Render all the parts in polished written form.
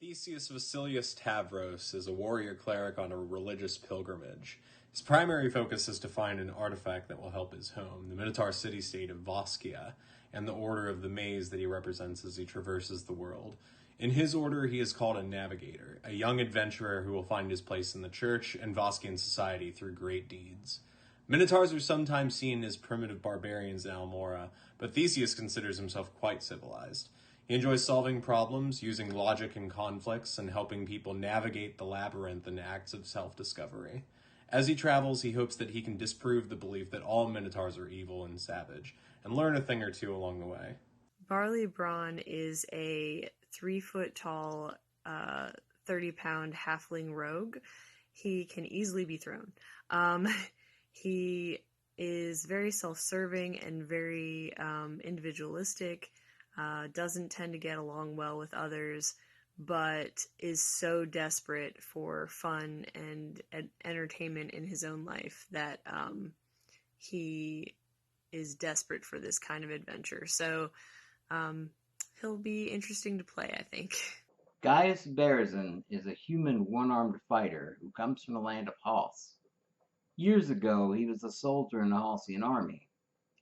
Theseus Vasilius Tavros is a warrior cleric on a religious pilgrimage. His primary focus is to find an artifact that will help his home, the Minotaur city-state of Voskia, and the Order of the Maze that he represents as he traverses the world. In his order, he is called a navigator, a young adventurer who will find his place in the church and Voskian society through great deeds. Minotaurs are sometimes seen as primitive barbarians in Almora, but Theseus considers himself quite civilized. He enjoys solving problems, using logic in conflicts, and helping people navigate the labyrinth in acts of self-discovery. As he travels, he hopes that he can disprove the belief that all Minotaurs are evil and savage, and learn a thing or two along the way. Barley Braun is a 3-foot tall, 30-pound halfling rogue. He can easily be thrown. He is very self-serving and very individualistic, doesn't tend to get along well with others, but is so desperate for fun and entertainment in his own life that he is desperate for this kind of adventure. So he'll be interesting to play, I think. Gaius Berzin is a human one-armed fighter who comes from the land of Hals. Years ago, he was a soldier in the Halcyon army,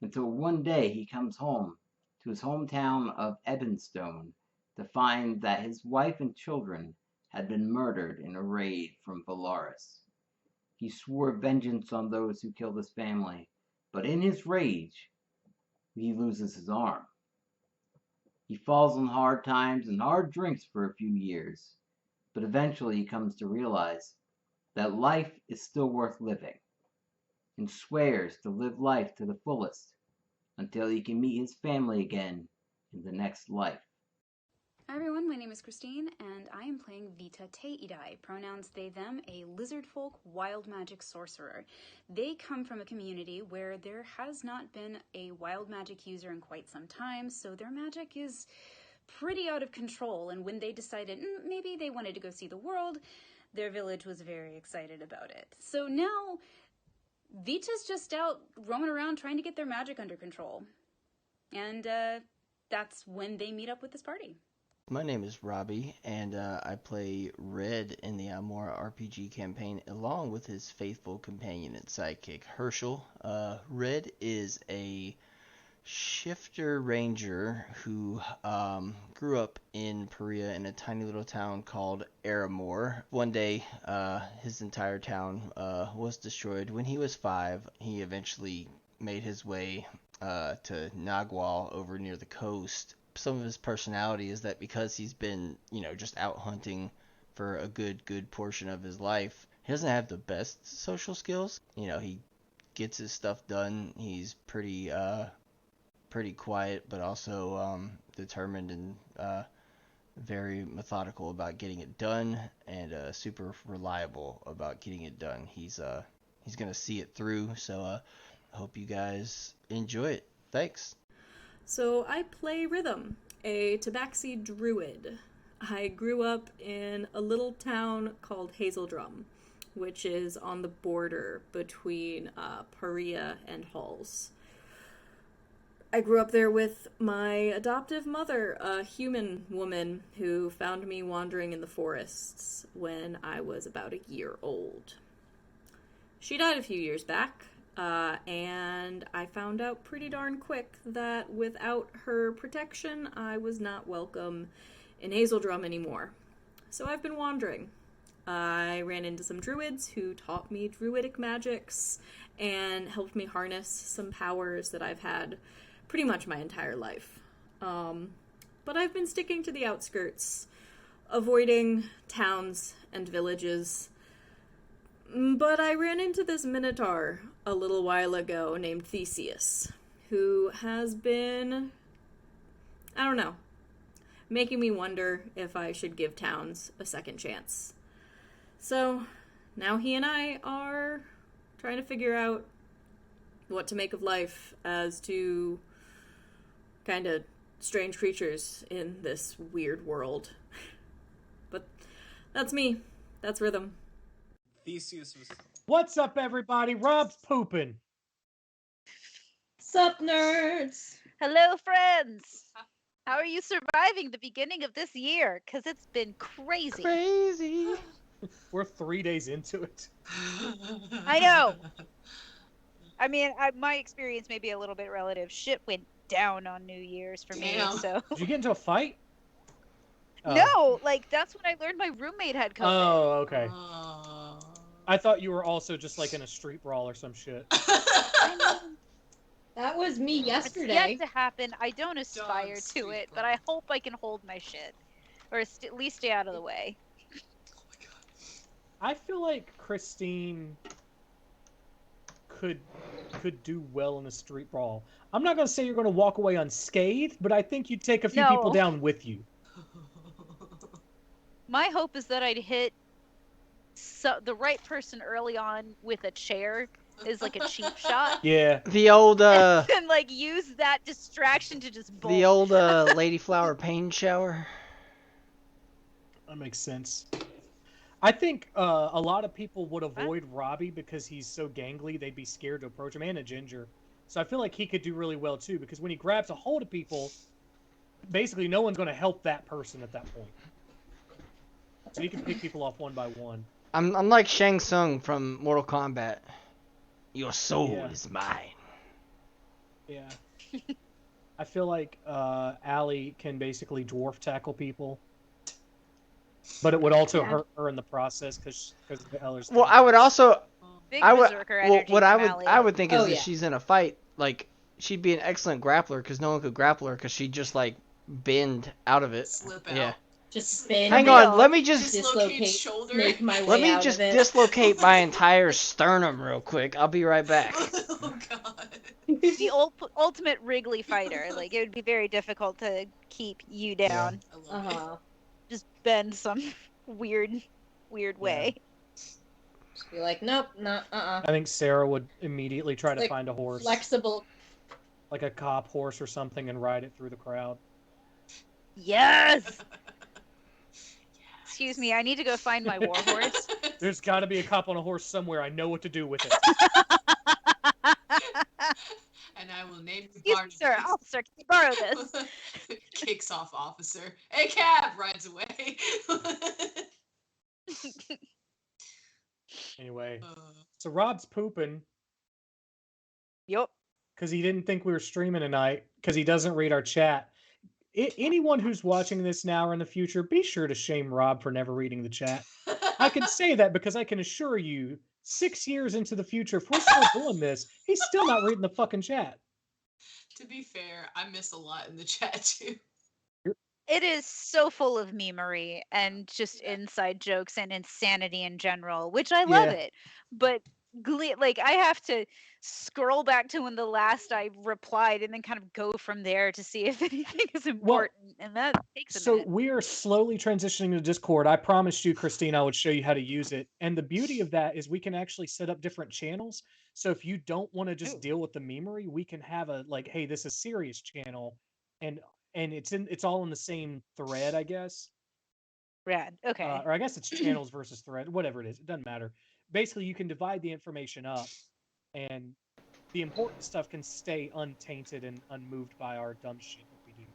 until one day he comes home to his hometown of Ebenstone to find that his wife and children had been murdered in a raid from Valaris. He swore vengeance on those who killed his family, but in his rage, he loses his arm. He falls on hard times and hard drinks for a few years, but eventually he comes to realize that life is still worth living, and swears to live life to the fullest until he can meet his family again in the next life. Hi everyone, my name is Christine, and I am playing Vita Teidai, pronouns they, them, a lizard folk wild magic sorcerer. They come from a community where there has not been a wild magic user in quite some time, so their magic is pretty out of control, and when they decided maybe they wanted to go see the world, their village was very excited about it. So now Vita's just out roaming around trying to get their magic under control. And that's when they meet up with this party. My name is Robbie, and I play Red in the Almora RPG campaign, along with his faithful companion and sidekick, Herschel. Red is a shifter ranger who grew up in Perea in a tiny little town called Aramor. One day, his entire town was destroyed. When he was 5, he eventually made his way to Nagual over near the coast. Some of his personality is that because he's been, just out hunting for a good portion of his life, he doesn't have the best social skills. He gets his stuff done. He's pretty quiet, but also determined and very methodical about getting it done, and super reliable about getting it done. He's gonna see it through. So I hope you guys enjoy it. Thanks. So I play Rhythm, a tabaxi druid. I grew up in a little town called Hazeldrum, which is on the border between Perea and Halls. I grew up there with my adoptive mother, a human woman who found me wandering in the forests when I was about a year old. She died a few years back, and I found out pretty darn quick that without her protection, I was not welcome in Hazeldrum anymore. So I've been wandering. I ran into some druids who taught me druidic magics and helped me harness some powers that I've had pretty much my entire life. But I've been sticking to the outskirts, avoiding towns and villages. But I ran into this Minotaur a little while ago named Theseus, who has been, making me wonder if I should give towns a second chance. So now he and I are trying to figure out what to make of life as two kind of strange creatures in this weird world. But that's me. That's Rhythm. Theseus was... What's up, everybody? Rob's pooping. Sup, nerds? Hello, friends! How are you surviving the beginning of this year? Because it's been crazy. Crazy. We're 3 days into it. I know. I mean, my experience may be a little bit relative. Shit went down on New Year's for me, Damn. so. Did you get into a fight? No, like, that's when I learned my roommate had COVID. Oh, okay. Oh. I thought you were also just like in a street brawl or some shit. I mean, That was me it's yesterday. yet to happen. I don't aspire Dog to street it, but brawl. I hope I can hold my shit. Or at least stay out of the way. Oh my god. I feel like Christine could do well in a street brawl. I'm not gonna say you're gonna walk away unscathed, but I think you'd take a few people No. down with you. My hope is that I'd hit the right person early on with a chair is like a cheap shot. Yeah. The old And like use that distraction to just bolt. the old Lady Flower pain shower. That makes sense. I think a lot of people would avoid Robbie because he's so gangly, they'd be scared to approach him, and a ginger. So I feel like he could do really well too, because when he grabs a hold of people, basically no one's going to help that person at that point. So he can pick people off one by one. I'm like Shang Tsung from Mortal Kombat. Your soul Yeah. is mine. Yeah. I feel like Allie can basically dwarf tackle people. But it would also hurt her in the process because of the Eller's. Well, I would also Big I would berserker well, energy what from I would Allie. think is Oh, if yeah. she's in a fight, like she'd be an excellent grappler because no one could grapple her because she'd just like bend out of it. Slip out. Yeah. Just spin. Hang real. on, let me just Dislocate shoulder. snake my way let me out just of it. dislocate my entire sternum real quick. I'll be right back. Oh god. The ultimate Wrigley fighter. Like, it would be very difficult to keep you down. I love it. Uh-huh. Just bend some weird way. Just be like, nope, not, I think Sarah would immediately try to Like, find a horse, flexible. like a cop horse or something, and ride it through the crowd. Yes! Excuse me, I need to go find my war horse. There's got to be a cop on a horse somewhere. I know what to do with it. And I will name you Excuse me, Barnaby. sir. Oh, sir, can you borrow this? Kicks off officer. Hey, cab! Rides away. Anyway, Uh, so Rob's pooping Yup. because he didn't think we were streaming tonight because he doesn't read our chat. Anyone who's watching this now or in the future, be sure to shame Rob for never reading the chat. I can say that because I can assure you, 6 years into the future, if we're still doing this, he's still not reading the fucking chat. To be fair, I miss a lot in the chat too. It is so full of memery and just inside jokes and insanity in general, which I love Yeah. it. But like, I have to scroll back to when the last I replied and then kind of go from there to see if anything is important, and that takes a So minute. we are slowly transitioning to Discord. I promised you, Christine, I would show you how to use it. And the beauty of that is we can actually set up different channels. So if you don't want to just Ooh. deal with the memery, we can have a like, hey, this is serious channel, and it's all in the same thread, I guess. Rad. Okay. Or I guess it's channels versus thread, whatever it is. It doesn't matter. Basically, you can divide the information up, and the important stuff can stay untainted and unmoved by our dumb shit that we do.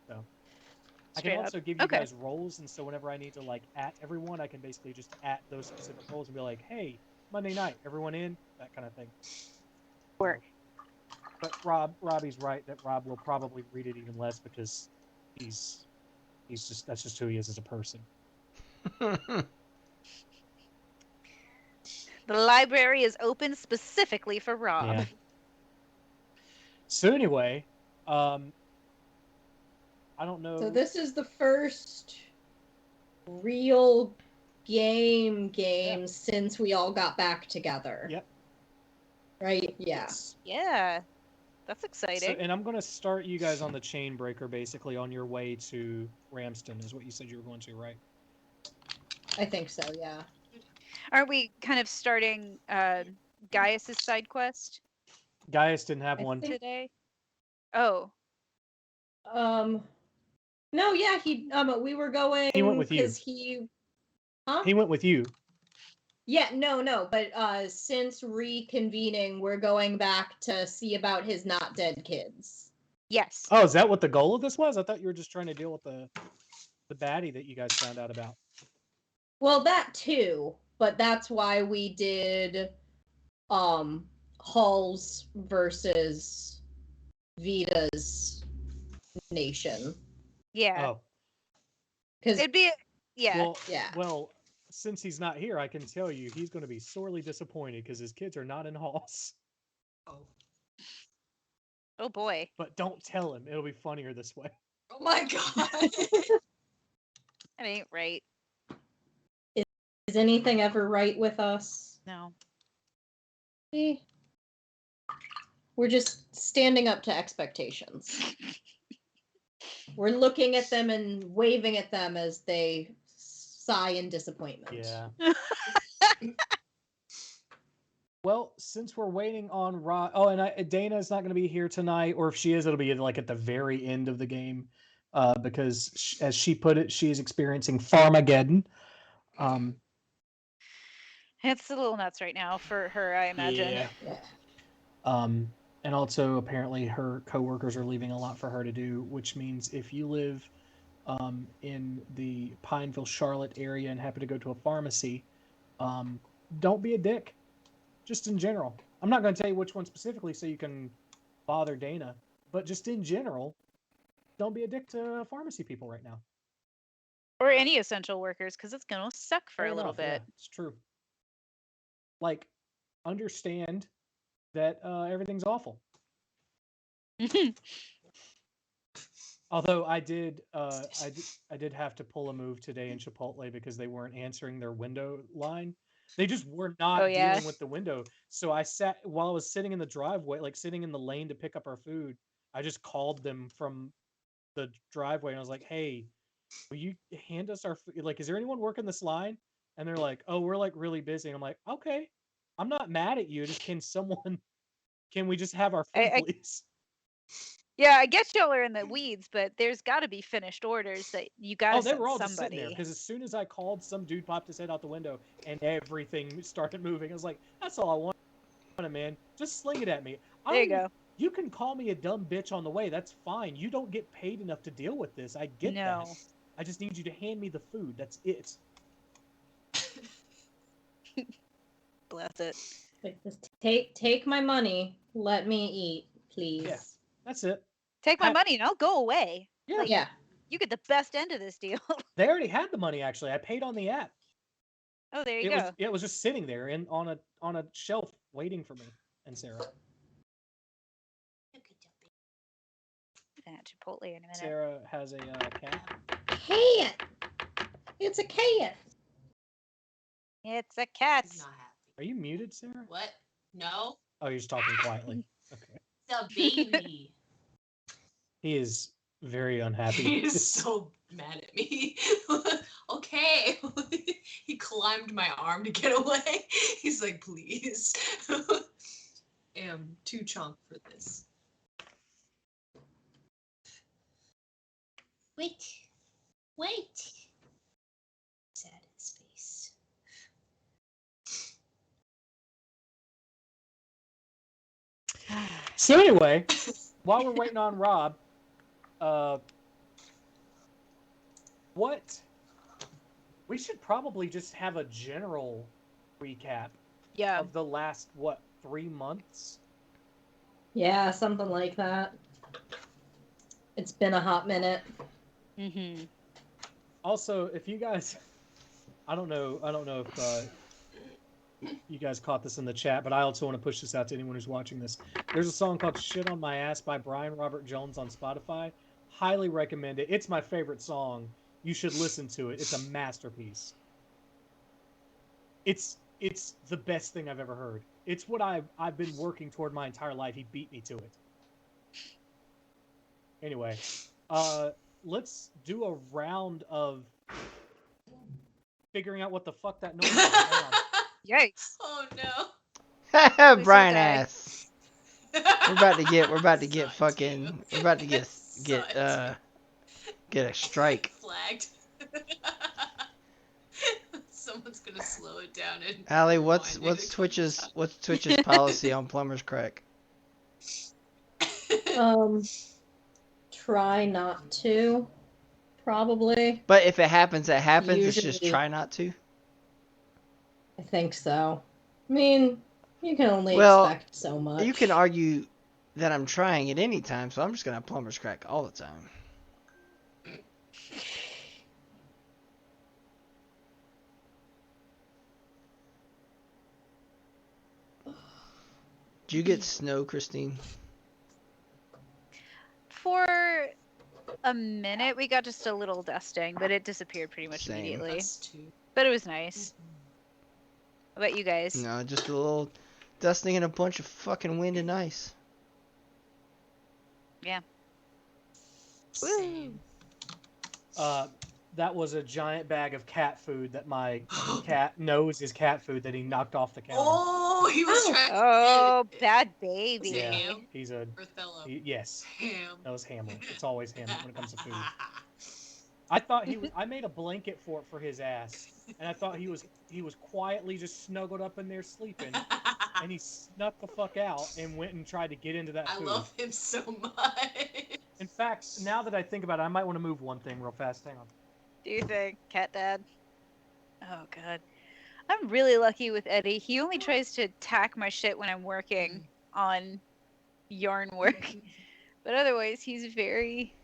So I Straight can up. also give you Okay. guys roles, and so whenever I need to like at everyone, I can basically just at those specific roles and be like, "Hey, Monday night, everyone in?" That kind of thing. Work. But Robbie's right that Rob will probably read it even less because he's just that's just who he is as a person. The library is open specifically for Rob. Yeah. So anyway, I don't know. So this is the first real game since we all got back together. Yep. Right? Yeah. Yes. Yeah. That's So, exciting. and I'm going to start you guys on the chain breaker, basically on your way to Ramston, is what you said you were going to, right? I think so, yeah. Aren't we kind of starting Gaius's side quest Gaius didn't have I one. think- today? Oh. No, yeah, we were going. He went with you. Because he. Huh? He went with you. Yeah, no, but since reconvening, we're going back to see about his not dead kids. Yes. Oh, is that what the goal of this was? I thought you were just trying to deal with the baddie that you guys found out about. Well, that too, but that's why we did Hall's versus Vita's nation. Yeah. Oh, Because It'd be well, Yeah. well, since he's not here, I can tell you he's going to be sorely disappointed because his kids are not in halls. Oh. Oh boy. But don't tell him; it'll be funnier this way. Oh my god. That ain't right. Is anything ever right with us? No. We're just standing up to expectations. We're looking at them and waving at them as they sigh in disappointment. Yeah. Well, since we're waiting on Dana is not going to be here tonight, or if she is, it'll be like at the very end of the game, because as she put it, she is experiencing Farmageddon. It's a little nuts right now for her, I imagine. Yeah. And also apparently her coworkers are leaving a lot for her to do, which means if you live in the Pineville, Charlotte area and happen to go to a pharmacy, don't be a dick. Just in general. I'm not going to tell you which one specifically so you can bother Dana, but just in general, don't be a dick to pharmacy people right now. Or any essential workers, because it's going to suck for Fair a little enough, yeah, bit. it's true. Like, understand that everything's awful. Although I did have to pull a move today in Chipotle because they weren't answering their window line. They just were not dealing with the window. So I sat while I was sitting in the driveway, like sitting in the lane to pick up our food. I just called them from the driveway and I was like, "Hey, will you hand us our food? Like, is there anyone working this line?" And they're like, "Oh, we're like really busy." And I'm like, "Okay, I'm not mad at you. Just can we just have our food, please?" Yeah, I guess y'all are in the weeds, but there's got to be finished orders that you got to they send were all somebody. just sitting there because as soon as I called, some dude popped his head out the window and everything started moving. I was like, "That's all I wanted, man. Just sling it at me." There you go. You can call me a dumb bitch on the way. That's fine. You don't get paid enough to deal with this. I get that. I just need you to hand me the food. That's it. Bless it. Like, just take my money. Let me eat, please. Yeah, that's it. Take my money and I'll go away. Yeah. Like, Yeah. You get the best end of this deal. They already had the money, actually. I paid on the app. Oh, there you go. It was just sitting there on a shelf waiting for me and Sarah. At Chipotle in a minute. Sarah has a cat. Cat. It's a cat. It's a cat. He's not happy. Are you muted, Sarah? What? No. Oh, you're just talking quietly. Okay. It's a baby. He is very unhappy. He is so mad at me. Okay. He climbed my arm to get away. He's like, please. I am too chunk for this. Wait. Sad in space. So anyway, while we're waiting on Rob, we should probably just have a general recap of the last 3 months. Yeah, something like that. It's been a hot minute. Mm-hmm. Also, if you guys, I don't know if you guys caught this in the chat, but I also want to push this out to anyone who's watching this. There's a song called "Shit on My Ass" by Brian Robert Jones on Spotify. Highly recommend it. It's my favorite song. You should listen to it. It's a masterpiece. It's the best thing I've ever heard. It's what I've been working toward my entire life. He beat me to it. Anyway, let's do a round of figuring out what the fuck that noise is. Yikes! Oh no! Brian ass. We're about to get a strike. Flagged. Someone's gonna slow it down and. Allie, what's Twitch's policy on Plumber's Crack? try not to, probably. But if it happens, it happens. It's just Usually- try not to. I think so. I mean, you can only Well, expect so much. You can argue that I'm trying at any time, so I'm just gonna have plumber's crack all the time. Did you get snow, Christine? For a minute, we got just a little dusting, but it disappeared pretty much Same. immediately. Us too. But it was nice. How about you guys? No, just a little dusting and a bunch of fucking wind and ice. Yeah. Same. That was a giant bag of cat food that my cat knows is cat food that he knocked off the counter. Oh, he was trying to Oh, get it. bad Was it baby. ham? He's a Othello. yes. Ham. That was Hamlet. It's always him when it comes to food. I thought he was. I made a blanket for his ass, and I thought he was quietly just snuggled up in there sleeping, and he snuck the fuck out and went and tried to get into that I food. love him so much. In fact, now that I think about it, I might want to move one thing real fast. Hang on. Do you think, cat dad? Oh god. I'm really lucky with Eddie. He only tries to attack my shit when I'm working on yarn work. But otherwise, he's very,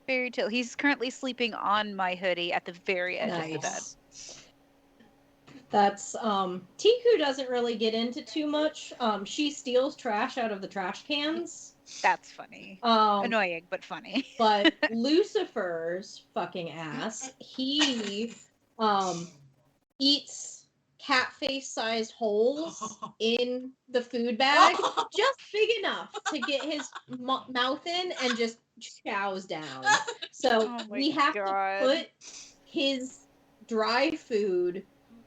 very chill. He's currently sleeping on my hoodie at the very edge of the bed. Nice. That's Tiku doesn't really get into too much. She steals trash out of the trash cans. That's funny. Um, Annoying, but funny. but Lucifer's fucking ass, he eats cat face sized holes in the food bag, just big enough to get his mouth in and just chows down. So Oh my we have God. to put his dry food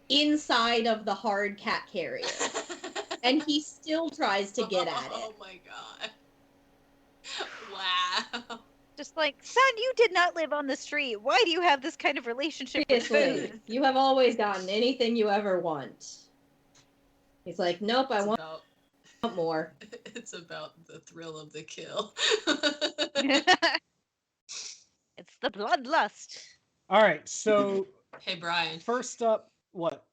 inside of the hard cat carrier. And he still tries to get at it. Oh my god. Wow. Just like, son, you did not live on the street. Why do you have this kind of relationship with Seriously, food? you have always gotten anything you ever want. He's like, nope, I want more. It's about the thrill of the kill. It's the bloodlust. All right, so Hey Brian. first up, what?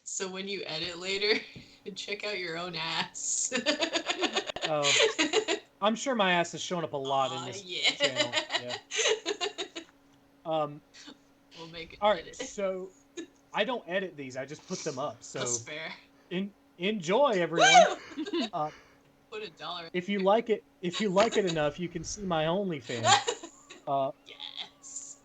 So when you edit later, check out your own ass. Oh, I'm sure my ass has shown up a lot in this yeah. channel. Yeah. We'll make it. All right, so I don't edit these; I just put them up. So That's fair. enjoy, everyone. Put $1. If you like it enough, you can see my OnlyFans. Yes.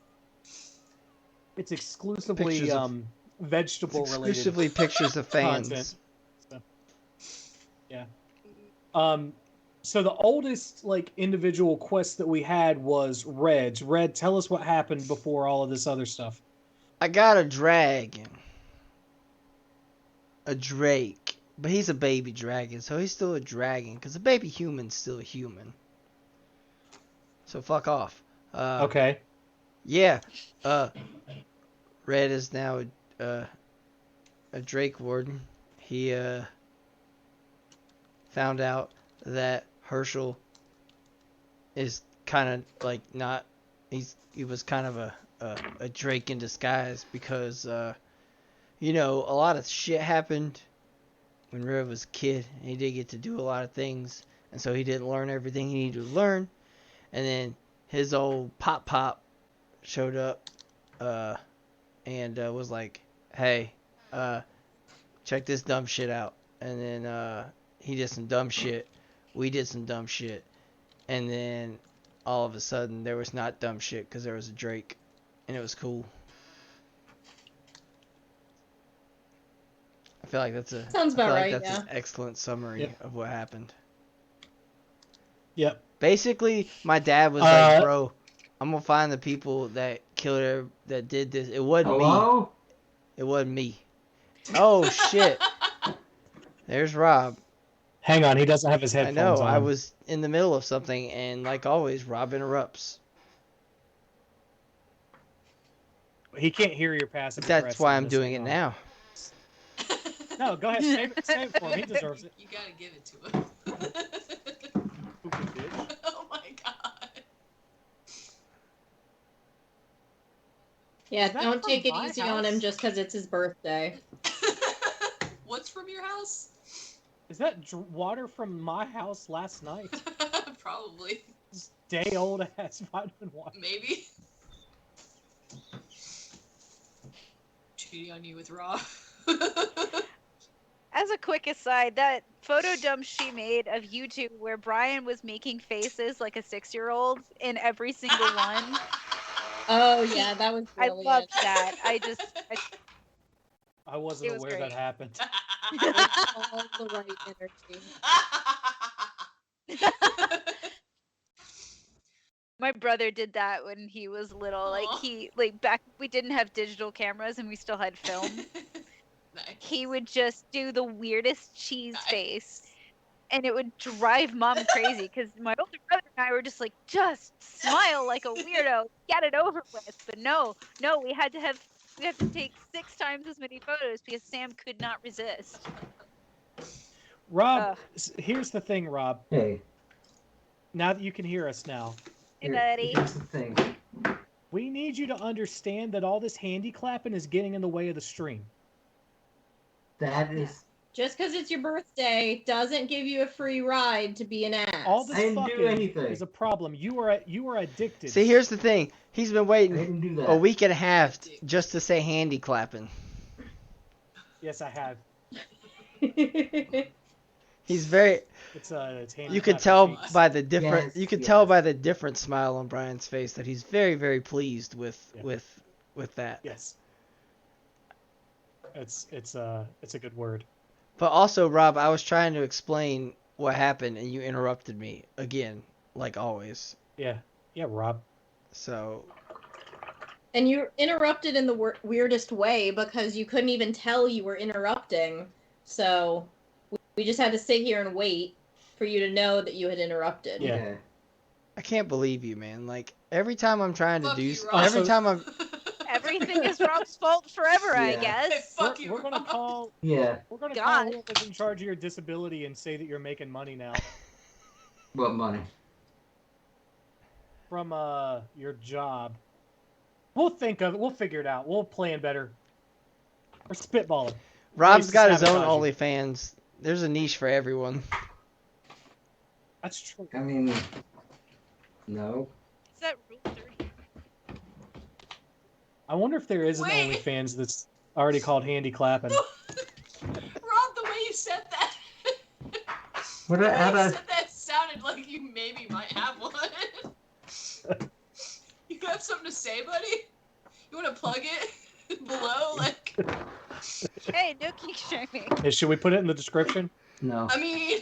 It's exclusively Pictures of- vegetable related. Exclusively pictures of fans. content. So, yeah. So the oldest individual quest that we had was Red's. Red, tell us what happened before all of this other stuff. I got a dragon. A drake. But he's a baby dragon, so he's still a dragon, because a baby human's still a human. So fuck off. Okay. Yeah. Red is now a Drake warden. He found out that Herschel is kind of not. He was kind of a Drake in disguise because a lot of shit happened when Red was a kid, and he did get to do a lot of things, and so he didn't learn everything he needed to learn, and then his old pop showed up and was like, hey, check this dumb shit out. And then he did some dumb shit. We did some dumb shit. And then all of a sudden there was not dumb shit because there was a Drake. And it was cool. I feel like that's Sounds about right, that's yeah. an excellent summary of what happened. Yep. Basically, my dad was like, bro, I'm gonna find the people that killed her, that did this. It wasn't me. It wasn't me. Oh, shit. There's Rob. Hang on, he doesn't have his I headphones know, on. I was in the middle of something, and like always, Rob interrupts. He can't hear your passive. That's why I'm doing it now. No, go ahead, save it for him. He deserves it. You gotta give it to him. Stupid bitch. Oh my god. Yeah, Is that don't from take it my easy on him house? just because it's his birthday. What's from your house? Is that water from my house last night? Probably. This day old ass vitamin water. Maybe. Cheating on you with Raw. As a quick aside, that photo dump she made of you two where Brian was making faces like a 6-year-old in every single one. Oh yeah, that was I brilliant. loved that. I wasn't It was aware that great. happened. It's all the right energy. My brother did that when he was little. Aw. Back we didn't have digital cameras and we still had film. Nice. He would just do the weirdest cheese Nice. face. And it would drive mom crazy because my older brother and I were just like, just smile like a weirdo, get it over with. But no, we had to take 6 times as many photos because Sam could not resist. Rob, here's the thing, Rob. Hey, Now that you can hear us now, Hey, buddy. here's the thing. we need you to understand that all this handy clapping is getting in the way of the stream. That is. Just because it's your birthday doesn't give you a free ride to be an ass. All this I didn't do fucking anything. is a problem. You are addicted. See, here's the thing. He's been I waiting didn't do that. a week and a half just to say handy clapping. Yes, I have. He's very. It's handy You could clapping tell cheeks. by the different. Yes, You could yes. tell by the different smile on Brian's face that he's very, very pleased with that. Yes. It's a good word. But also, Rob, I was trying to explain what happened, and you interrupted me again, like always. Yeah, Rob. So. And you interrupted in the weirdest way because you couldn't even tell you were interrupting. So we just had to sit here and wait for you to know that you had interrupted. Yeah. I can't believe you, man. Like every time I'm trying to Fuck do, you, Rob. every time I'm. Everything is Rob's fault forever, I Yeah. guess. Fuck you, We're gonna Rob. call. Yeah. We're gonna God. call whoever's in charge of your disability and say that you're making money now What money? from your job. We'll think of it. We'll figure it out. We'll plan better. We're spitballing. Rob's Ways to got his own sabotage you. OnlyFans. There's a niche for everyone. That's true. I mean, no. Is that Rule 30? I wonder if there is an Wait. OnlyFans that's already called Handy Clapping. Rob, the way you said that. What? The way How you do said that sounded like you maybe might have one. You got something to say, buddy? You want to plug it below? Like, Hey, no key shaming. Hey, should we put it in the description? No. I mean,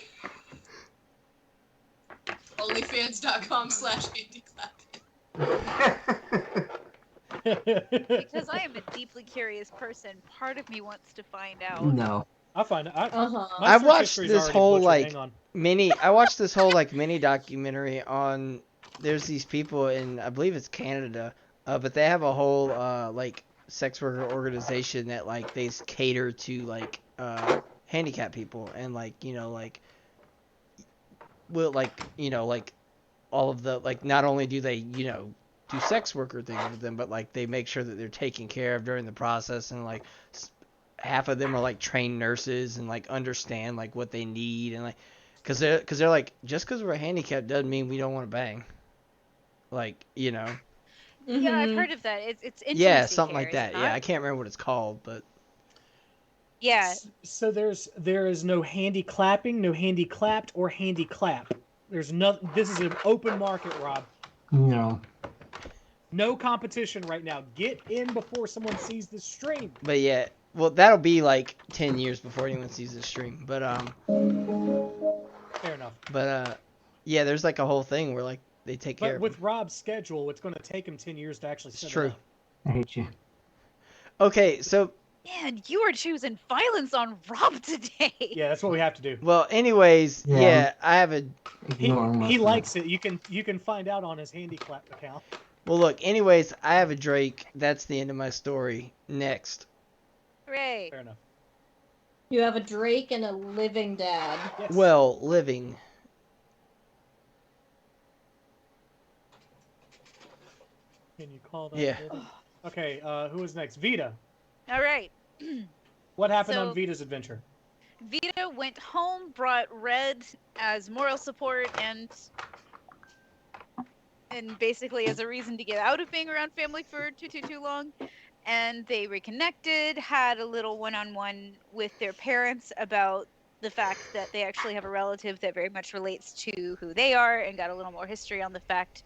onlyfans.com/handyclapping. Because I am a deeply curious person, part of me wants to find out. No. I'll find it. Uh-huh. My I search watched history's this already whole butchered. like Hang on. I watched this whole like mini documentary on. There's these people in, I believe it's Canada, but they have a whole like sex worker organization that like they cater to like handicapped people and like like will like like all of the like not only do they do sex worker things with them, but like they make sure that they're taken care of during the process, and like half of them are like trained nurses and like understand like what they need, and like because they're like, just because we're handicapped doesn't mean we don't want to bang, like Yeah, I've heard of that. It's intimacy yeah, something care, like is it that. not? Yeah, I can't remember what it's called, but Yeah. So there is no handy clapping, no handy clapped, or handy clap. There's no. This is an open market, Rob. No. No competition right now. Get in before someone sees this stream. but yeah, well that'll be like 10 years before anyone sees this stream, but Fair enough. yeah, there's like a whole thing where like they take care But of with them. Rob's schedule, it's going to take him 10 years to actually set It's it true. up. I hate you. Okay, so Man, you are choosing violence on Rob today. Yeah, that's what we have to do. well, anyways, Yeah. yeah, I have a Ignoring He myself. likes it. You can find out on his handy clap account. well look, anyways, I have a Drake. That's the end of my story. Next. Hooray. Fair enough. You have a Drake and a living dad. Yes. Well, living. Can you call that? Yeah. living? Okay, who is next? Vita. All right. What happened So- on Vita's adventure? Vita went home, brought Red as moral support and basically as a reason to get out of being around family for too long. And they reconnected, had a little one-on-one with their parents about the fact that they actually have a relative that very much relates to who they are, and got a little more history on the fact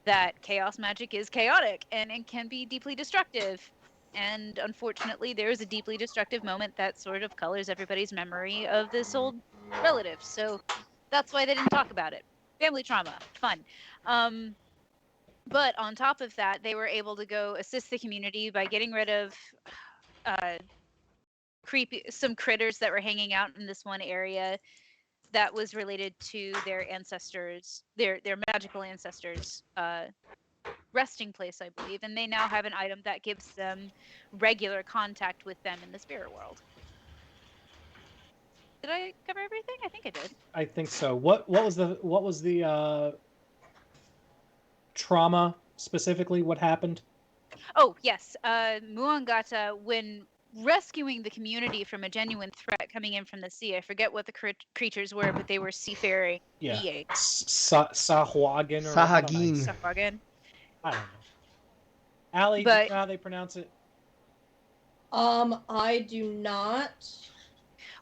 that chaos magic is chaotic and it can be deeply destructive. And unfortunately, there is a deeply destructive moment that sort of colors everybody's memory of this old relative. So that's why they didn't talk about it. Family trauma, fun. But on top of that, they were able to go assist the community by getting rid of uh, some critters that were hanging out in this one area that was related to their ancestors, their magical ancestors' resting place, I believe. And they now have an item that gives them regular contact with them in the spirit world. Did I cover everything? I think I did. I think so. What was the trauma specifically? What happened? Oh, yes. Muangata, when rescuing the community from a genuine threat coming in from the sea, I forget what the creatures were, but they were seafaring beings. Sahagin or Sahagin. Safagan. I don't know. Allie, do you know how they pronounce it? I do not.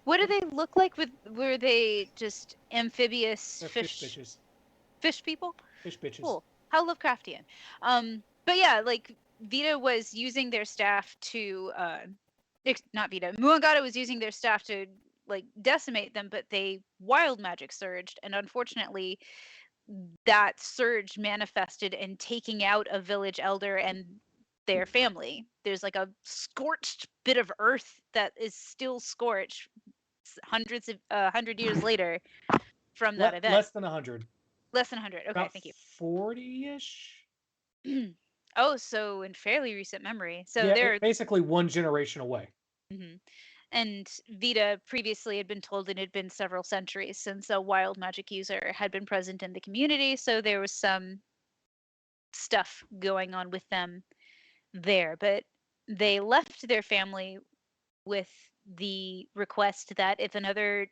What do they look like? Were they just amphibious They're fish bitches. Fish people? Fish bitches. Cool. How Lovecraftian. But yeah, like Vita was using their staff to not Vita. Muangata was using their staff to like decimate them, but they wild magic surged, and unfortunately that surge manifested in taking out a village elder and their family. There's like a scorched bit of earth that is still scorched hundred years later from that event. Less than 100. Less than 100. Okay, About thank you. 40-ish. Oh, so in fairly recent memory. So yeah, they're basically one generation away. Mm-hmm. And Vita previously had been told it had been several centuries since a wild magic user had been present in the community, so there was some stuff going on with them there. But they left their family with the request that if another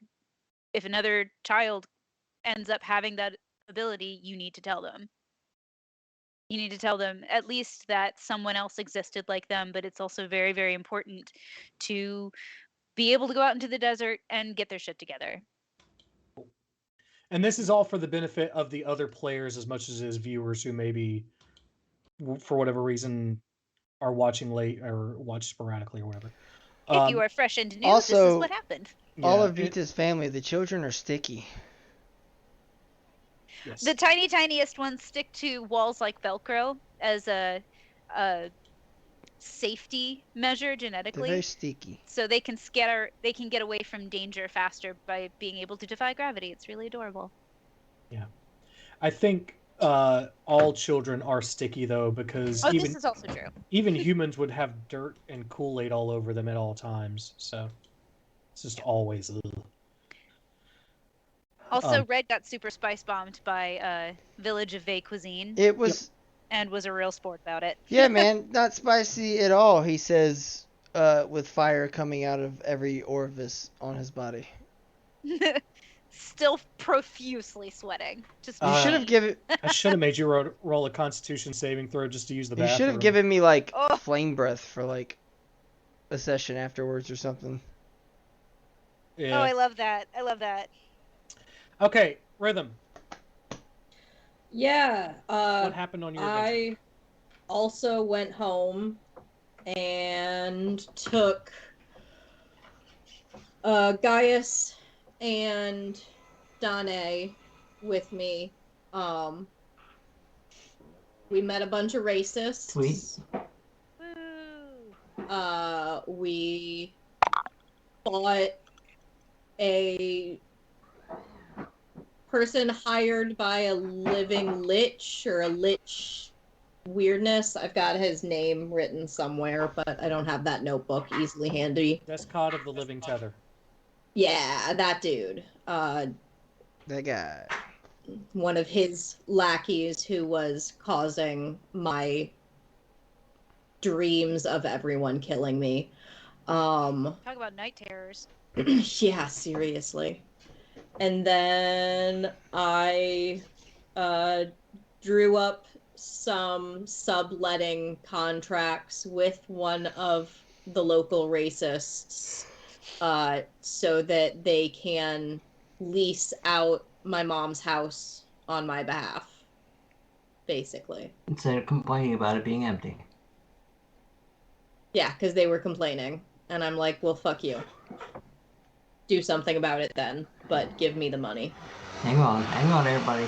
child ends up having that ability, you need to tell them. You need to tell them at least that someone else existed like them, but it's also very, very important to be able to go out into the desert and get their shit together. And this is all for the benefit of the other players as much as viewers who maybe, for whatever reason, are watching late or watch sporadically or whatever. If you are fresh and new, also, this is what happened. All of Vita's family, the children are sticky. Yes. The tiniest ones stick to walls like Velcro as a safety measure genetically. They're very sticky. So they can get away from danger faster by being able to defy gravity. It's really adorable. Yeah. I think all children are sticky though, because this is also true. Even humans would have dirt and Kool-Aid all over them at all times. So it's just always ugh. Also, Red got super spice bombed by Village of Vey Cuisine. It was... And was a real sport about it. Yeah, man, not spicy at all, he says, with fire coming out of every orifice on his body. Still profusely sweating. Just you should have given... I should have made you roll a Constitution saving throw just to use the bathroom. You should have given me, like, flame breath for, like, a session afterwards or something. Yeah. Oh, I love that. I love that. Okay, Rhythm. Yeah. What happened on your adventure? I also went home and took Gaius and Danae with me. We met a bunch of racists. Sweet. We fought a person hired by a living lich or a lich weirdness. I've got his name written somewhere, but I don't have that notebook easily handy. Deskot of the Living Tether. Yeah, that dude. That guy. One of his lackeys who was causing my dreams of everyone killing me. Talk about night terrors. Yeah, seriously. And then I drew up some subletting contracts with one of the local racists so that they can lease out my mom's house on my behalf, basically. Instead of complaining about it being empty. Yeah, because they were complaining. And I'm like, well, fuck you. Do something about it then, but give me the money. Hang on, everybody.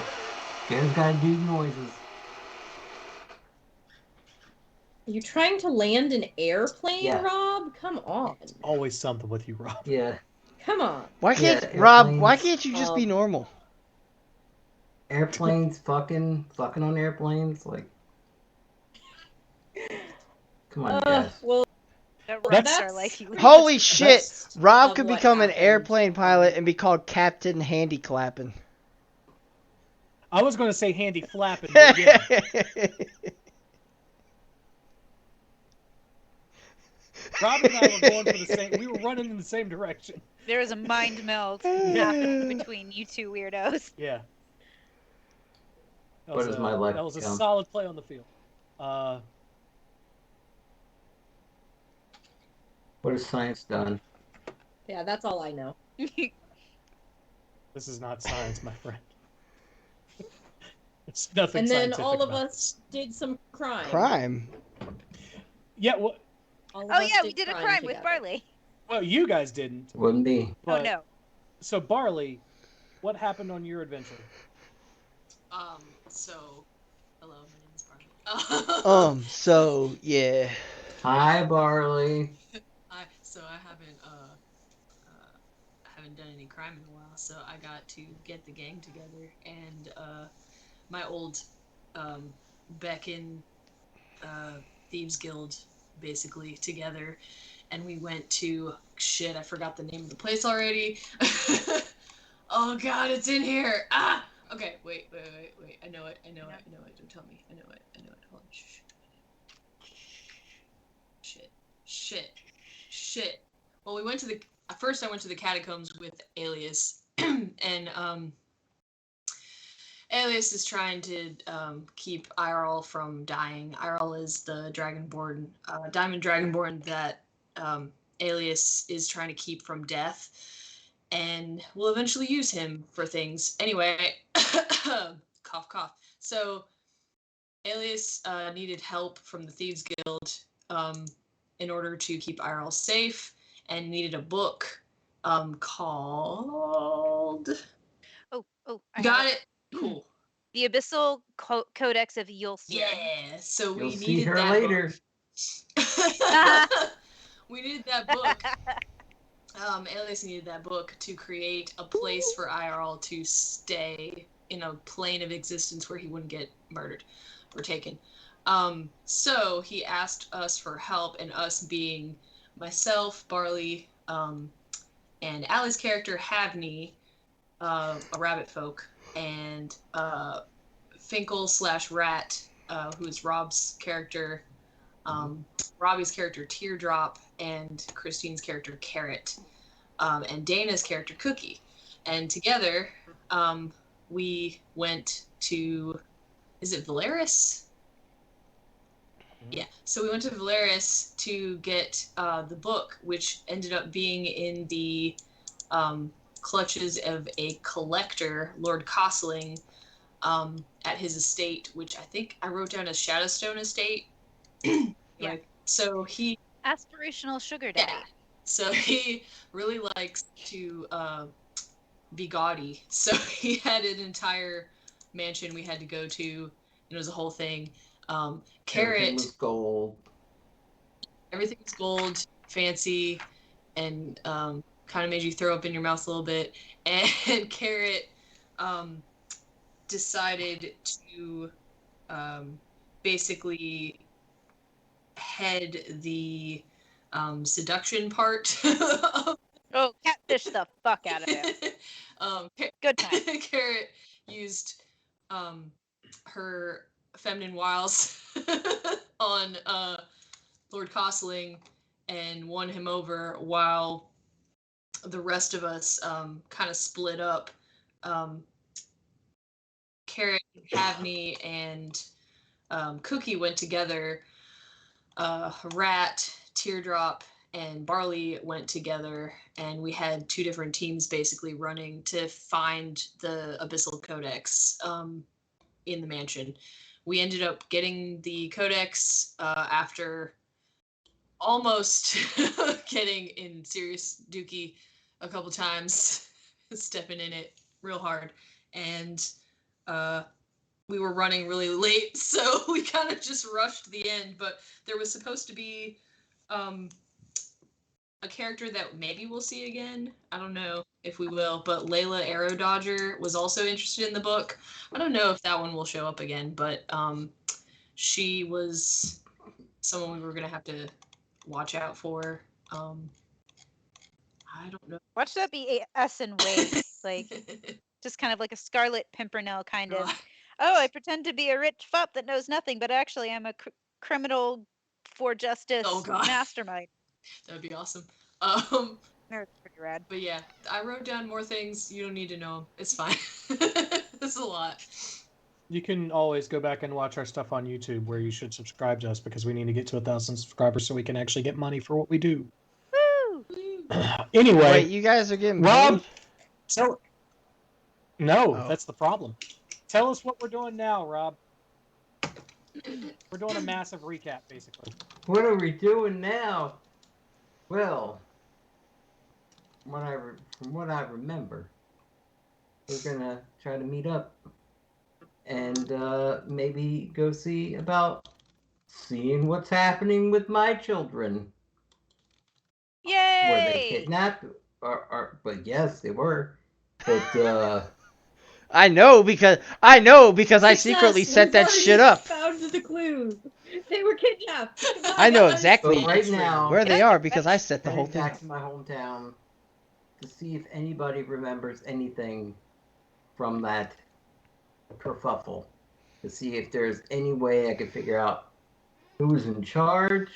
Jared's gotta do noises. You trying to land an airplane, Yeah. Rob? Come on. Always something with you, Rob. Yeah. Come on. Why can't Yeah, Rob? Why airplanes. can't you just be normal? Airplanes, fucking on airplanes, like. Come on, guys. Well, That That's- wrecks our life. You Holy shit! That's Rob of could what become an happened. airplane pilot and be called Captain Handy Clappin'. I was going to say handy flapping, but yeah. Rob and I were going for the same. We were running in the same direction. There was a mind meld happening between you two weirdos. Yeah. That Where was does my luck That was a come? solid play on the field. What has science done? Yeah, that's all I know. This is not science, my friend. It's nothing And then scientific all of about us did some crime. Crime. it. Yeah, well, All of Oh us yeah, we did a crime with together. Barley. well, you guys didn't. Wouldn't be. Oh But, no. So, Barley, what happened on your adventure? So, hello, my name is Barney. So, yeah. Hi, Barley. I haven't done any crime in a while, so I got to get the gang together, and my old Beacon Thieves Guild basically together, and we went to I forgot the name of the place already. Oh god, it's in here. Ah, okay, wait. I know it. Don't tell me. I know it. Hold on. Shit. Well, we went to first I went to the catacombs with Alias, and Alias is trying to keep Irol from dying. Irol is the Dragonborn, Diamond Dragonborn that Alias is trying to keep from death, and will eventually use him for things. Anyway, cough. So, Alias needed help from the Thieves Guild in order to keep Irol safe, and needed a book called... Oh, I Got have it? Cool. The Abyssal Codex of Yulsir. Yeah, so we You'll needed see her that later. book. We needed that book. Alias needed that book to create a place for IRL to stay in a plane of existence where he wouldn't get murdered or taken. So he asked us for help, and us being myself, Barley, and Ali's character, Havney, a rabbit folk, and Finkel/Rat, who is Rob's character, Robbie's character, Teardrop, and Christine's character, Carrot, and Dana's character, Cookie. And together, we went to, is it Valeris? Yeah, so we went to Valeris to get the book, which ended up being in the clutches of a collector, Lord Costling, at his estate, which I think I wrote down as Shadowstone Estate. Yeah. So he... Aspirational sugar daddy. Yeah. So he really likes to be gaudy. So he had an entire mansion we had to go to. It was a whole thing. Carrot... Everything was gold. Everything was gold, fancy, and kind of made you throw up in your mouth a little bit. And Carrot decided to basically head the seduction part. Oh, catfish the fuck out of him. Good time. Carrot used her feminine wiles on Lord Costling and won him over, while the rest of us kind of split up. Carrot, Havney, and Cookie went together. Rat, Teardrop, and Barley went together, and we had two different teams basically running to find the Abyssal Codex in the mansion. We ended up getting the Codex after almost getting in serious dookie a couple times, stepping in it real hard, and we were running really late, so we kind of just rushed the end. But there was supposed to be a character that maybe we'll see again. I don't know if we will, but Layla Arrow Dodger was also interested in the book. I don't know if that one will show up again, but she was someone we were going to have to watch out for. I don't know. Watch that be us and Wade, like just kind of like a Scarlet Pimpernel kind of. Oh, I pretend to be a rich fop that knows nothing, but actually I'm a criminal for justice mastermind. That would be awesome. That's pretty rad. But yeah, I wrote down more things. You don't need to know them. It's fine. It's a lot. You can always go back and watch our stuff on YouTube, where you should subscribe to us, because we need to get to 1,000 subscribers so we can actually get money for what we do. Woo! Anyway, Wait, you guys are getting Rob, paid? so no, that's the problem. Tell us what we're doing now, Rob. We're doing a massive recap, basically. What are we doing now? Well, from what I remember, we're gonna try to meet up and maybe go see about seeing what's happening with my children. Yay! Were they kidnapped? But yes, they were. But I know because I secretly set that shit up. Found the clues. They were kidnapped. I know exactly right now where they are because I set the whole thing back up. to my hometown to see if anybody remembers anything from that kerfuffle. To see if there's any way I could figure out who's in charge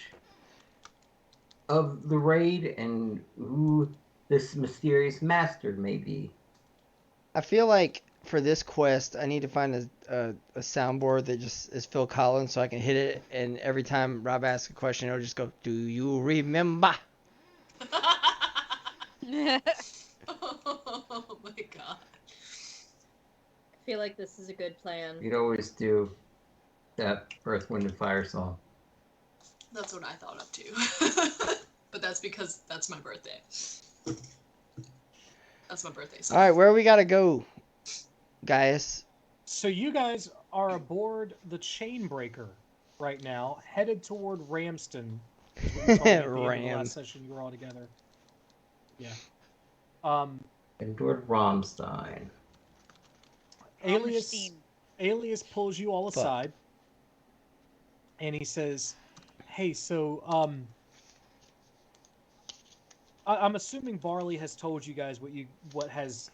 of the raid and who this mysterious master may be. I feel like for this quest, I need to find a soundboard that just is Phil Collins so I can hit it, and every time Rob asks a question, it'll just go, "Do you remember?" Oh my god. I feel like this is a good plan. You'd always do that Earth, Wind, and Fire song. That's what I thought of too. But that's because that's my birthday. That's my birthday song. All right, where we gotta go, guys? So you guys are aboard the Chainbreaker right now, headed toward Ramston. Is what you told me at the end of the last session you were all together. Yeah. And toward Rammstein. Alias pulls you all aside, and he says, "Hey, so I'm assuming Barley has told you guys what has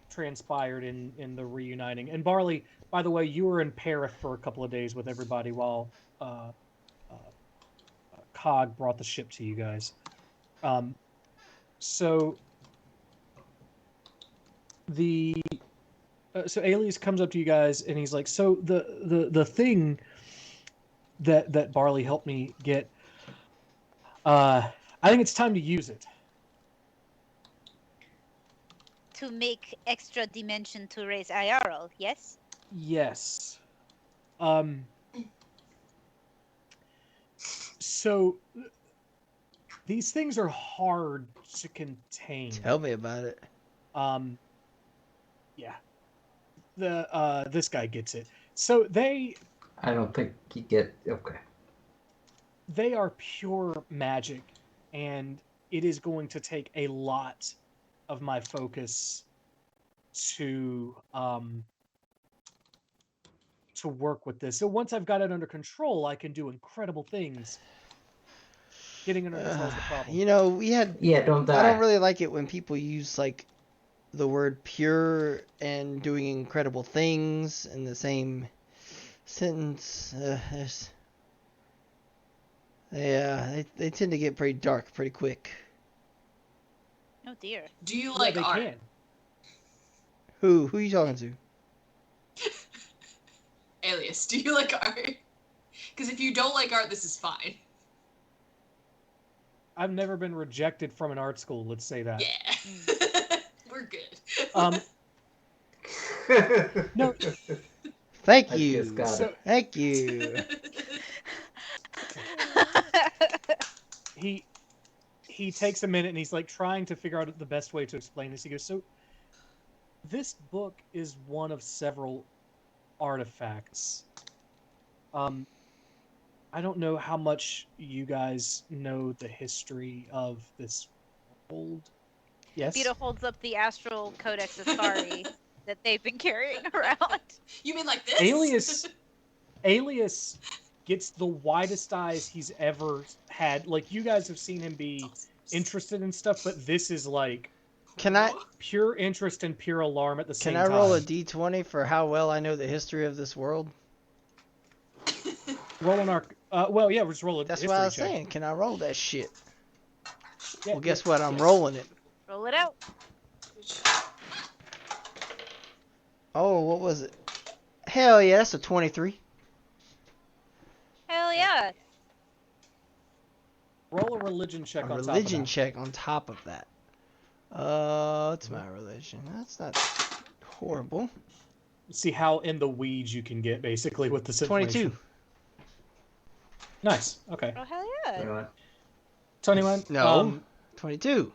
transpired in the reuniting. And Barley, by the way, you were in Paris for a couple of days with everybody while Cog brought the ship to you guys. So Alias comes up to you guys and he's like, so the thing that Barley helped me get, I think it's time to use it. To make extra dimension to raise IRL, yes? Yes. So these things are hard to contain. Tell me about it. Yeah. This guy gets it. So I don't think he get. Okay. They are pure magic, and it is going to take a lot of my focus to work with this. So once I've got it under control, I can do incredible things. Getting it under control is the problem. You know, we had. Yeah, don't die. I don't really like it when people use like the word pure and doing incredible things in the same sentence. They tend to get pretty dark pretty quick. Oh dear. Do you Yeah, like they art? can. Who are you talking to? Alias, do you like art? Because if you don't like art, this is fine. I've never been rejected from an art school. Let's say that. Yeah. We're good. No. Thank I you. just got it. Thank you. He takes a minute and he's like trying to figure out the best way to explain this. He goes, so this book is one of several artifacts. I don't know how much you guys know the history of this world. Yes. Vito holds up the Astral Codex Ascari that they've been carrying around. You mean like this? Alias gets the widest eyes he's ever had. Like, you guys have seen him be interested in stuff, but this is like Can I pure interest and pure alarm at the same time. Can I roll a d20 for how well I know the history of this world? Roll an arc. Well, yeah, just roll a That's history what I was check. saying. Can I roll that shit? Yeah, Well, guess what? I'm rolling it. Roll it out. Oh, what was it? Hell yeah, that's a 23. Hell yeah. Roll a religion check A on top of religion that. check on top of that. What's my religion? That's not horrible. See how in the weeds you can get, basically, with this information. 22. Nice. Okay. Oh, hell yeah. 21. No. 22.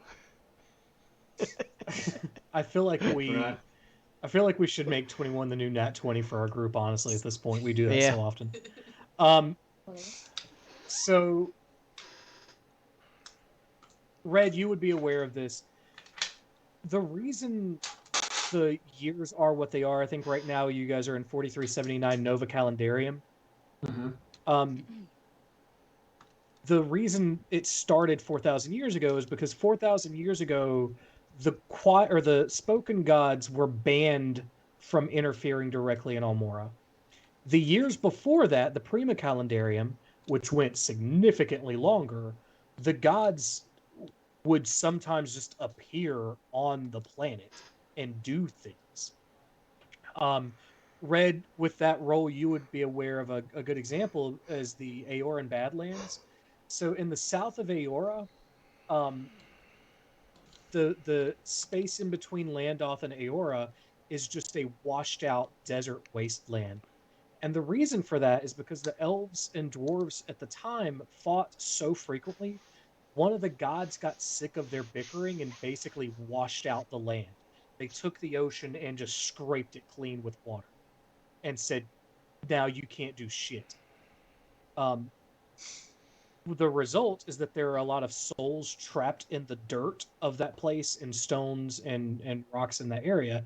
I feel like we should make 21 the new nat 20 for our group, honestly, at this point. We do that so often. So Red, you would be aware of this. The reason the years are what they are, I think right now you guys are in 4379 Nova Calendarium. Mm-hmm. The reason it started 4,000 years ago is because 4,000 years ago, the spoken gods were banned from interfering directly in Almora. The years before that, the Prima Calendarium, which went significantly longer, the gods would sometimes just appear on the planet and do things. Red, with that role, you would be aware of a good example as the Aoran Badlands. So in the south of Aora, the space in between Landoth and Aora is just a washed out desert wasteland. And the reason for that is because the elves and dwarves at the time fought so frequently, one of the gods got sick of their bickering and basically washed out the land. They took the ocean and just scraped it clean with water and said, now you can't do shit. The result is that there are a lot of souls trapped in the dirt of that place and stones and rocks in that area.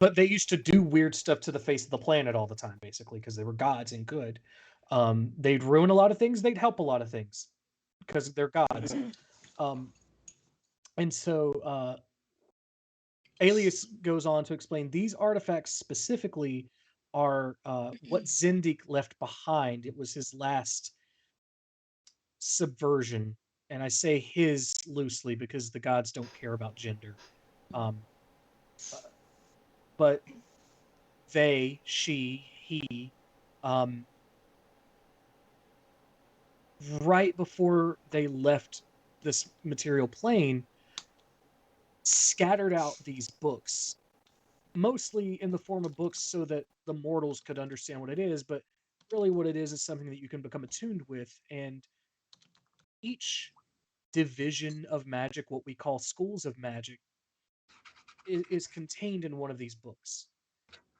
But they used to do weird stuff to the face of the planet all the time, basically, because they were gods and good. They'd ruin a lot of things. They'd help a lot of things because they're gods. And so Alias goes on to explain these artifacts specifically are what Zindik left behind. It was his last subversion, and I say his loosely because the gods don't care about gender. But they, she, he, right before they left this material plane, scattered out these books, mostly in the form of books so that the mortals could understand what it is, but really what it is something that you can become attuned with. And each division of magic, what we call schools of magic, is contained in one of these books.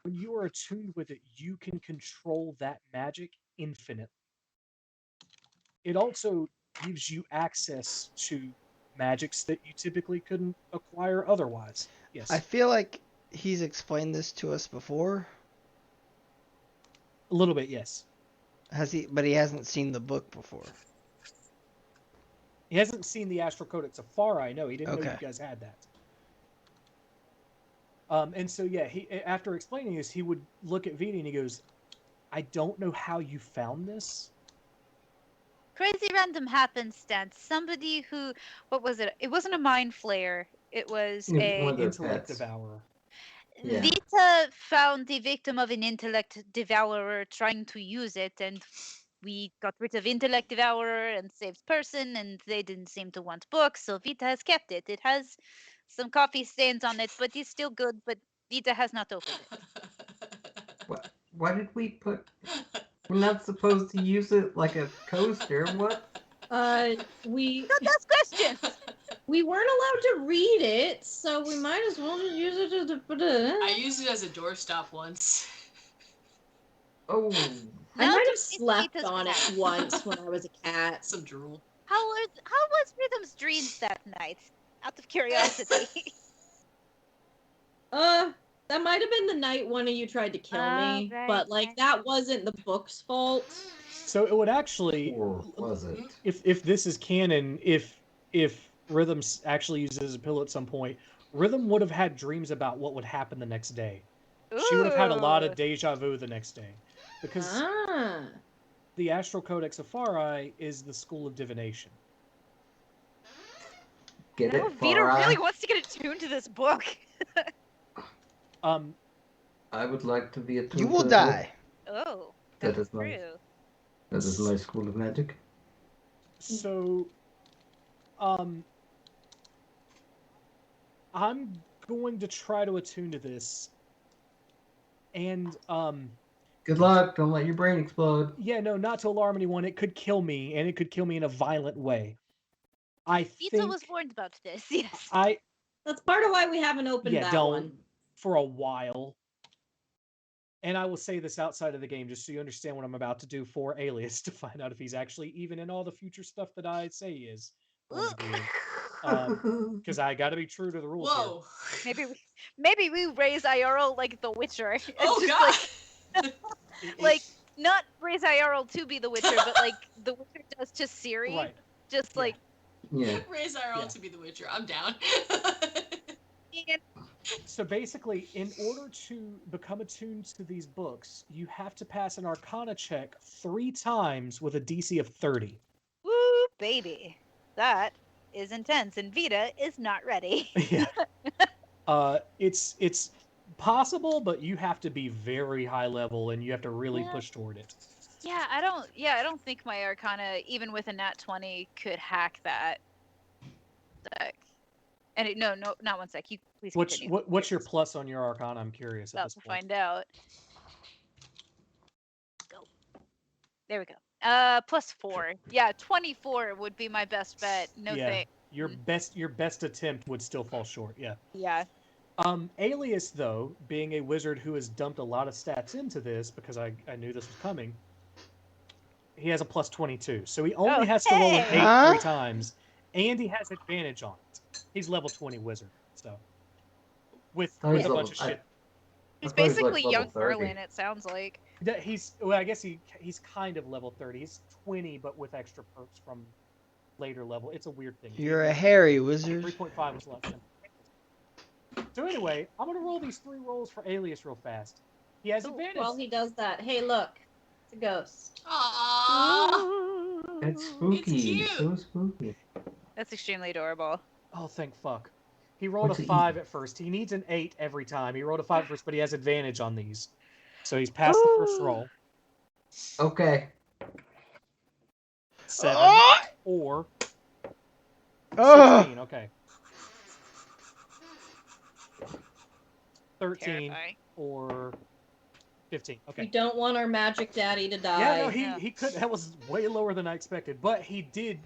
When you are attuned with it, you can control that magic infinitely. It also gives you access to magics that you typically couldn't acquire otherwise. Yes. I feel like he's explained this to us before. A little bit, yes. Has he? But he hasn't seen the book before. He hasn't seen the Astral Codex Afari. No, he didn't know you guys had that. And so, yeah, he, after explaining this, he would look at Viti and he goes, I don't know how you found this, crazy random happenstance. Somebody who, what was it? It wasn't a mind flayer. It was One a of their Intellect pets. devourer. Yeah. Vita found the victim of an intellect devourer trying to use it, and we got rid of intellect devourer and saved person, and they didn't seem to want books, so Vita has kept it. It has some coffee stains on it, but it's still good. But Vita has not opened it. What? Why did we put? We're not supposed to use it like a coaster. What? We Don't ask questions. we weren't allowed to read it, so we might as well just use it as a. I used it as a doorstop once. Oh, I Now might to have slept Vita's on it cat. once when I was a cat. Some drool. How was Rhythm's dreams that night? Out of curiosity. That might have been the night one of you tried to kill me, right, but like right. that wasn't the book's fault. So it would actually, or was it? if this is canon, if Rhythm actually used it as a pillow at some point, Rhythm would have had dreams about what would happen the next day. She would have had a lot of deja vu the next day, because the Astral Codex Afari is the school of divination. Get No, it? Vita Far really Eye? wants to get attuned to this book. I would like to be attuned You will to die. Oh, That that's is my- true. That is my school of magic. So, I'm going to try to attune to this, and Good luck. Don't let your brain explode. yeah, no, not to alarm anyone. It could kill me, and it could kill me in a violent way. I Vita think was warned about this. Yes. That's part of why we haven't opened that don't one. for a while. And I will say this outside of the game, just so you understand what I'm about to do for Alias, to find out if he's actually even in all the future stuff that I say he is. Because I got to be true to the rules Whoa. here. Maybe we raise IRL like The Witcher. It's Oh just god. like not raise IRL to be The Witcher, but like The Witcher does to Ciri. Right. Just like Yeah. Raise IRL Yeah. to be the Witcher. I'm down. So basically, in order to become attuned to these books, you have to pass an Arcana check 3 times with a DC of 30. woo, baby. That is intense, and Vita is not ready. Yeah. It's possible, but you have to be very high level, and you have to really push toward it. Yeah, I don't think my Arcana, even with a nat 20, could hack that. And no, not one sec. You please continue. What's your plus on your Arcana? I'm curious at About this to point. find out. Go. There we go. +4. Yeah, 24 would be my best bet. No thanks. Your best attempt would still fall short. Yeah. Yeah. Alias, though, being a wizard who has dumped a lot of stats into this because I knew this was coming, he has a +22, so he only has to roll an 8 3 times, and he has advantage on it. He's level 20 wizard, so with a bunch of shit. He's thought he was, basically like, young level 30. Merlin. It sounds like. I guess he's kind of level 30. He's 20, but with extra perks from later level. It's a weird thing. You're a hairy wizard. 3.5 was less than. So anyway, I'm gonna roll these 3 rolls for Alias real fast. He has advantage. While he does that, hey, look, it's a ghost. Aww. It's spooky. cute. So spooky. That's extremely adorable. Oh, thank fuck. He rolled What's a it 5 at first. He needs an 8 every time. He rolled a 5 first, but he has advantage on these. So he's passed the first roll. Okay. 7 or 16. Okay. 13 Terrifying. or 15. We Okay. don't want our magic daddy to die. Yeah, no, he could. That was way lower than I expected, but he did,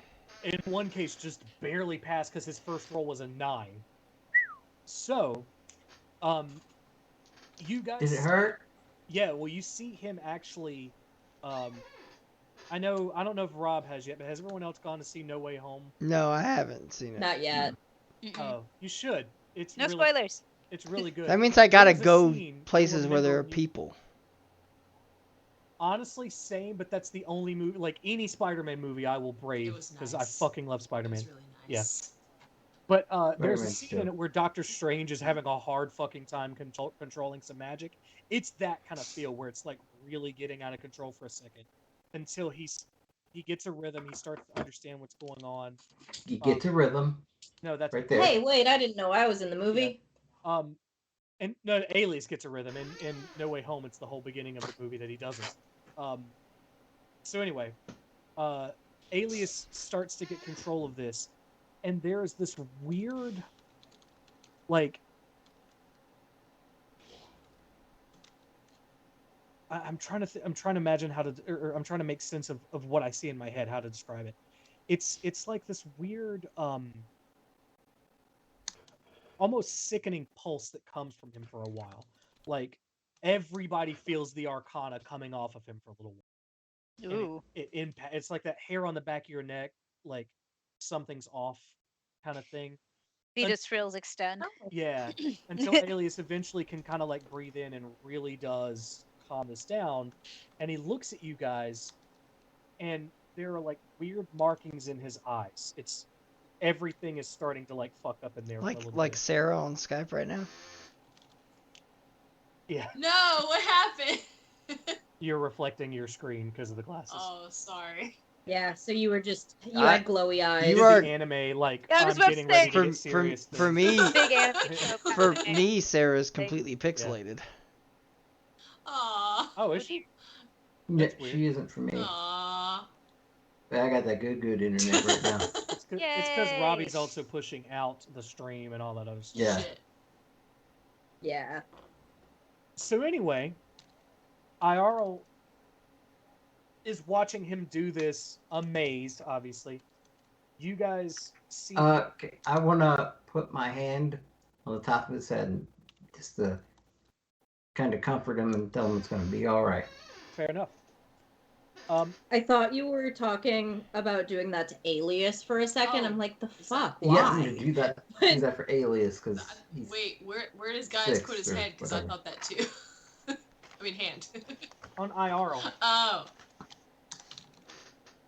in one case, just barely pass because his first roll was a 9. So, you guys. Did it hurt? Yeah. Well, you see him actually. I don't know if Rob has yet, but has everyone else gone to see No Way Home? No, I haven't seen it. Not yet. Oh, you should. It's No really, spoilers. It's really good. That means I gotta There's a go scene places you'll where there are remember- people. Honestly, same, but that's the only movie. Like any Spider-Man movie, I will brave because I fucking love It Spider-Man. was really nice. But there's a Spider-Man's scene in dope. it where Doctor Strange is having a hard fucking time controlling some magic. It's that kind of feel where it's like really getting out of control for a second until he's He gets a rhythm. He starts to understand what's going on. You get to rhythm. No, that's right there. Hey, wait, I didn't know I was in the movie. And no, Alias gets a rhythm. In No Way Home, it's the whole beginning of the movie that he doesn't. So anyway, Alias starts to get control of this, and there's this weird, like, I'm trying to imagine how to, or I'm trying to make sense of what I see in my head, how to describe it. It's like this weird, almost sickening pulse that comes from him for a while. Like, everybody feels the arcana coming off of him for a little while. Ooh. It's like that hair on the back of your neck, like something's off kind of thing. Fetus frills extend. Yeah, until Alias eventually can kind of like breathe in and really does calm this down. And he looks at you guys, and there are like weird markings in his eyes. It's everything is starting to like fuck up in there. Like Sarah on Skype right now. Yeah. No, what happened? You're reflecting your screen because of the glasses. Oh, sorry. Yeah, so you had glowy eyes. You are anime like I was I'm about to getting say- ready to get serious. For me, Big anime show for kind of me, Sarah's completely pixelated. Aww. Oh, is she? No, That's weird. she isn't for me. Aww. But I got that good internet right now. It's because Yay. Robbie's also pushing out the stream and all that other stuff. Yeah. Shit. Yeah. So anyway, IRL is watching him do this, amazed, obviously. You guys see... Okay, I want to put my hand on the top of his head and just to kind of comfort him and tell him it's going to be all right. Fair enough. I thought you were talking about doing that to Alias for a second. Oh, I'm like, the fuck? He asked me Why? to do that for Alias because he's Wait, where does guys 6 put his or head? Because I whatever. thought that too. I mean, hand. On IRL. Oh.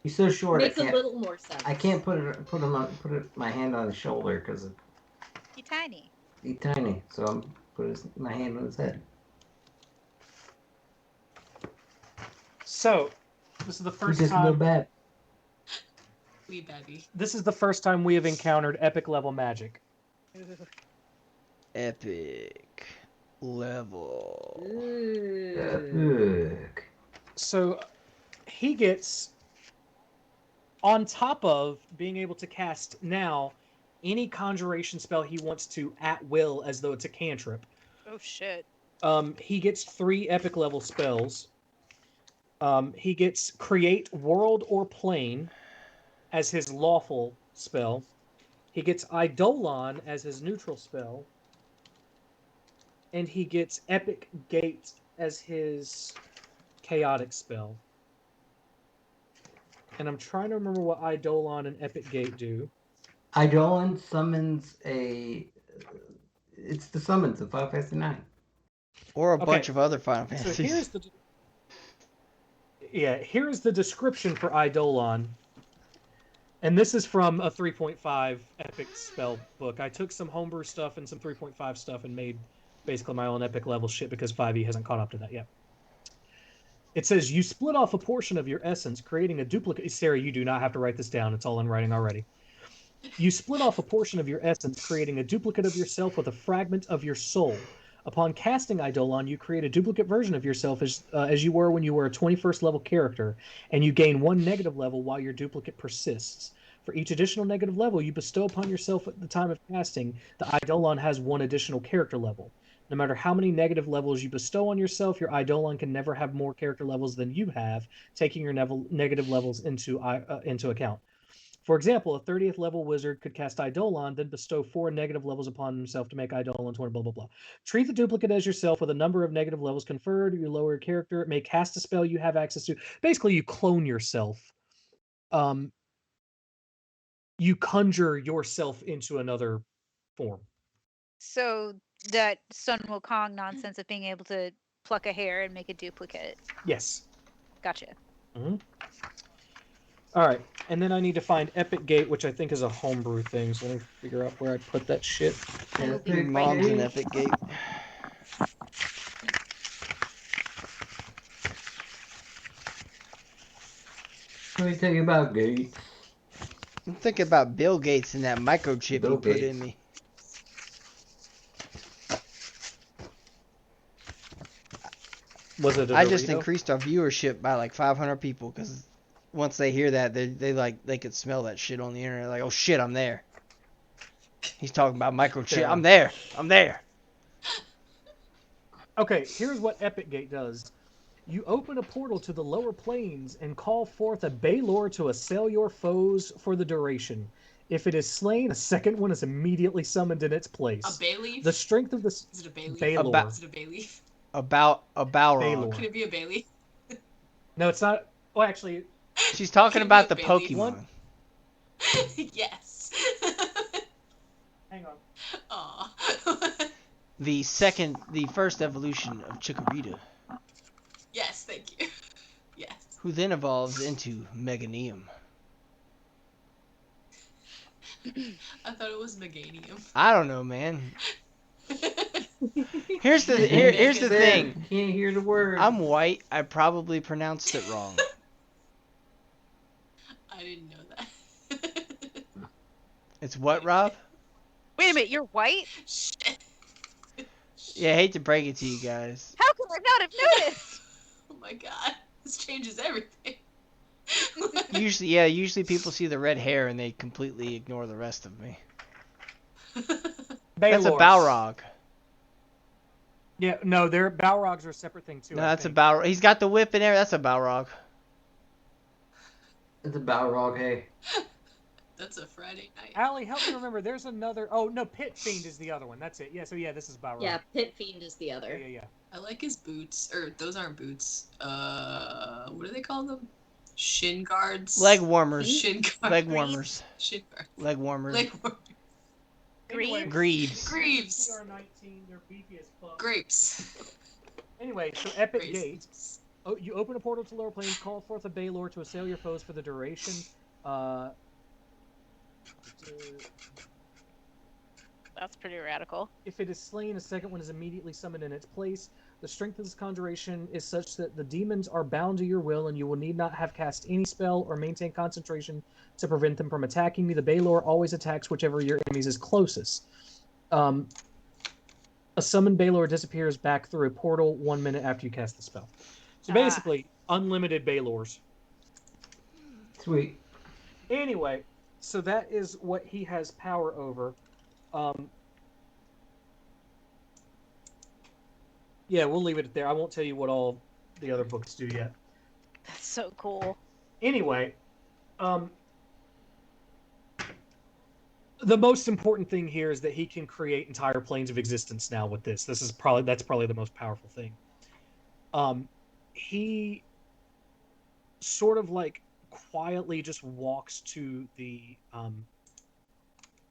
he's so short. Makes I a can't. little more sense. I can't put my hand on his shoulder because He's tiny. he's tiny. So I'm put my hand on his head. So, this is the He's first just a little time... bad. Wee baby. This is the first time we have encountered epic level magic. Epic level. Epic. So, he gets, on top of being able to cast now any conjuration spell he wants to at will as though it's a cantrip. Oh shit. He gets 3 epic level spells. He gets Create World or Plane as his lawful spell. He gets Eidolon as his neutral spell. And he gets Epic Gate as his chaotic spell. And I'm trying to remember what Eidolon and Epic Gate do. Eidolon summons it's the summons of 559. Or a Okay, bunch of other Final So Fantasies. here's the description for Eidolon. And this is from a 3.5 epic spell book. I took some homebrew stuff and some 3.5 stuff and made basically my own epic level shit because 5e hasn't caught up to that yet. It says, you split off a portion of your essence, creating a duplicate... Sarah, you do not have to write this down. It's all in writing already. You split off a portion of your essence, creating a duplicate of yourself with a fragment of your soul. Upon casting Eidolon, you create a duplicate version of yourself as you were when you were a 21st level character, and you gain 1 negative level while your duplicate persists. For each additional negative level you bestow upon yourself at the time of casting, the Eidolon has 1 additional character level. No matter how many negative levels you bestow on yourself, your Eidolon can never have more character levels than you have, taking your negative levels into account. For example, a 30th level wizard could cast Eidolon, then bestow 4 negative levels upon himself to make Eidolon 20, blah, blah, blah. Treat the duplicate as yourself with a number of negative levels conferred. You lower your character. It may cast a spell you have access to. Basically, you clone yourself. You conjure yourself into another form. So that Sun Wukong nonsense of being able to pluck a hair and make a duplicate. Yes. Gotcha. Mm-hmm. All right, and then I need to find Epic Gate, which I think is a homebrew thing. So let me figure out where I put that shit. Your mom's an Epic Gate. me tell you about Gates. I'm thinking about Bill Gates and that microchip Bill he put Gates. in me. Was it a I just Dorito? increased our viewership by like 500 people because once they hear that, they could smell that shit on the internet. Like, oh shit, I'm there. He's talking about microchip. Yeah. I'm there. I'm there. Okay, here's what Epic Gate does. You open a portal to the lower planes and call forth a Baylor to assail your foes for the duration. If it is slain, a second one is immediately summoned in its place. A bay leaf? The strength of this Is it a bay leaf? Baylor. Is it a bay leaf? About a Balrog. Baylor. Can it be a bay leaf? No, it's not. Oh, actually, She's talking Can it about be the a bay leaf? Pokemon. Yes. hang on. Aw. The first evolution of Chikorita, Yes, thank you. Yes. who then evolves into Meganium. I thought it was Meganium. I don't know, man. Here's the thing. Can't hear the word. I'm white. I probably pronounced it wrong. I didn't know that. It's what, Rob? Wait a minute, you're white? Shit. Yeah, I hate to break it to you guys. How could I not have noticed? Oh my god. This changes everything. Usually people see the red hair and they completely ignore the rest of me. That's a Baylors. Balrog. Yeah, no, Balrogs are a separate thing too. No, I that's a think. Balrog. He's got the whip in there. That's a Balrog. It's a Balrog, hey. That's a Friday night. Allie, help me remember. There's another. Oh no, Pit Fiend is the other one. That's it. Yeah. So yeah, this is Balrog. Yeah, Pit Fiend is the Yeah. other. Yeah. I like his boots. Or those aren't boots. What do they call them? Shin guards? Leg warmers. Shin guards. Leg warmers. Shin guards. Leg warmers. Leg warmers. Anyway, Greaves. Greaves. CR19, they're beefy as fuck. Grapes. Anyway, so Epic Grapes. Gate. Oh, you open a portal to lower planes, call forth a Baylor to assail your foes for the duration. That's pretty radical. If it is slain, a second one is immediately summoned in its place. The strength of this conjuration is such that the demons are bound to your will, and you will need not have cast any spell or maintain concentration to prevent them from attacking you. The Baylor always attacks whichever your enemies is closest. A summoned Baylor disappears back through a portal 1 minute after you cast the spell. So basically, unlimited Baylors. Sweet. Anyway, so that is what he has power over. Yeah, we'll leave it there. I won't tell you what all the other books do yet. That's so cool. Anyway, the most important thing here is that he can create entire planes of existence now with this. That's probably the most powerful thing. He sort of like quietly just walks to the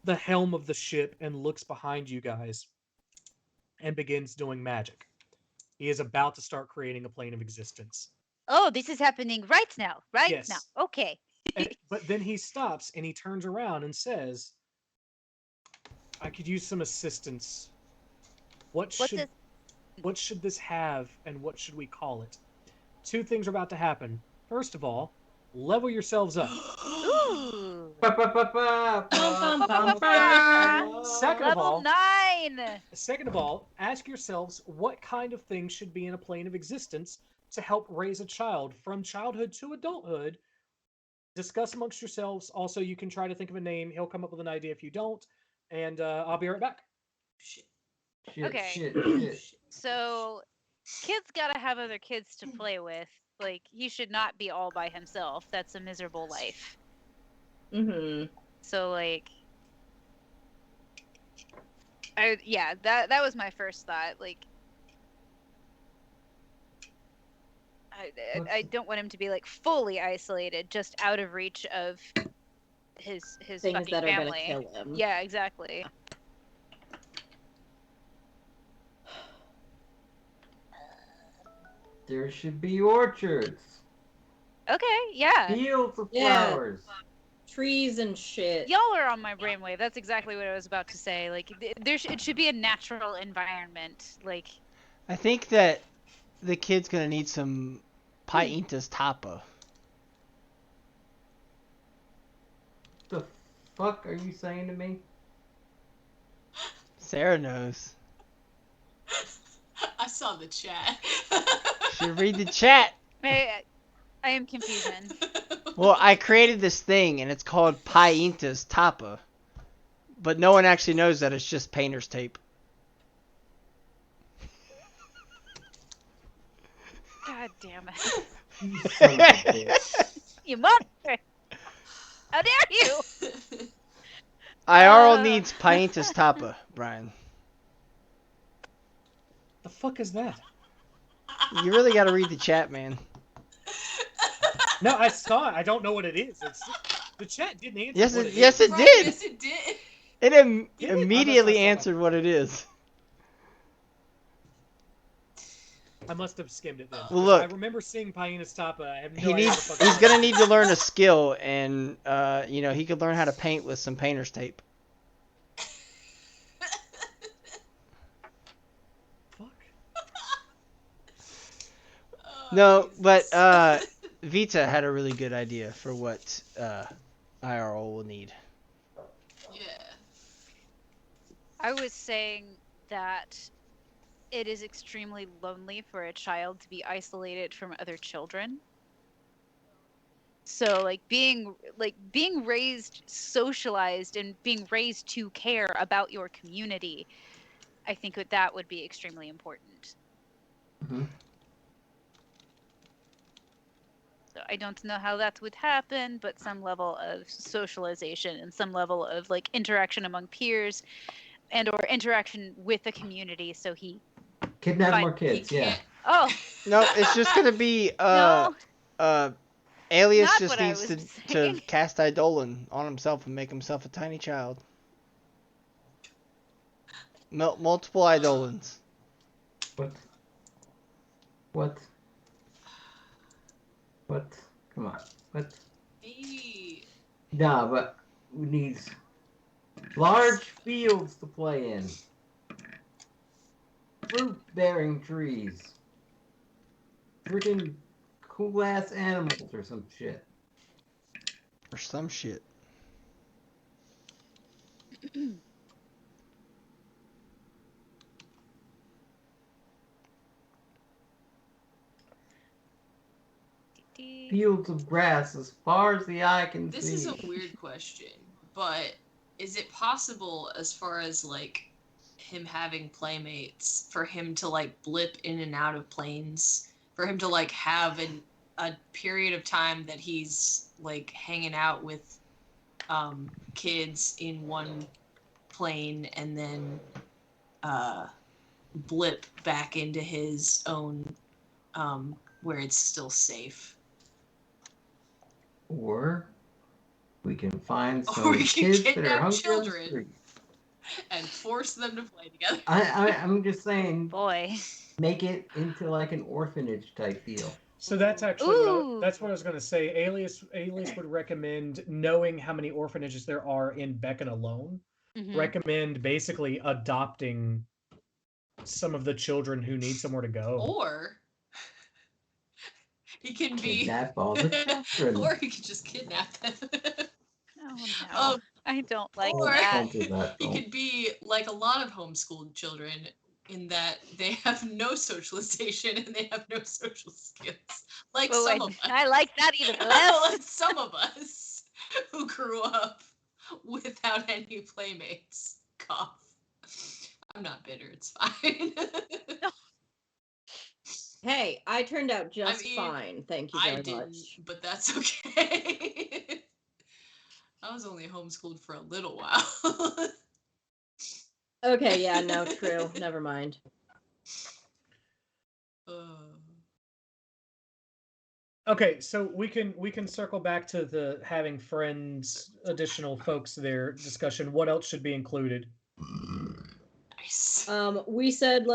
helm of the ship and looks behind you guys and begins doing magic. He is about to start creating a plane of existence. Oh, this is happening right now. Right Yes. now. Okay. But then he stops and he turns around and says, I could use some assistance. What should this have and what should we call it? Two things are about to happen. First of all, level yourselves up. Ooh. Second of all, ask yourselves what kind of things should be in a plane of existence to help raise a child from childhood to adulthood. Discuss amongst yourselves. Also, you can try to think of a name. He'll come up with an idea if you don't. And I'll be right back. Shit. Okay. So, kids gotta have other kids to play with. Like, he should not be all by himself. That's a miserable life. Mm-hmm. So, like, that was my first thought. Like, I don't want him to be like fully isolated, just out of reach of his Things fucking that are family. gonna kill him. Yeah, exactly. There should be orchards. Okay, yeah. Fields of Yeah. flowers. Trees and shit. Y'all are on my brainwave. That's exactly what I was about to say. Like, it should be a natural environment. Like, I think that the kid's gonna need some Paintas Tapa. fuck are you saying to me? Sarah knows. I saw the chat. Should read the chat. I am confusion. Well, I created this thing, and it's called Paintas Tapa. But no one actually knows that it's just painter's tape. God damn it. You son of a bitch. You monster! How dare you! IRL needs Paintas Tapa, Brian. The fuck is that? You really gotta read the chat, man. No, I saw it. I don't know what it is. The chat didn't answer. Yes, what it, yes, it Right, did. yes, it did. It Did it? immediately I must have answered what it is. I must have skimmed it then. Well, look. I remember seeing Paintas Tapa. I have no He idea needs. what the fuck He's it gonna is. need to learn a skill, and he could learn how to paint with some painter's tape. Fuck. Oh, No, Jesus. but Vita had a really good idea for what IRL will need. Yeah. I was saying that it is extremely lonely for a child to be isolated from other children. So being raised socialized and being raised to care about your community, I think that would be extremely important. Mhm. So I don't know how that would happen, but some level of socialization and some level of interaction among peers and or interaction with the community, so he Kidnap Fine. more kids, yeah. Oh No, it's just gonna be no, Alias not just what I needs was to saying. cast Eidolon on himself and make himself a tiny child. Multiple Eidolons. What? What? What? Come on. What? Hey. Nah, but we need large fields to play in. Fruit-bearing trees. Freaking cool-ass animals or some shit. Or some shit. Fields of grass as far as the eye can This see. is a weird question, but is it possible, as far as him having playmates, for him to blip in and out of planes, for him to have a period of time that he's hanging out with kids in one plane and then blip back into his own where it's still safe? Or we can find Or some we can kids that are kidnap hungry on the children street. and force them to play together. I'm just saying, Boy. make it into an orphanage type deal. So that's actually Ooh. that's what I was going to say. Alias would recommend, knowing how many orphanages there are in Beacon alone, recommend basically adopting some of the children who need somewhere to go. Or he can Kidnap all the children. or he can just kidnap them. Oh no. I don't like Or that. Don't do that. he could be like a lot of homeschooled children, in that they have no socialization and they have no social skills. Like Oh, some of us. I like that even less. Like some of us who grew up without any playmates. Cough. I'm not bitter, it's fine. Hey, I turned out just mean, fine. Thank you I very didn't, much. but that's okay. I was only homeschooled for a little while. Okay, yeah, no, true. Never mind. Okay, so we can circle back to the having friends, additional folks there discussion. What else should be included? Nice. We said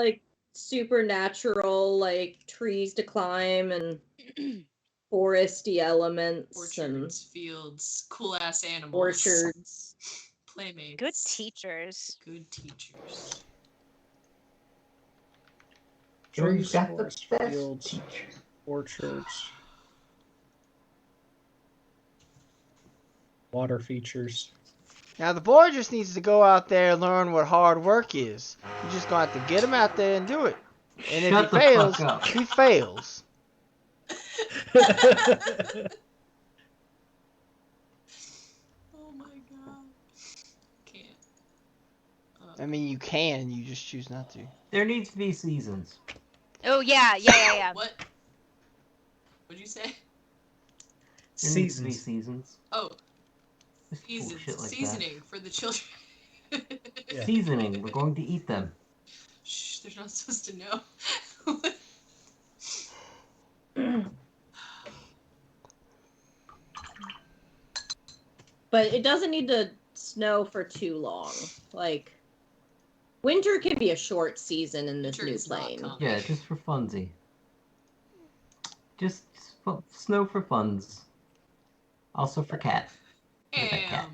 supernatural, trees to climb and foresty elements Orchards, fields, cool ass animals. orchards. Playmates. Good teachers. Good teachers. Trees got the Forest, best fields, teacher. orchards, water features. Now the boy just needs to go out there and learn what hard work is. You just gonna have to get him out there and do it. And if he Shut the fails, fuck up. he fails. Oh my god. Can't. I mean, you can, you just choose not to. There needs to be seasons. Oh yeah. What? What'd you say? There needs to be Seasons. seasons. Oh, Just seasons. bullshit like Seasoning for the children. that. Yeah. Seasoning. We're going to eat them. Shh, they're not supposed to know. But it doesn't need to snow for too long. Like, winter can be a short season in this Winter new is not plane. coming. Yeah, just for funsy. Just snow for funs. Also for cat. Look at that cat.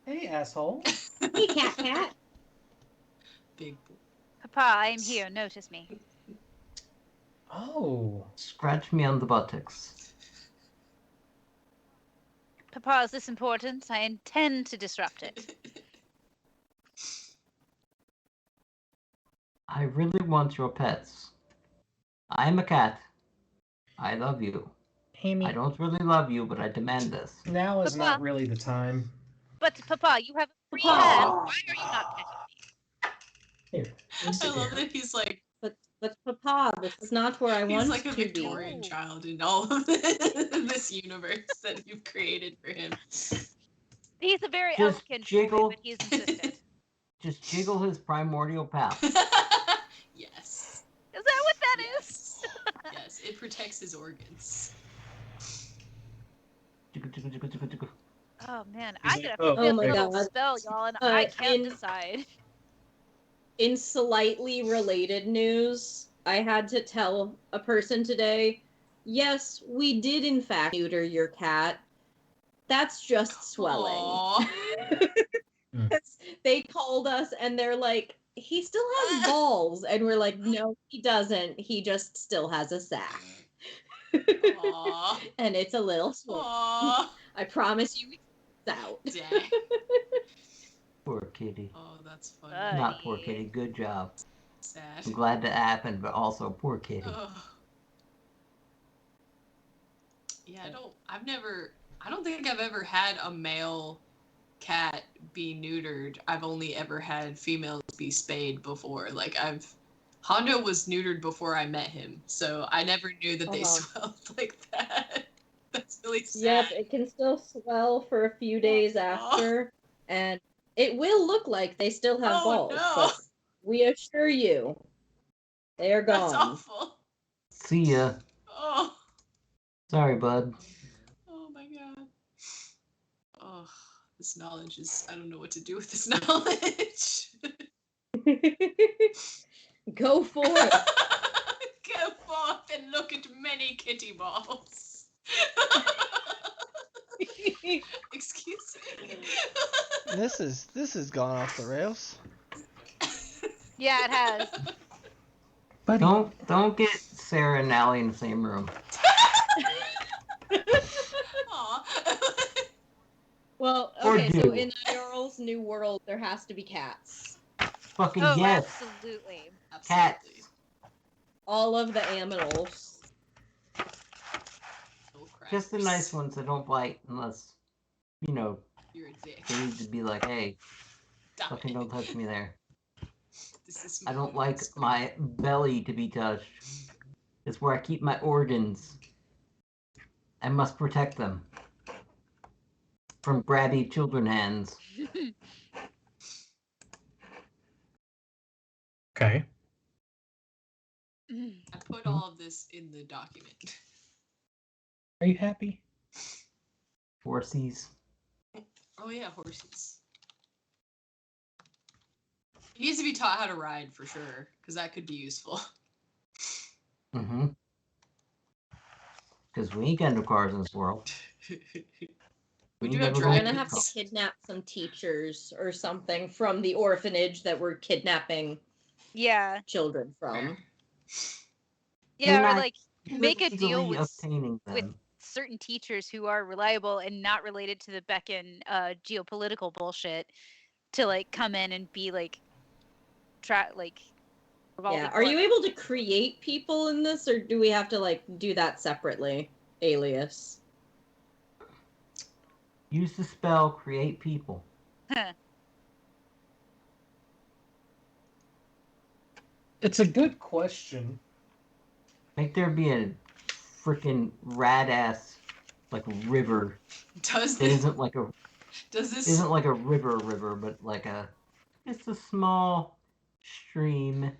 Hey, asshole. Hey, cat. Big boy. Papa, I am here. Notice me. Oh. Scratch me on the buttocks. Papa, is this important? I intend to disrupt it. I really want your pets. I'm a cat. I love you. Amy, I don't really love you, but I demand this. now is Papa. not really the time. But Papa, you have a free Papa. hand. Why are you not petting me? Here. I love that he's like But Papa, this is not where I he's want like a to be. Victorian child in all of this universe that you've created for him. He's a very Just elegant jiggle. boy, but he's insistent. Just jiggle his primordial pouch. Yes. Is that what that is? Yes. Yes, it protects his organs. Jiggle, jiggle, jiggle, jiggle, jiggle. Oh man, He's I like, got oh, a my little God. spell, y'all, and I can't in- decide. In slightly related news, I had to tell a person today, yes, we did in fact neuter your cat. That's just swelling. Aw. They called us and they're like, he still has balls. And we're like, no, he doesn't. He just still has a sack. Aw. And it's a little swollen. Aw. I promise you it's out. Dang. Poor kitty. Oh, that's funny. Not poor kitty. Good job. Sad. I'm glad that happened, but also poor kitty. Ugh. Yeah, I don't think I've ever had a male cat be neutered. I've only ever had females be spayed before. Like Hondo was neutered before I met him, so I never knew that they swelled like that. That's really sad. Yep, it can still swell for a few days after, and it will look like they still have balls, no. but we assure you, they are gone. That's awful. See ya. Oh. Sorry, bud. Oh my god. Oh, this knowledge is, I don't know what to do with this knowledge. Go forth. Go forth and look at many kitty balls. Excuse me. This has gone off the rails. Yeah, it has. Buddy. Don't get Sarah and Allie in the same room. Aw. Well, Or okay, so do. in Earl's new world, there has to be cats. Fucking Oh, yes. absolutely. Cats. Absolutely. All of the aminals. Oh, Just the crackers. nice ones that don't bite unless, you know, You're a dick. they need to be like, hey, Stop fucking it. don't touch me there. This is I don't like scream. my belly to be touched. It's where I keep my organs. I must protect them from grabby children hands. Okay. I put all of this in the document. Are you happy? Horsies. Oh yeah, horses. He needs to be taught how to ride for sure, because that could be useful. Mm-hmm. Because we ain't got no cars in this world. We do ain't have never We're gonna gonna get have to cars. kidnap some teachers or something from the orphanage that we're kidnapping Yeah. children from. Yeah, They're or not like make a deal illegally with obtaining them. certain teachers who are reliable and not related to the Beckon geopolitical bullshit to like come in and be like revolving Yeah. Are you door. able to create people in this, or do we have to like do that separately? Alias. Use the spell, create people. It's a good question. Make there be a freaking rad ass like river. Does It this? isn't like a Does this? isn't like a river, but like it's a small stream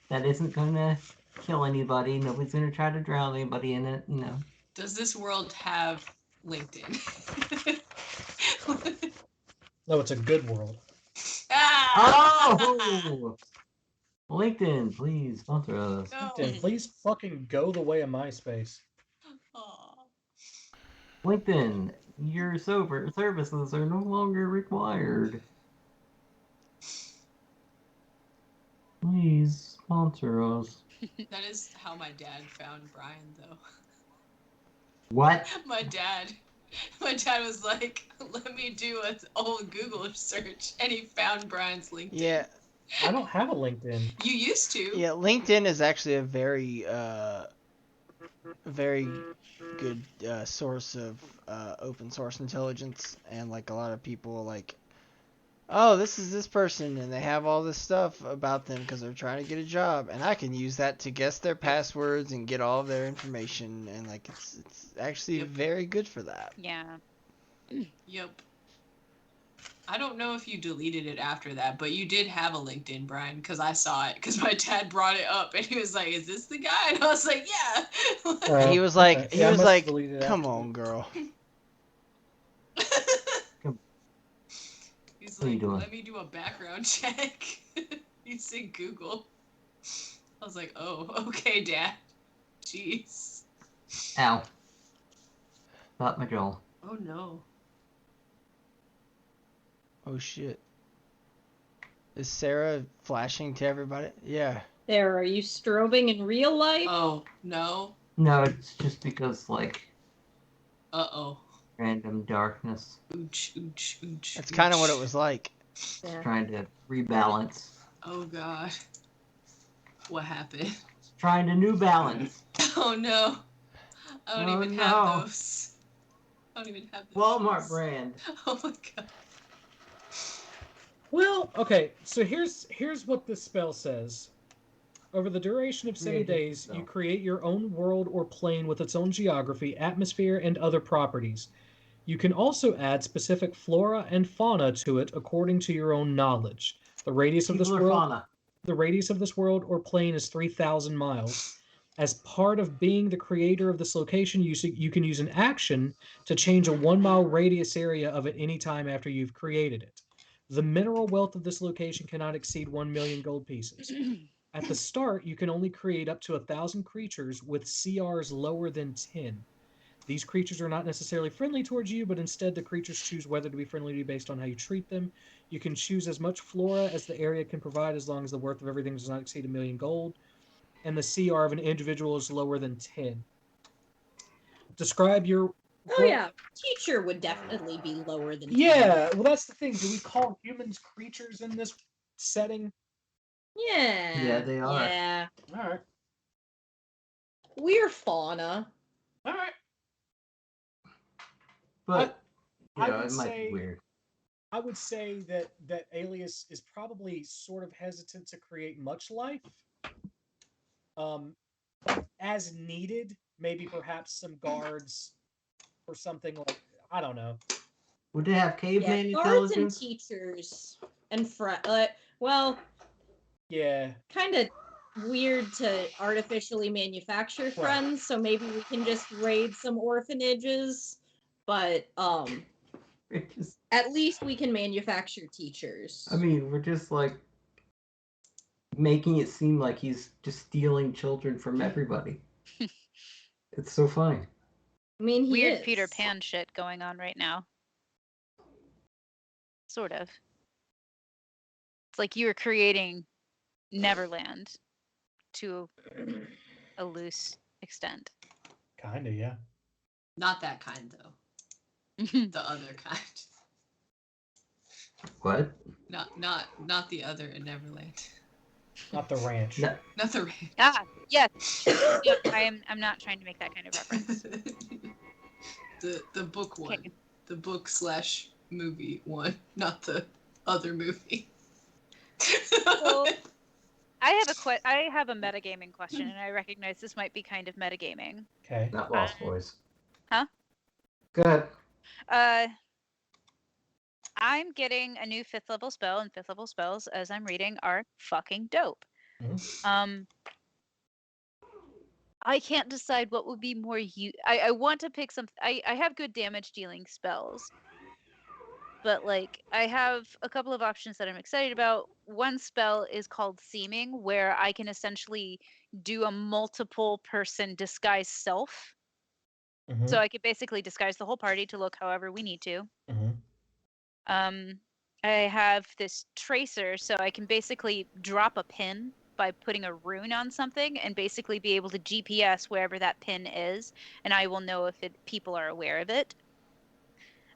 that isn't gonna kill anybody. Nobody's gonna try to drown anybody in it. You know. Does this world have LinkedIn? No, it's a good world. Ah! Oh, LinkedIn, please sponsor us. No. LinkedIn, please fucking go the way of MySpace. Aw. LinkedIn, your services are no longer required. Please sponsor us. That is how my dad found Brian, though. What? My dad was like, "Let me do an old Google search," and he found Brian's LinkedIn. Yeah, I don't have a LinkedIn. You used to. yeah. LinkedIn is actually a very good source of open source intelligence, and like a lot of people like, oh, this is this person, and they have all this stuff about them because they're trying to get a job, and I can use that to guess their passwords and get all of their information, and like it's actually Yep. very good for that. Yeah. Yep. I don't know if you deleted it after that, but you did have a LinkedIn, Brian, because I saw it. Because my dad brought it up, and he was like, "Is this the guy?" And I was like, "Yeah." He was like, okay. Yeah, I must have deleted it come after. on, girl. He's What are you like, doing? "Let me do a background check." You said Google. I was like, "Oh, okay, Dad." Jeez. Ow. Not my jaw. Oh no. Oh shit. Is Sarah flashing to everybody? Yeah. There, are you strobing in real life? Oh no. No, it's just because like Uh-oh. random darkness. Ooch, ooch, ooch. That's kind of what it ooch. was like. Yeah. Trying to rebalance. Oh god. What happened? Trying to new balance. Oh no. I don't Oh, even no. have those. I don't even have those. Walmart shoes. brand. Oh my god. Well, okay, so here's what this spell says. Over the duration of 7 Create a days, spell. you create your own world or plane with its own geography, atmosphere, and other properties. You can also add specific flora and fauna to it according to your own knowledge. The radius of this People or world, fauna. the radius of this world or plane is 3,000 miles. As part of being the creator of this location, you can use an action to change a 1 mile radius area of it any time after you've created it. The mineral wealth of this location cannot exceed 1 million gold pieces. At the start, you can only create up to 1,000 creatures with CRs lower than 10. These creatures are not necessarily friendly towards you, but instead the creatures choose whether to be friendly to you based on how you treat them. You can choose as much flora as the area can provide as long as the worth of everything does not exceed 1 million gold, and the CR of an individual is lower than 10. Describe your... Oh yeah, teacher would definitely be lower than 10. Yeah, well that's the thing. Do we call humans creatures in this setting? Yeah. Yeah, they are. Yeah. Alright. We're fauna. Alright. But you I know, would it might say- be weird. I would say that Alias is probably sort of hesitant to create much life. As needed, maybe perhaps some guards or something like, I don't know. Would they have caveman Yeah, guards and intelligence? teachers and well, Yeah. kind of weird to artificially manufacture friends, so maybe we can just raid some orphanages, but at least we can manufacture teachers. I mean, we're just like making it seem like he's just stealing children from everybody. It's so funny. I mean, he Weird is. Peter Pan shit going on right now. Sort of. It's like you were creating Neverland to a loose extent. Kinda, yeah. Not that kind, though. The other kind. What? Not the other in Neverland. Not the ranch. No. Not the ranch. Ah, yes. No, I'm not trying to make that kind of reference. The book one. Okay. The book / movie one, not the other movie. So, I have a metagaming question, and I recognize this might be kind of metagaming. Okay. Not Lost Boys. Huh? Good. I'm getting a new 5th level spell, and 5th level spells, as I'm reading, are fucking dope. Mhm. I can't decide what would be more I want to pick some. I have good damage dealing spells, but like I have a couple of options that I'm excited about. One spell is called Seeming, where I can essentially do a multiple person disguise self. Mhm. So I could basically disguise the whole party to look however we need to. Mhm. I have this tracer, so I can basically drop a pin by putting a rune on something and basically be able to GPS wherever that pin is, and I will know if people are aware of it.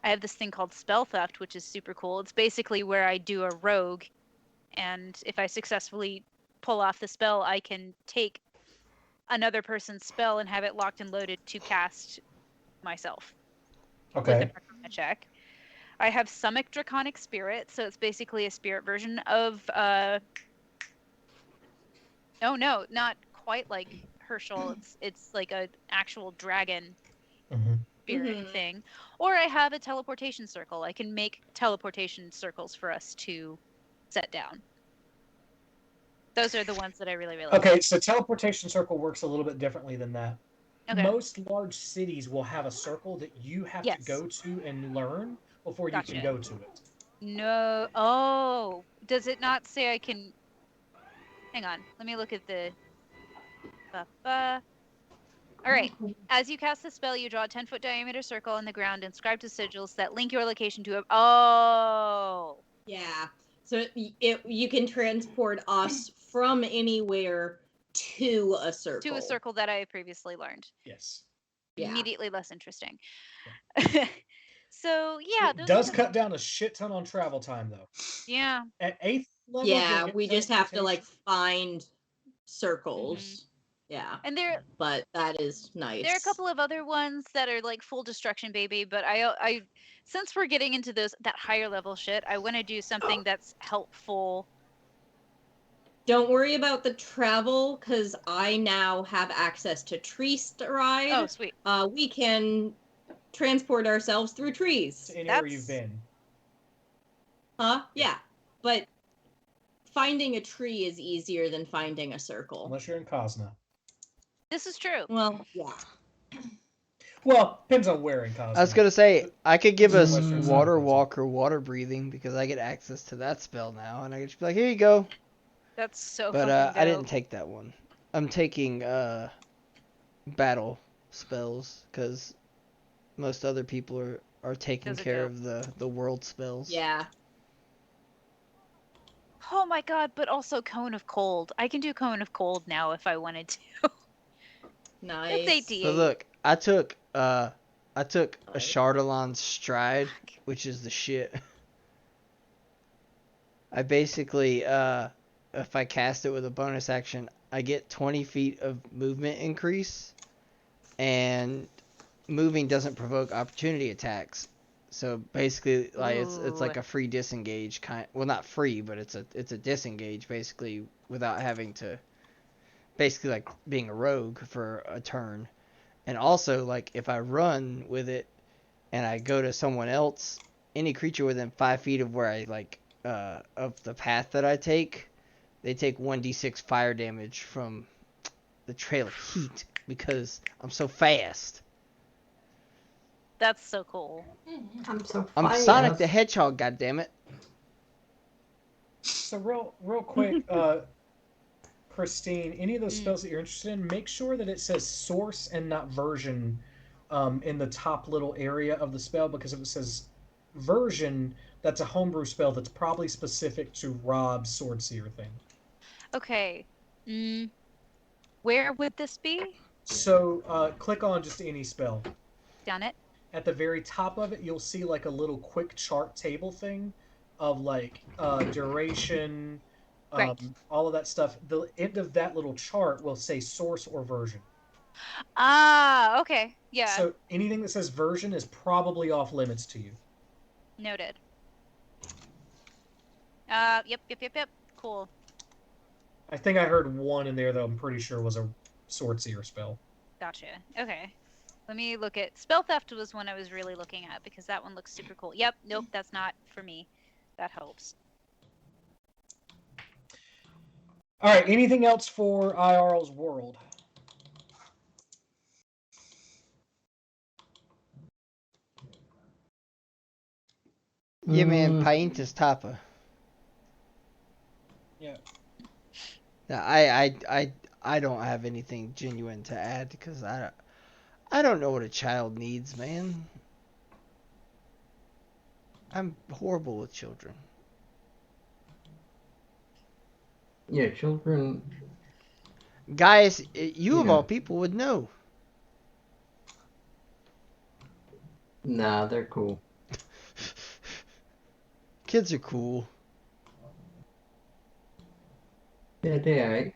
I have this thing called Spell Theft, which is super cool. It's basically where I do a rogue, and if I successfully pull off the spell, I can take another person's spell and have it locked and loaded to cast myself with Okay. an Arcana check. I have Summit Draconic Spirit, so it's basically a spirit version of no, not quite like Herschel. It's like an actual dragon Mhm. spirit thing. Or I have a teleportation circle. I can make teleportation circles for us to set down. Those are the ones that I really, really Okay, like. so teleportation circle works a little bit differently than that. Okay. Most large cities will have a circle that you have to Yes. go to and learn before you Gotcha. can go to it. No. Oh, does it not say I can? Hang on. Let me look at the. All right. As you cast the spell, you draw a 10-foot diameter circle on the ground inscribed to sigils that link your location to a. Oh. Yeah. So you can transport us from anywhere to a circle. To a circle that I had previously learned. Yes. Yeah. Immediately less interesting. So yeah, It those does are the... cut down a shit ton on travel time though. Yeah. At 8th level, Yeah, you'll get we just have to like teleportation. find circles. Yeah. And but that is nice. there are a couple of other ones that are like full destruction baby, but I since we're getting into that higher level shit, I want to do something that's helpful. Don't worry about the travel, because I now have access to Tree Stride. Oh, sweet. We can transport ourselves through trees. To anywhere you've been. Huh? Yeah. But finding a tree is easier than finding a circle. Unless you're in Cosna. This is true. Well, yeah. Well, depends on where in Cosmo. I was gonna say I could give us Western side of water Cosmo. walk or water breathing because I get access to that spell now, and I could just be like, here you go. That's so But fucking dope. I didn't take that one. I'm taking battle spells because most other people are taking Those are care dope. of the world spells. Yeah. Oh my god, but also Cone of Cold. I can do Cone of Cold now if I wanted to. Nice. It's 8d8. But look, I took a Chardalon Stride, which is the shit. I basically if I cast it with a bonus action, I get 20 feet of movement increase, and moving doesn't provoke opportunity attacks. So basically, like it's like a free disengage kind. Well, not free, but it's a disengage basically without having to. Basically, like being a rogue for a turn, and also like if I run with it, and I go to someone else, any creature within 5 feet of where I like of the path that I take, they take 1d6 fire damage from the trail of heat because I'm so fast. That's so cool. I'm Sonic the Hedgehog, goddammit. So real quick, Christine, any of those spells that you're interested in, make sure that it says source and not version in the top little area of the spell, because if it says version, that's a homebrew spell that's probably specific to Rob's Swordseer thing. Okay. Where would this be? So click on just any spell. Done it. At the very top of it, you'll see like a little quick chart table thing of like duration, Right. all of that stuff. The end of that little chart will say source or version. Ah, okay. Yeah. So anything that says version is probably off limits to you. Noted. Yep. Cool. I think I heard one in there, though. I'm pretty sure was a sword seer spell. Gotcha. Okay. Let me look at spell theft was one I was really looking at because that one looks super cool. Yep. Nope. That's not for me. That helps. All right. Anything else for IRL's world? Yeah, man, Painta's Tapa. Yeah. I don't have anything genuine to add because I don't know what a child needs, man. I'm horrible with children. Yeah, children. Guys, you of Yeah. all people would know. Nah, they're cool. Kids are cool. Yeah, they alright.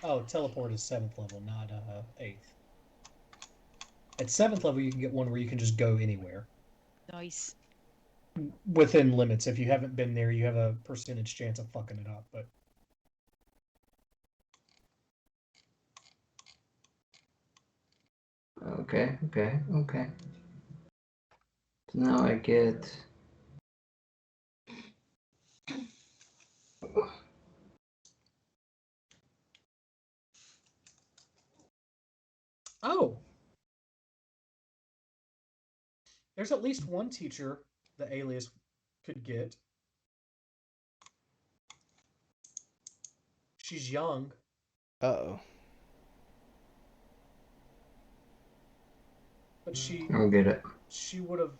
Oh, teleport is 7th level, not 8th. At 7th level, you can get one where you can just go anywhere. Nice. Within limits. If you haven't been there, you have a percentage chance of fucking it up, but... Okay. So now I get... Oh! There's at least one teacher the alias could get. She's young. Uh-oh. But she... I'll get it. She would have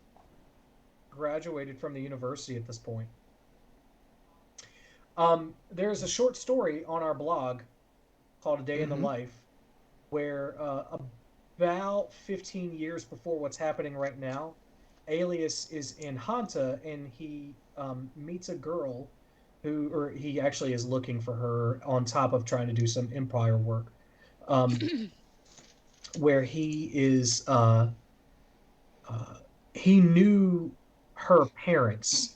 graduated from the university at this point. There's a short story on our blog called A Day in the Life where about 15 years before what's happening right now, Alias is in Hanta and he meets a girl or he actually is looking for her on top of trying to do some Empire work, where he is he knew her parents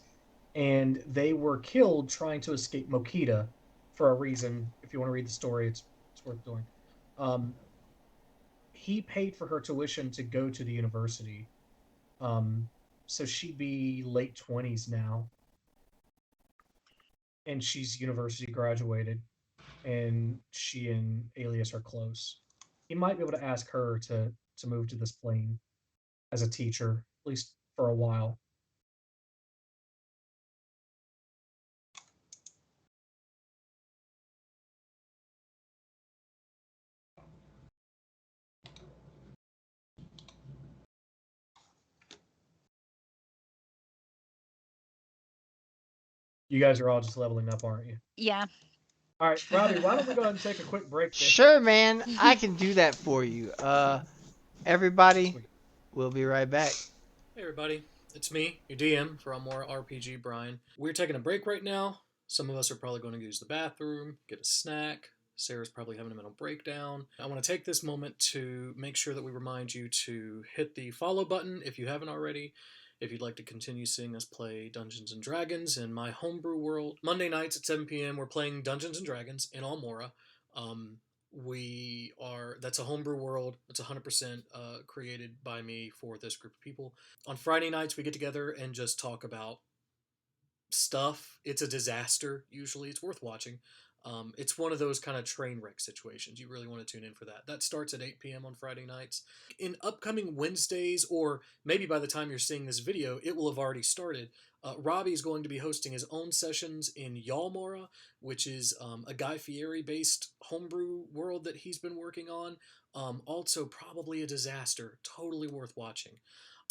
and they were killed trying to escape Mokita for a reason. If you want to read the story, it's worth doing. He paid for her tuition to go to the university. So she'd be late 20s now. And she's university graduated. And she and Alias are close. He might be able to ask her to move to this plane as a teacher, at least for a while. You guys are all just leveling up, aren't you? Yeah. All right, Robbie, why don't we go ahead and take a quick break then? Sure, man. I can do that for you. Everybody, Sweet. we'll be right back. Hey everybody, it's me, your DM for Almora RPG, Brian. We're taking a break right now. Some of us are probably going to use the bathroom, get a snack. Sarah's probably having a mental breakdown. I want to take this moment to make sure that we remind you to hit the follow button if you haven't already. If you'd like to continue seeing us play Dungeons & Dragons in my homebrew world. Monday nights at 7 p.m. we're playing Dungeons & Dragons in Almora. That's a homebrew world. It's 100% created by me for this group of people. On Friday nights we get together and just talk about stuff. It's a disaster usually. It's worth watching. It's one of those kind of train wreck situations. You really want to tune in for that. That starts at 8 p.m. on Friday nights. In upcoming Wednesdays, or maybe by the time you're seeing this video, it will have already started. Robbie is going to be hosting his own sessions in Almora, which is a Guy Fieri-based homebrew world that he's been working on. Also, probably a disaster. Totally worth watching.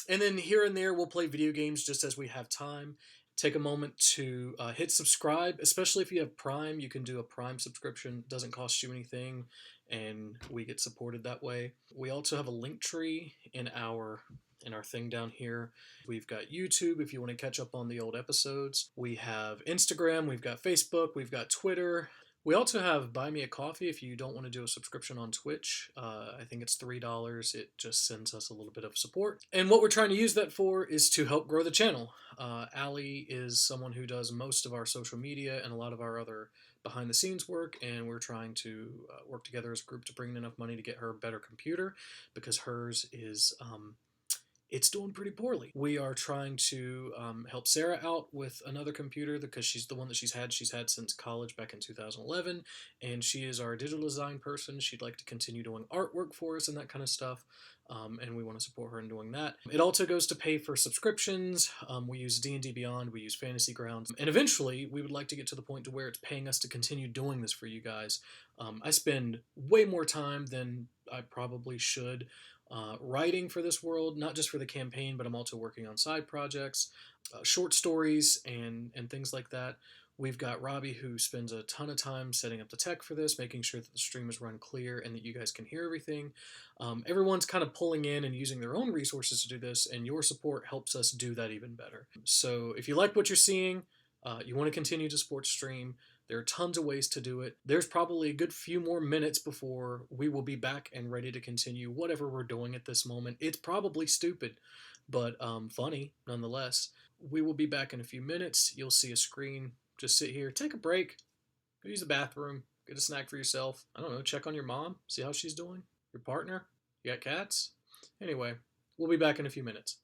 And then here and there, we'll play video games just as we have time. take a moment to hit subscribe, especially if you have Prime. You can do a Prime subscription. It doesn't cost you anything, and we get supported that way. We also have a link tree in our thing down here. We've got YouTube if you want to catch up on the old episodes. We have Instagram, we've got Facebook, we've got Twitter. We also have Buy Me a Coffee if you don't want to do a subscription on Twitch. I think it's $3. It just sends us a little bit of support. And what we're trying to use that for is to help grow the channel. Allie is someone who does most of our social media and a lot of our other behind the scenes work, and we're trying to work together as a group to bring in enough money to get her a better computer, because hers is it's doing pretty poorly. We are trying to help Sarah out with another computer because she's the one that she's had since college back in 2011, and she is our digital design person. She'd like to continue doing artwork for us and that kind of stuff, and we want to support her in doing that. It also goes to pay for subscriptions. We use D&D Beyond, we use Fantasy Grounds, and eventually we would like to get to the point to where it's paying us to continue doing this for you guys. I spend way more time than I probably should writing for this world, not just for the campaign, but I'm also working on side projects, short stories, and things like that. We've got Robbie, who spends a ton of time setting up the tech for this, making sure that the stream is run clear and that you guys can hear everything. Everyone's kind of pulling in and using their own resources to do this, and your support helps us do that even better. So if you like what you're seeing, you want to continue to support stream, there are tons of ways to do it. There's probably a good few more minutes before we will be back and ready to continue whatever we're doing at this moment. It's probably stupid, but funny nonetheless. We will be back in a few minutes. You'll see a screen. Just sit here, take a break, go use the bathroom, get a snack for yourself. I don't know, check on your mom, see how she's doing. Your partner? You got cats? Anyway, we'll be back in a few minutes.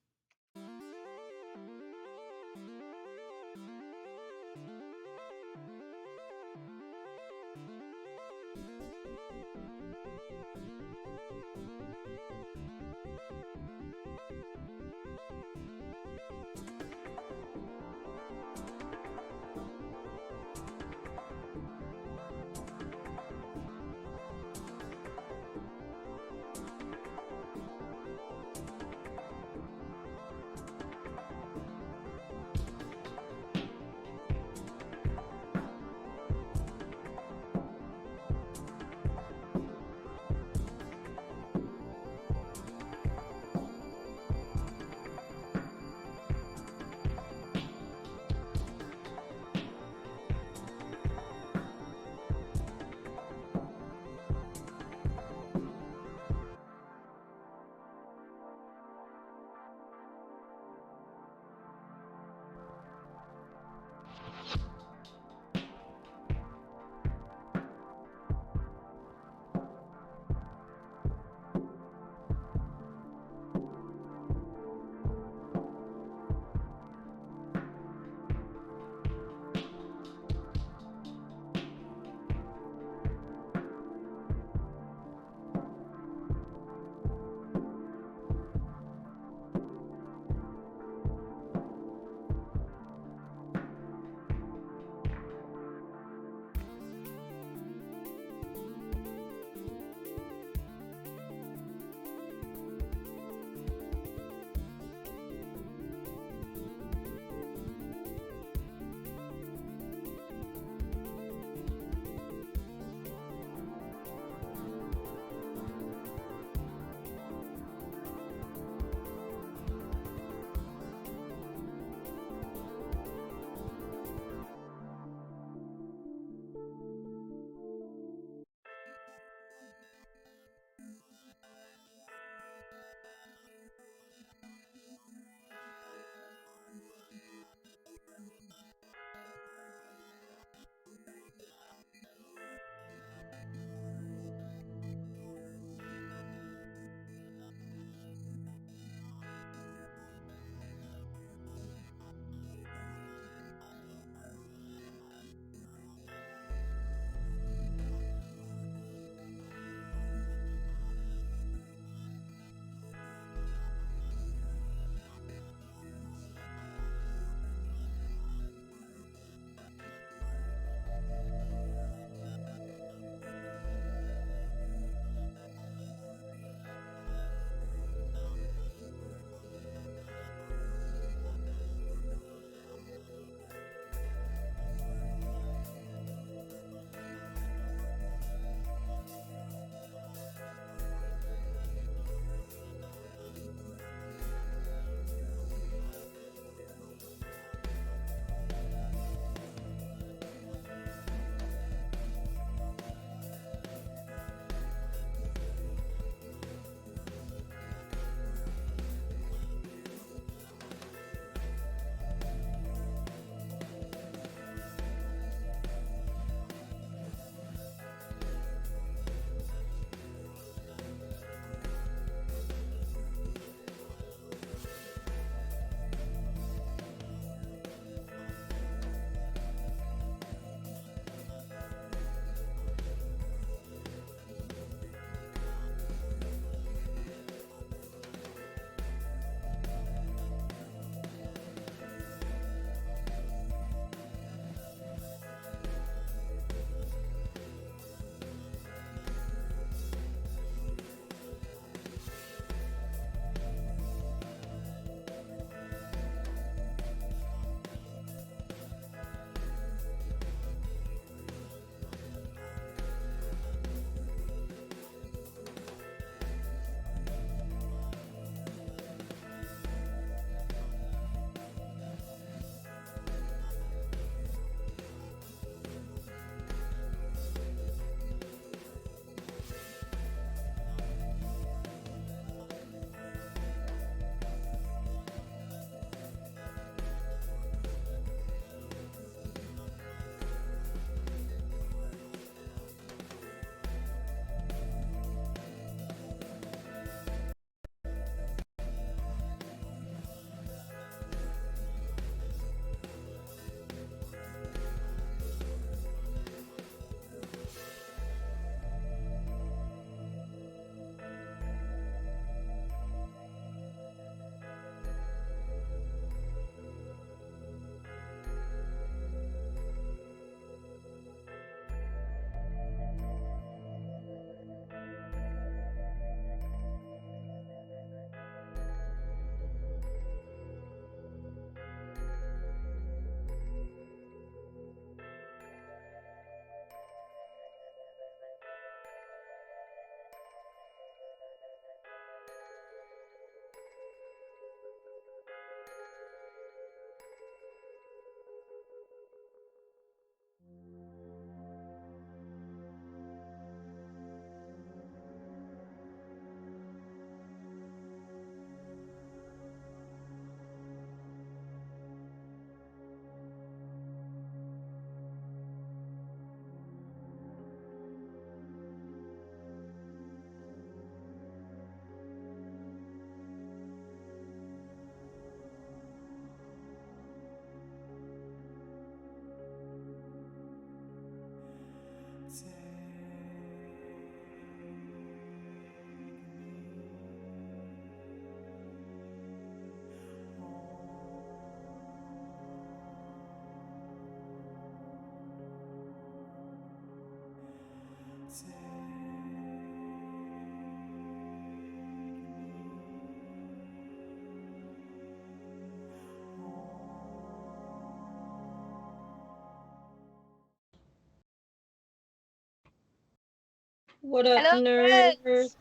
What up, Hello, nerds? friends.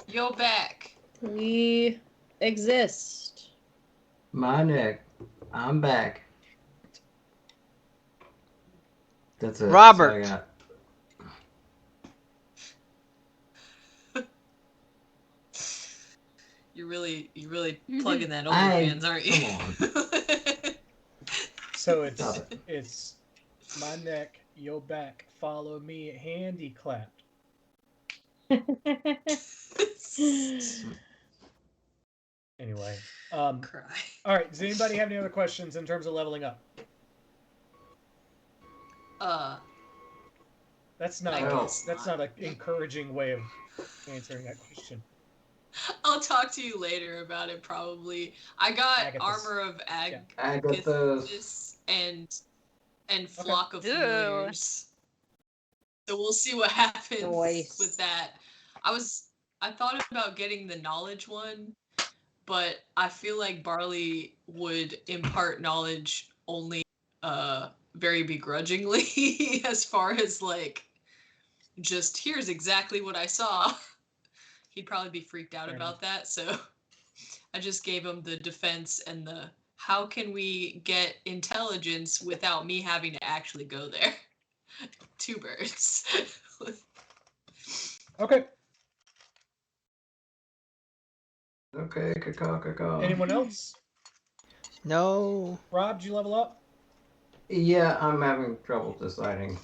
Yo, back. We exist. My neck. I'm back. That's it. Robert. That's all I got. You're really plugging that I- OnlyFans, aren't you? come So Stop it. it's my neck, your back, follow me, handy clapped. Anyway, Cry. all right. Does anybody have any other questions in terms of leveling up? That's not I guess that's not an encouraging way of answering that question. I'll talk to you later about it. Probably. I got Agathis. Armor of Agathis. Agathis and Flock of Ew. Familiars. So we'll see what happens Nice. with that. I thought about getting the knowledge one, but I feel like Barley would impart knowledge only very begrudgingly as far as like just here's exactly what I saw. He'd probably be freaked out Fair about that, so I just gave him the defense and the how can we get intelligence without me having to actually go there. 2 birds. Okay. Okay, caw. Anyone else? No. Rob, did you level up? Yeah, I'm having trouble deciding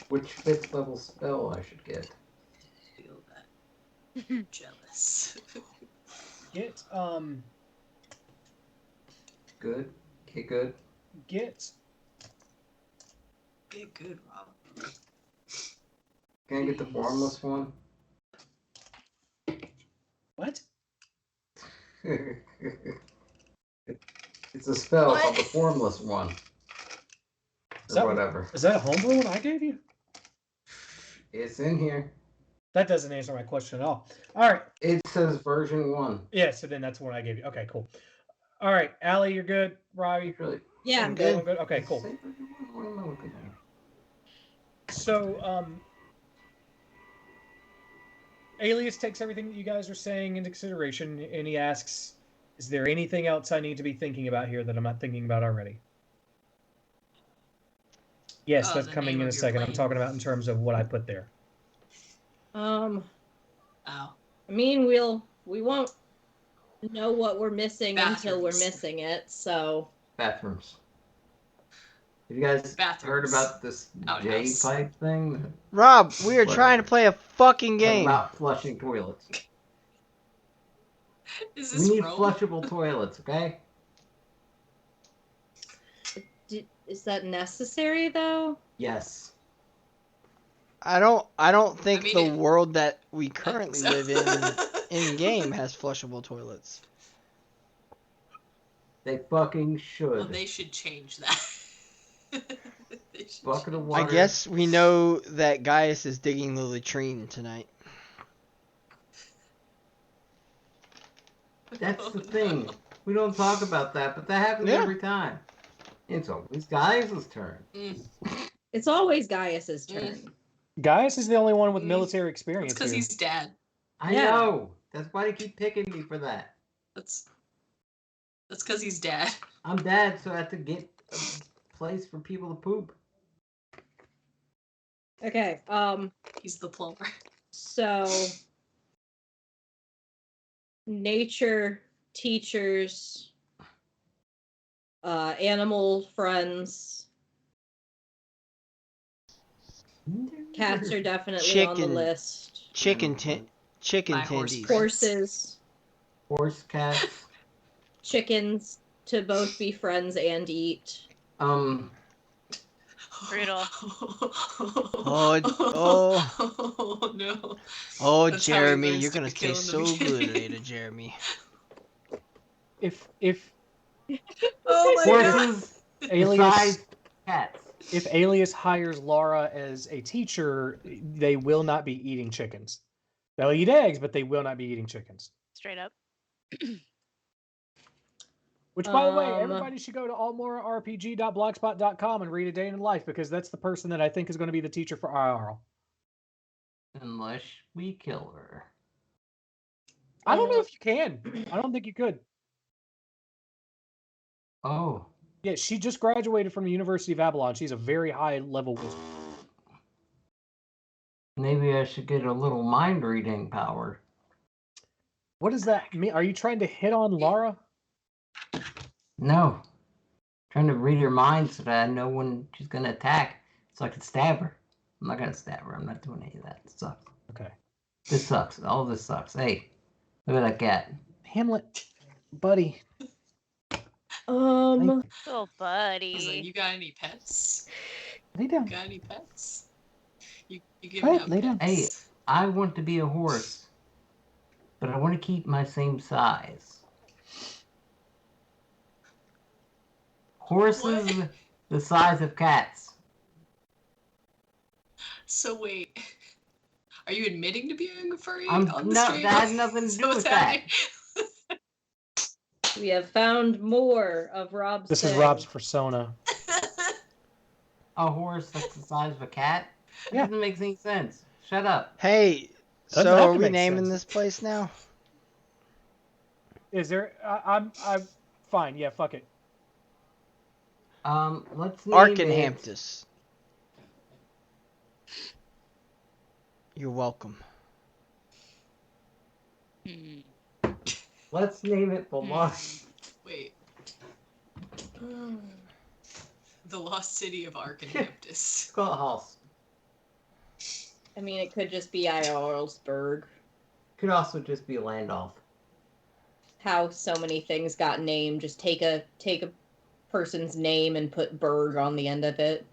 which 5th level spell I should get. Feel that. Jealous. Get Good. Okay, good. get Get good, Rob. Can I get the formless one? what? It's a spell What? called the formless one. Is that, whatever. Is that a homebrew one I gave you? It's in here. That doesn't answer my question at all. All right. It says version 1. Yeah, so then that's what I gave you. Okay, cool. All right, Allie, you're good. Robbie, Really? Yeah, I'm I'm good. good. good. Okay, cool. Say version 1? What am I looking at? So, Alias takes everything that you guys are saying into consideration, and he asks, "Is there anything else I need to be thinking about here that I'm not thinking about already?" Yes, that's The coming name in a of your second. I'm plane. talking about in terms of what I put there. Ow. I mean, we won't know what we're missing until we're Bathrooms. missing it. So Bathrooms. Have you guys heard Bathrooms. about this J Outhouse. pipe thing? Rob, we are What? trying to play a fucking Talking game. about flushing toilets. Is We this need Rome? flushable toilets, okay? is that necessary though? Yes. I don't think mean, the it- world that we I think currently so. live in game has flushable toilets. They fucking should. Well, they should change that. They should Bucket of change water. I guess we know that Gaius is digging the latrine tonight. that. That's Oh, the thing. no. We don't talk about that, but that happens Yeah. every time. It's always Gaius' turn. It's always Gaius's turn. Gaius is the only one with Mm. military That's experience because here. he's dad. I Yeah. know. That's why they keep picking me for that. That's because he's dad. I'm dad, so I have to get a place for people to poop. Okay. He's the plumber. So nature teachers, animal friends. Cats are definitely on the Chicken. list. Chicken My horse tendies. friend. Horses, Horse, cats. chickens to both be friends and eat. Brutal. Oh no. Oh, That's how he Jeremy, learns you're to gonna kill taste in the so good beginning. later, Jeremy. If Oh my god! Horses Alias besides cats. if Alias hires Laura as a teacher, they will not be eating chickens. They'll eat eggs, but they will not be eating chickens. Straight up. Which, by the way, everybody should go to almorarpg.blogspot.com and read A Day in the Life, because that's the person that I think is going to be the teacher for IRL. Unless we kill her. I don't know if you can. I don't think you could. Oh. Yeah, she just graduated from the University of Avalon. She's a very high-level wizard. Maybe I should get a little mind reading power. What does that mean? Are you trying to hit on Laura? No. Trying to read her mind so that I know when she's going to attack so I can stab her. I'm not going to stab her. I'm not doing any of that. It sucks. Okay. This sucks. All this sucks. Hey, look at that cat. Hamlet, buddy. Oh, He's like, buddy. you got any pets? Lay down. You got any pets? You give Hey, me out lay down. pets? Hey, I want to be a horse, but I want to keep my same size. Horses What? the size of cats. So wait, are you admitting to being a furry No, on the that stream? has nothing to do what's with that. happening? We have found more of Rob's This is thing. Rob's persona. A horse that's the size of a cat? That Yeah. doesn't make any sense. Shut up. Hey, Doesn't so have are to we make naming sense. this place now? Is there? I'm fine. Yeah, fuck it. Let's name it. Arkenhamptus. You're welcome. Let's name it the Lost. Wait. The lost city of Arkenhamptus. Call it House. I mean, it could just be Iorlsburg. Could also just be Landolph. How so many things got named. Just take a person's name and put Berg on the end of it.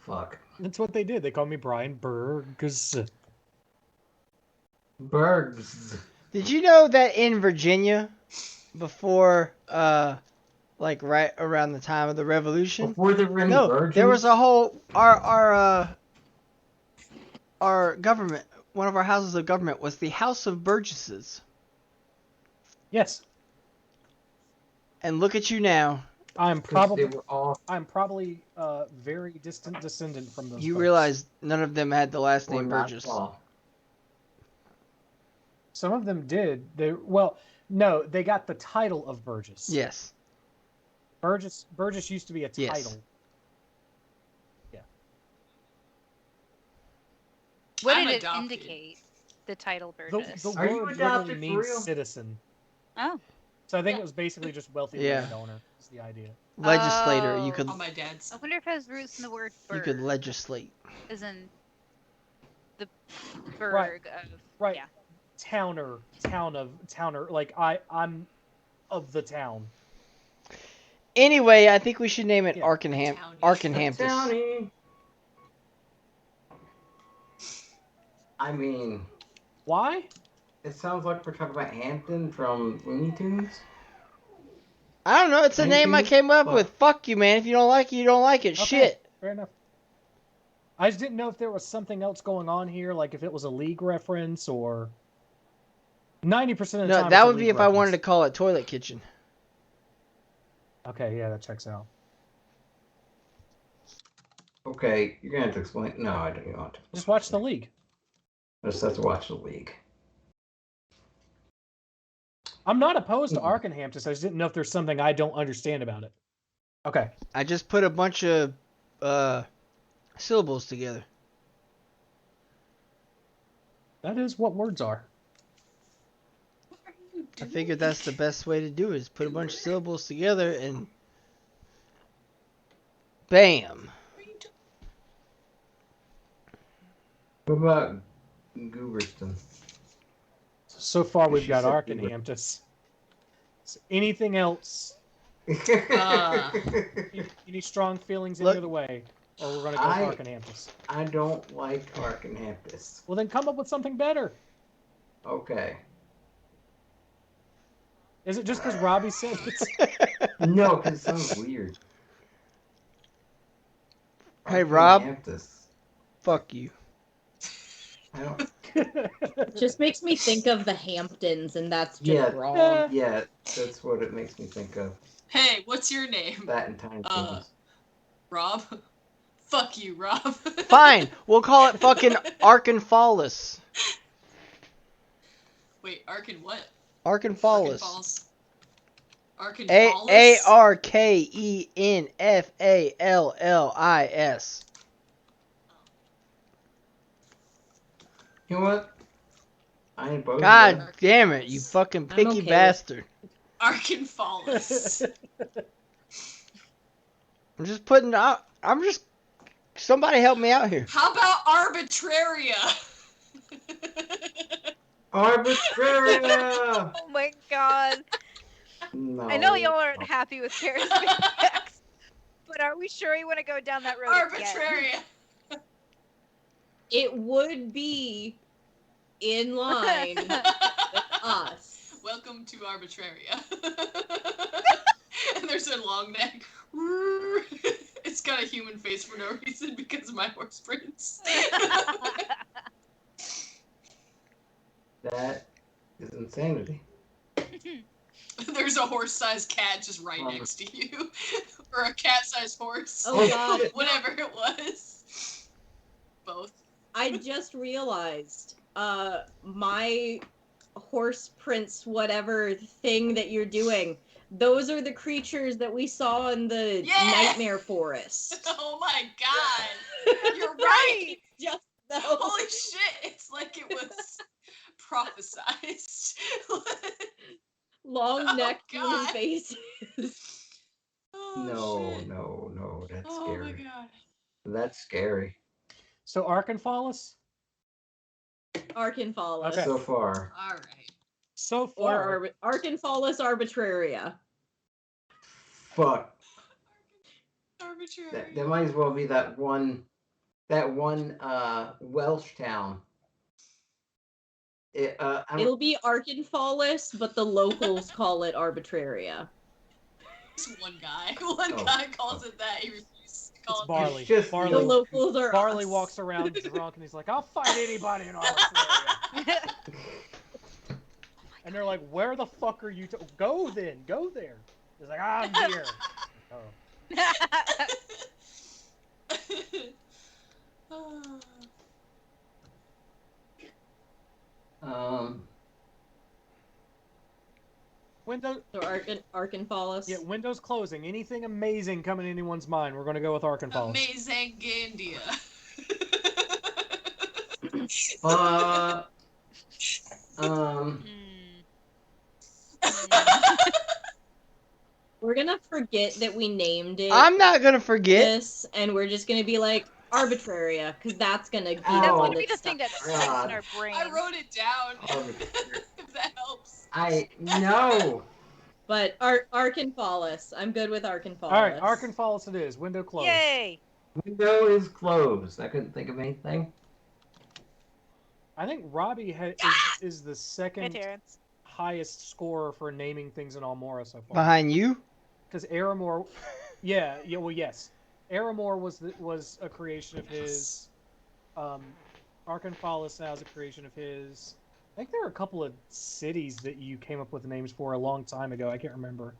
Fuck. That's what they did. They called me Brian Bergs. Bergs. Did you know that in Virginia, before, like right around the time of the Revolution, Before there were any no, virgins? there was a whole our government. One of our houses of government was the House of Burgesses. Yes, And look at you now. I'm 'Cause probably they were all very distant descendant from those. You folks. realize none of them had the last or name not Burgess. all. Some of them did. No, they got the title of Burgess. Yes. Burgess used to be a Yes. title. Yeah. What I'm did it adopted. indicate? The title The Burgess. word Are you literally adopted for means real? citizen. Oh. So I think it was basically just wealthy Yeah. landowner is the idea. Legislator. You Oh. could On my dad's I side. wonder if it has roots in the word you Berg. could legislate. As in the Berg of... Right. Yeah. Towner. Like I'm of the town. Anyway, I think we should name it Yeah. Arkenhamptus. Townie. I mean, Why? it sounds like we're talking about Hampton from Looney Tunes. I don't know. It's a name I Anything? came up Fuck. with. Fuck you, man. If you don't like it, you don't like it. Okay, Shit. fair enough. I just didn't know if there was something else going on here, like if it was a league reference or 90% of the No, time. that it's a would be league if I wanted to reference. call it Toilet Kitchen. Okay, yeah, that checks out. Okay, you're gonna have to explain. No, I don't want to. Just watch the league. I just have to watch the league. I'm not opposed to Mhm. Arkenhamptus. I just didn't know if there's something I don't understand about it. Okay. I just put a bunch of syllables together. That is what words are. I figured that's the best way to do it, is put a bunch of syllables together and bam. What about Gooberston? So far, we've She got said Arkenhamptus. So anything else? Any strong feelings Look- either way? Or we're going to go I- with Arkenhamptus? I don't like Arkenhamptus. Well, then come up with something better. Okay. Is it just because Robbie said it? No, because it sounds weird. Hey, Arkin Rob. Hampus. Fuck you. I don't. It just makes me think of the Hamptons, and that's just Yeah. wrong. Yeah, that's what it makes me think of. Hey, what's your name? That and Tiny Toons. Rob? Fuck you, Rob. Fine, we'll call it fucking Arkenfallis. Wait, Arkin what? Arkenfallis. Arkenfallis? Arkenfallis. You know what? I ain't both. God damn it, you fucking picky okay bastard. Arkenfallis. I'm just putting out. Somebody help me out here. How about Arbitraria? Arbitraria! Oh my god. No. I know y'all aren't happy with Paris Pickaxe, but are we sure we want to go down that road again? Arbitraria. It would be in line with us. Welcome to Arbitraria. And there's a long neck. It's got a human face for no reason because of my horse prince. That is insanity. There's a horse-sized cat just right next to you. Or a cat-sized horse. Oh god. Whatever it was. Both. I just realized, my horse prince whatever thing that you're doing, those are the creatures that we saw in the nightmare forest. Oh my god. You're right. Just those. Holy shit. It's like it was prophesized. Long neck human God. faces. Oh, shit. No, that's Oh scary. my god. That's scary. So Arkenfallis? Arkenfallis. Okay. So far. Alright. So far. Or Arkenfallis Arbitraria. Fuck. Arbitrary. That might as well be that one Welsh town. It'll be Arkenfallis, but the locals call it Arbitraria. Just one guy. One guy calls it that. He refuses to call It's it Barley. It's just The Barley, locals are Barley us. walks around drunk and he's like, I'll fight anybody in Arbitraria. And they're like, where the fuck are you? Go then. Go there. He's like, I'm here. Windows. So Arkenfallis. Yeah, windows closing. Anything amazing coming to anyone's mind? We're gonna go with Arkenfallis. Amazing Gandia. We're gonna forget that we named it. I'm not gonna forget this, and we're just gonna be like Arbitraria, because that's gonna be That's the one gonna be the that's thing that stuck. sticks in our brain. I wrote it down. If that helps. I know. But Arkenfallis. I'm good with Arkenfallis. All right, Arkenfallis it is. Window closed. Yay! Window is closed. I couldn't think of anything. I think Robbie is the Hey, second Terrence. highest scorer for naming things in Almora so far. behind you. Because Aramor, well, yes, Aramor was a creation of his. Arkenfallis now is a creation of his. I think there are a couple of cities that you came up with names for a long time ago. I can't remember.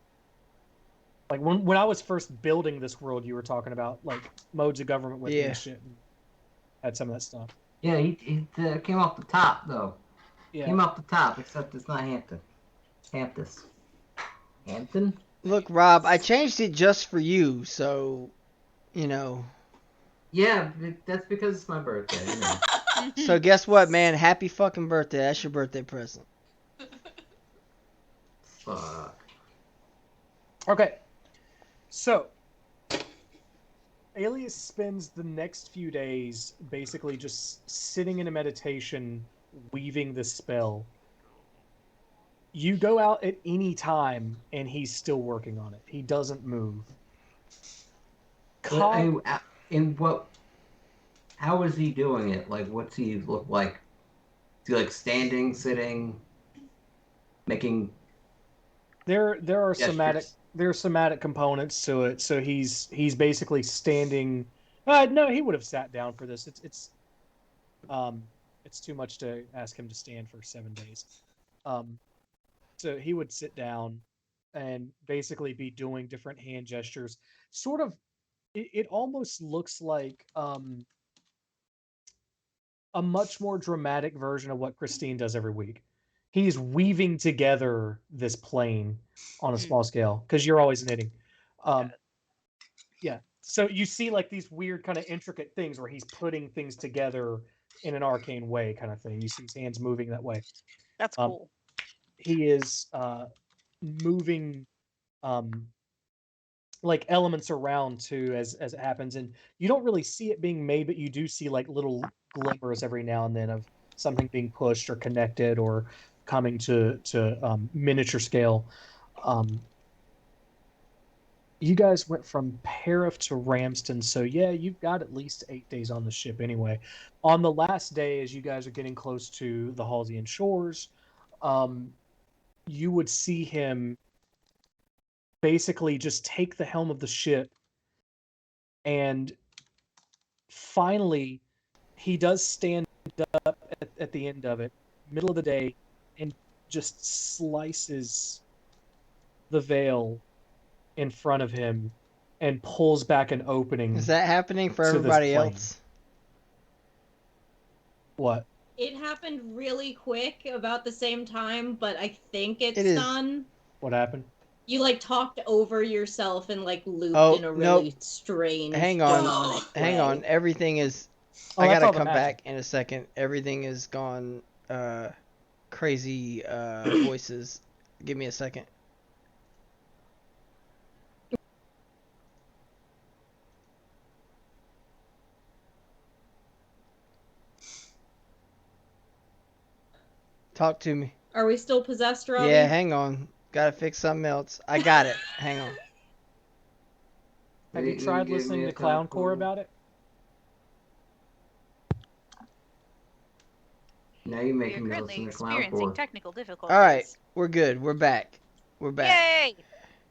Like when I was first building this world, you were talking about like modes of government with me and shit. And had some of that stuff. Yeah, he came off the top though. Yeah. Came off the top, except it's not Hampton. Hampton? Look, Rob, I changed it just for you, so you know. Yeah, that's because it's my birthday. You know. So guess what, man? Happy fucking birthday. That's your birthday present. Fuck. Okay. So, Alias spends the next few days basically just sitting in a meditation, weaving the spell. You go out at any time, and he's still working on it. He doesn't move. How is he doing it? Like, what's he look like? Is he like standing, sitting, making? There are gestures? somatic components to it. So he's basically standing No, he would have sat down for this. It's too much to ask him to stand for 7 days. Um, so he would sit down and basically be doing different hand gestures. Sort of, it almost looks like a much more dramatic version of what Christine does every week. He's weaving together this plane on a small scale because you're always knitting. Yeah. So you see like these weird kind of intricate things where he's putting things together in an arcane way kind of thing. You see his hands moving that way. That's cool. He is moving like elements around too as it happens, and you don't really see it being made, but you do see like little glimmers every now and then of something being pushed or connected or coming to miniature scale. You guys went from Parif to Ramston, so yeah, you've got at least 8 days on the ship anyway. On the last day, as you guys are getting close to the Halcyon shores, you would see him basically just take the helm of the ship, and finally he does stand up at the end of it, middle of the day, and just slices the veil in front of him and pulls back an opening. Is that happening for to this everybody plane. else? What? It happened really quick, about the same time, but I think it's It is. done. What happened? You like talked over yourself and like looped in a really nope. strange, Hang on. demonic Hang way. on. Everything is. Oh, I that's gotta all the come magic. back in a second. Everything is gone. Crazy voices. Give me a second. Talk to me. Are we still possessed, Robbie? Yeah, hang on. Gotta fix something else. I got it. Hang on. Have you tried listening to Clowncore about it? Now you're We are making me currently listen to experiencing Clowncore. technical difficulties. All right, we're good. We're back. We're back. Yay!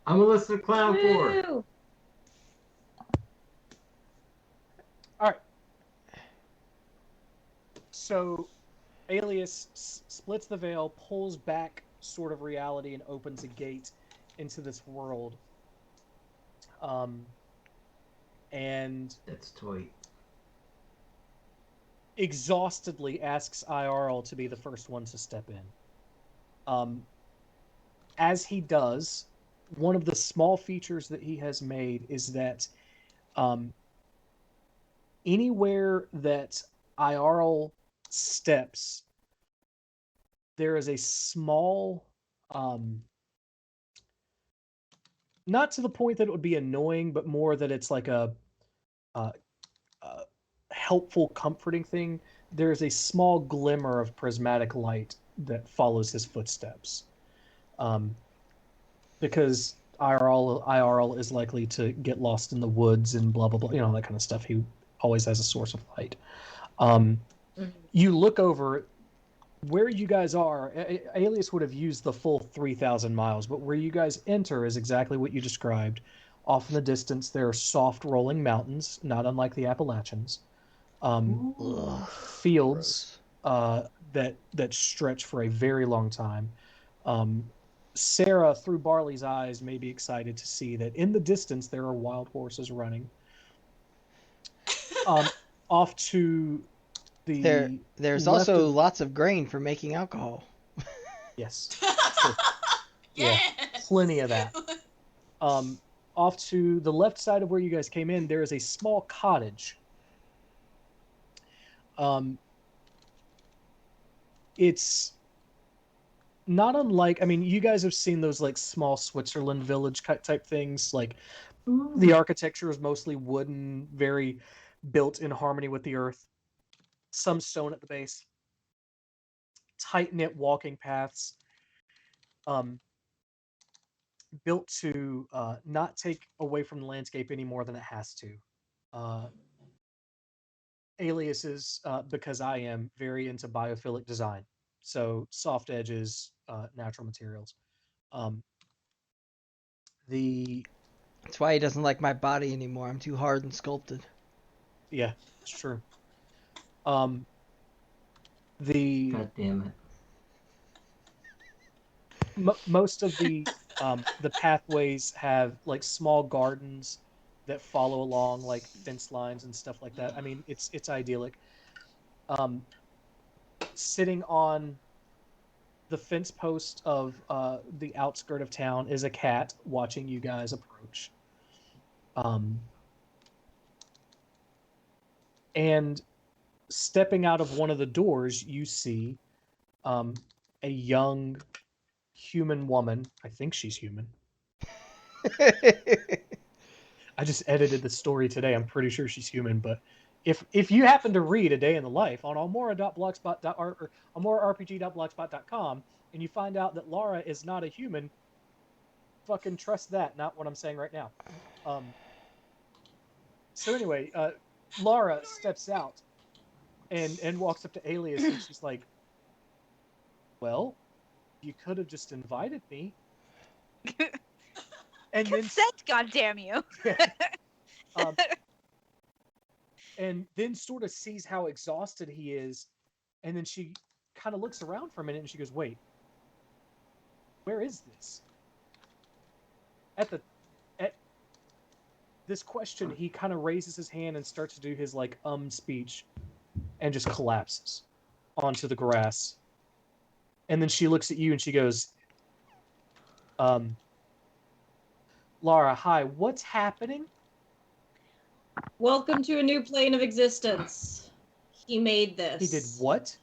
I'm gonna listen to Clowncore. Woo! All right. So, Alias splits the veil, pulls back sort of reality, and opens a gate into this world. And That's toy. Exhaustedly asks IRL to be the first one to step in. As he does, one of the small features that he has made is that anywhere that IRL steps, there is a small, not to the point that it would be annoying, but more that it's like a helpful, comforting thing. There's a small glimmer of prismatic light that follows his footsteps. Because IRL is likely to get lost in the woods and blah, blah, blah, that kind of stuff. He always has a source of light. You look over where you guys are. Alias would have used the full 3,000 miles, but where you guys enter is exactly what you described. Off in the distance, there are soft rolling mountains, not unlike the Appalachians. Fields that stretch for a very long time. Sarah, through Barley's eyes, may be excited to see that in the distance there are wild horses running. Off to the there's also lots of grain for making alcohol. Yes. Sure. Yeah, plenty of that. Off to the left side of where you guys came in, there is a small cottage. It's not unlike, you guys have seen those like small Switzerland village type things. Like the architecture is mostly wooden, very built in harmony with the earth. Some stone at the base. Tight-knit walking paths. Built to not take away from the landscape any more than it has to. Alias is, because I am very into biophilic design. So soft edges, natural materials. That's why he doesn't like my body anymore. I'm too hard and sculpted. Yeah, it's true. The God damn it. most of the pathways have like small gardens that follow along like fence lines and stuff like that. I mean, it's idyllic. Um, Sitting on the fence post of the outskirt of town is a cat watching you guys approach. Um, and stepping out of one of the doors, you see a young human woman. I think she's human. I just edited the story today. I'm pretty sure she's human, but if you happen to read A Day in the Life on almora.blogspot.com and you find out that Laura is not a human, fucking trust that, not what I'm saying right now. So anyway, Laura steps out and walks up to Alias and she's like, "Well, you could have just invited me." And Consent, goddamn you! And then sort of sees how exhausted he is, and then she kind of looks around for a minute and she goes, "Wait, where is this?" At this question, he kind of raises his hand and starts to do his like speech, and just collapses onto the grass. And then she looks at you and she goes, "Laura, hi, what's happening?" Welcome to a new plane of existence. He made this. He did what?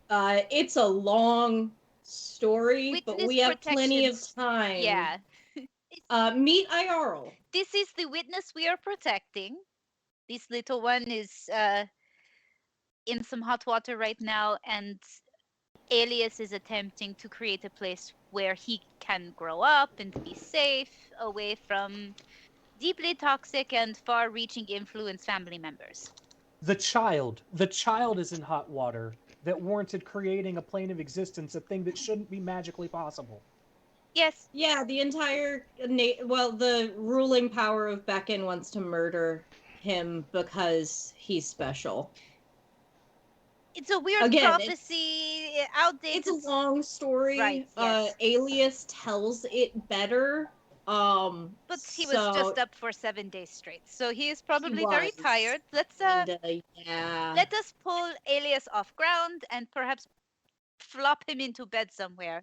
It's a long story, Witness but we have plenty of protections. time. Yeah. Meet Iarl. This is the witness we are protecting. This little one is in some hot water right now, and Alias is attempting to create a place where he can grow up and be safe away from deeply toxic and far-reaching influence family members. The child is in hot water that warranted creating a plane of existence, a thing that shouldn't be magically possible. Yes. Yeah, the entire the ruling power of Beacon wants to murder him because he's special. It's a weird prophecy, outdated. It's a long story. Right, yes. Alias tells it better. But he was just up for 7 days straight, so he is probably very tired. Let's let us pull Alias off ground and perhaps flop him into bed somewhere.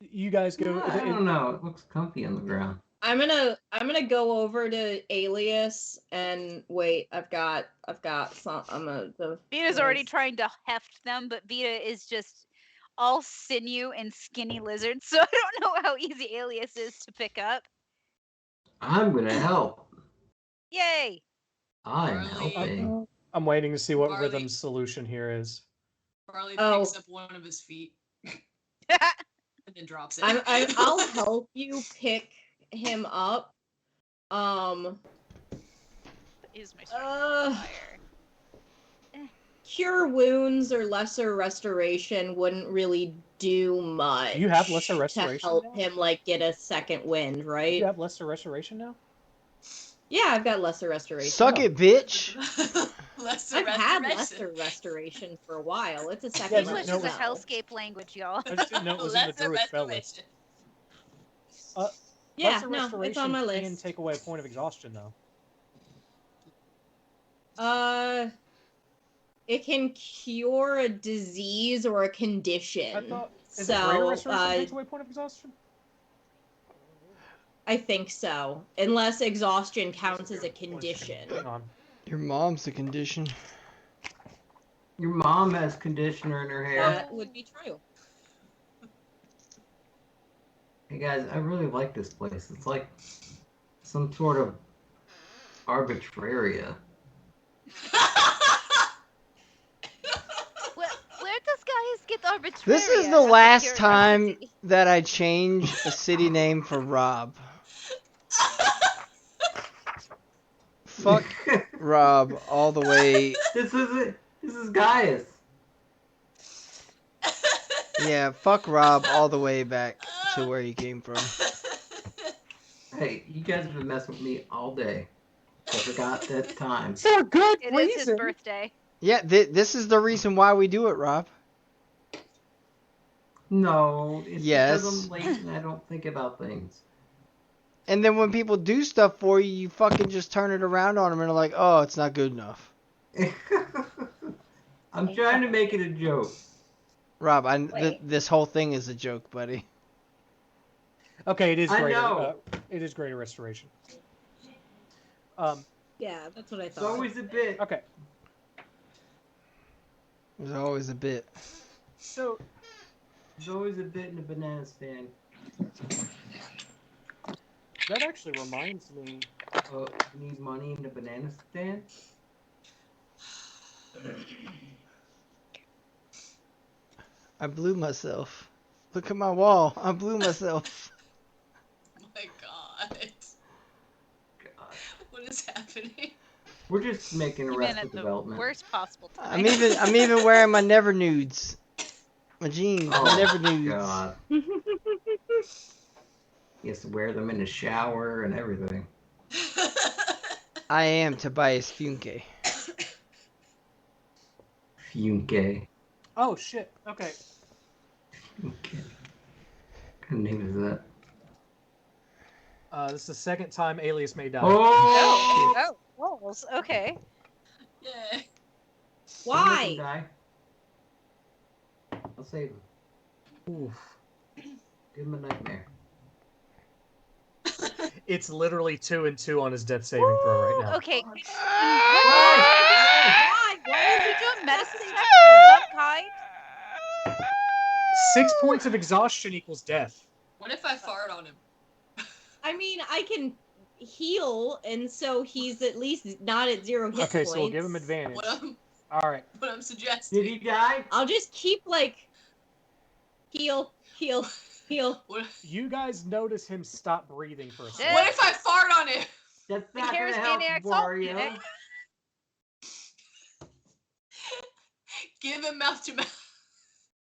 You guys go. I don't know. It looks comfy on the ground. I'm gonna go over to Alias and wait. I've got some. Vita's already trying to heft them, but Vita is just all sinew and skinny lizard, so I don't know how easy Alias is to pick up. I'm gonna help. Yay! I'm helping. I'm waiting to see what Rhythm's solution here is. Farley picks up one of his feet and then drops it. I'll help you pick him up. Is my fire. Cure wounds or lesser restoration wouldn't really do much. You have lesser restoration to help now? him like get a second wind, right? You have lesser restoration now? Yeah, I've got lesser restoration. Suck it, bitch. I've had lesser restoration for a while. It's a second. English is a hellscape language, y'all. I just didn't know it was in the Druid spell list. Yeah, lesser no, restoration it's on my list. can take away a point of exhaustion, though. It can cure a disease or a condition. I thought is it greater restoration takes away a point of exhaustion? I think so, unless exhaustion counts as a condition. Hang on. Your mom's a condition. Your mom has conditioner in her hair. That would be true. Hey guys, I really like this place. It's like some sort of arbitraria. Where does Gaius get arbitraria? This is the last time that I change a city name for Rob. Fuck Rob all the way. This is Gaius. Yeah, fuck Rob all the way back to where he came from. Hey, you guys have been messing with me all day. I forgot that time. For good It reason. is his birthday. Yeah, this is the reason why we do it, Rob. No, it's Yes. because I'm late and I don't think about things. And then when people do stuff for you, you fucking just turn it around on them and are like, oh, it's not good enough. I'm trying to make it a joke. Rob, Wait. this whole thing is a joke, buddy. Okay, it is I greater. know. It is greater restoration. Yeah, that's what I It's thought. always a bit. Okay, There's always a bit. so There's always a bit in a banana stand. that actually reminds me. Oh, you need money in the banana stand? I blew myself. Look at my wall. I blew myself. Oh my god. God. What is happening? We're just making You meant Arrested at the Development. worst possible time. I'm even wearing my never nudes. My jeans, my Oh, never nudes. God. He has to wear them in the shower and everything. I am Tobias Funke. Funke. Oh shit. Okay. Funke. What kind of name is that? This is the second time Alias may die. Oh! Rolls. Okay. Yeah. Don't let him Why? die. I'll save him. Oof. Give him a nightmare. It's literally 2 and 2 on his death saving throw right now. Okay. Why? Why Is is he he doing doing medicine medicine check of some kind? 6 points of exhaustion equals death. What if I fart on him? I mean, I can heal, and so he's at least not at 0 hit Okay, points. so we'll give him advantage. All right. Did he Suggesting. die? I'll just keep like heal. What You guys notice him stop breathing for a second. Yeah. if I fart on him? That's The not gonna help, charismaniac's all Wario. panic. Give him mouth to mouth.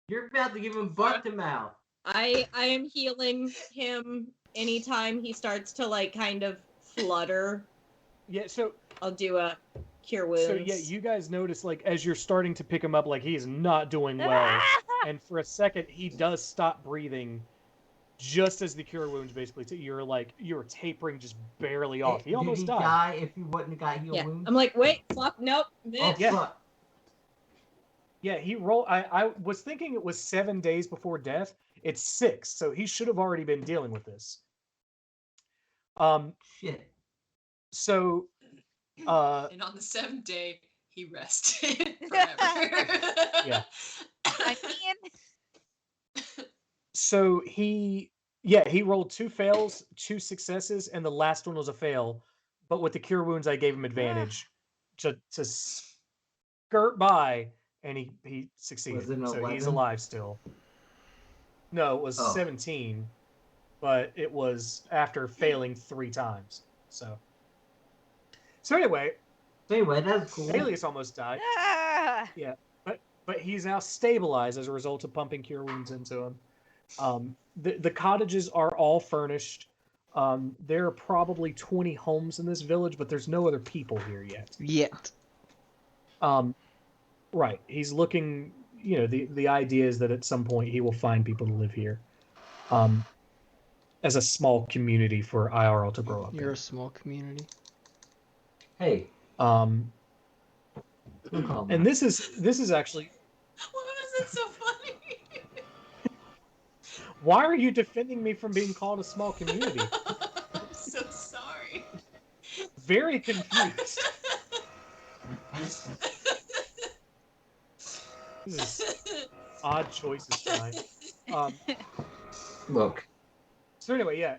You're about to give him butt to mouth. I am healing him anytime he starts to like kind of flutter. Yeah, so I'll do a cure wounds. So yeah, you guys notice like as you're starting to pick him up, like he is not doing well, and for a second he does stop breathing, just as the cure wounds basically. You're tapering just barely off. He almost Did he died. die if he wouldn't have got heal Yeah, wounds? I'm like, wait, fuck, nope. Oh, Yeah. fuck. Yeah, he rolled. I was thinking it was 7 days before death. It's 6, so he should have already been dealing with this. Shit. So, And on the 7th day, he rested forever. Yeah. I mean, So he rolled 2 fails, 2 successes, and the last one was a fail. But with the cure wounds, I gave him advantage to skirt by, and he succeeded. Was it an So he's 11? alive still. No, it was 17, but it was after failing 3 times. So anyway, that's cool. Alias almost died. Yeah, but he's now stabilized as a result of pumping cure wounds into him. The cottages are all furnished. There are probably 20 homes in this village, but there's no other people here yet. Right. He's looking, the idea is that at some point he will find people to live here. As a small community for IRL to grow up You're in. a small community. Hey. And this is actually. Why was it so funny? Why are you defending me from being called a small community? I'm so sorry. Very confused. This is odd choices tonight. Look. So anyway, yeah.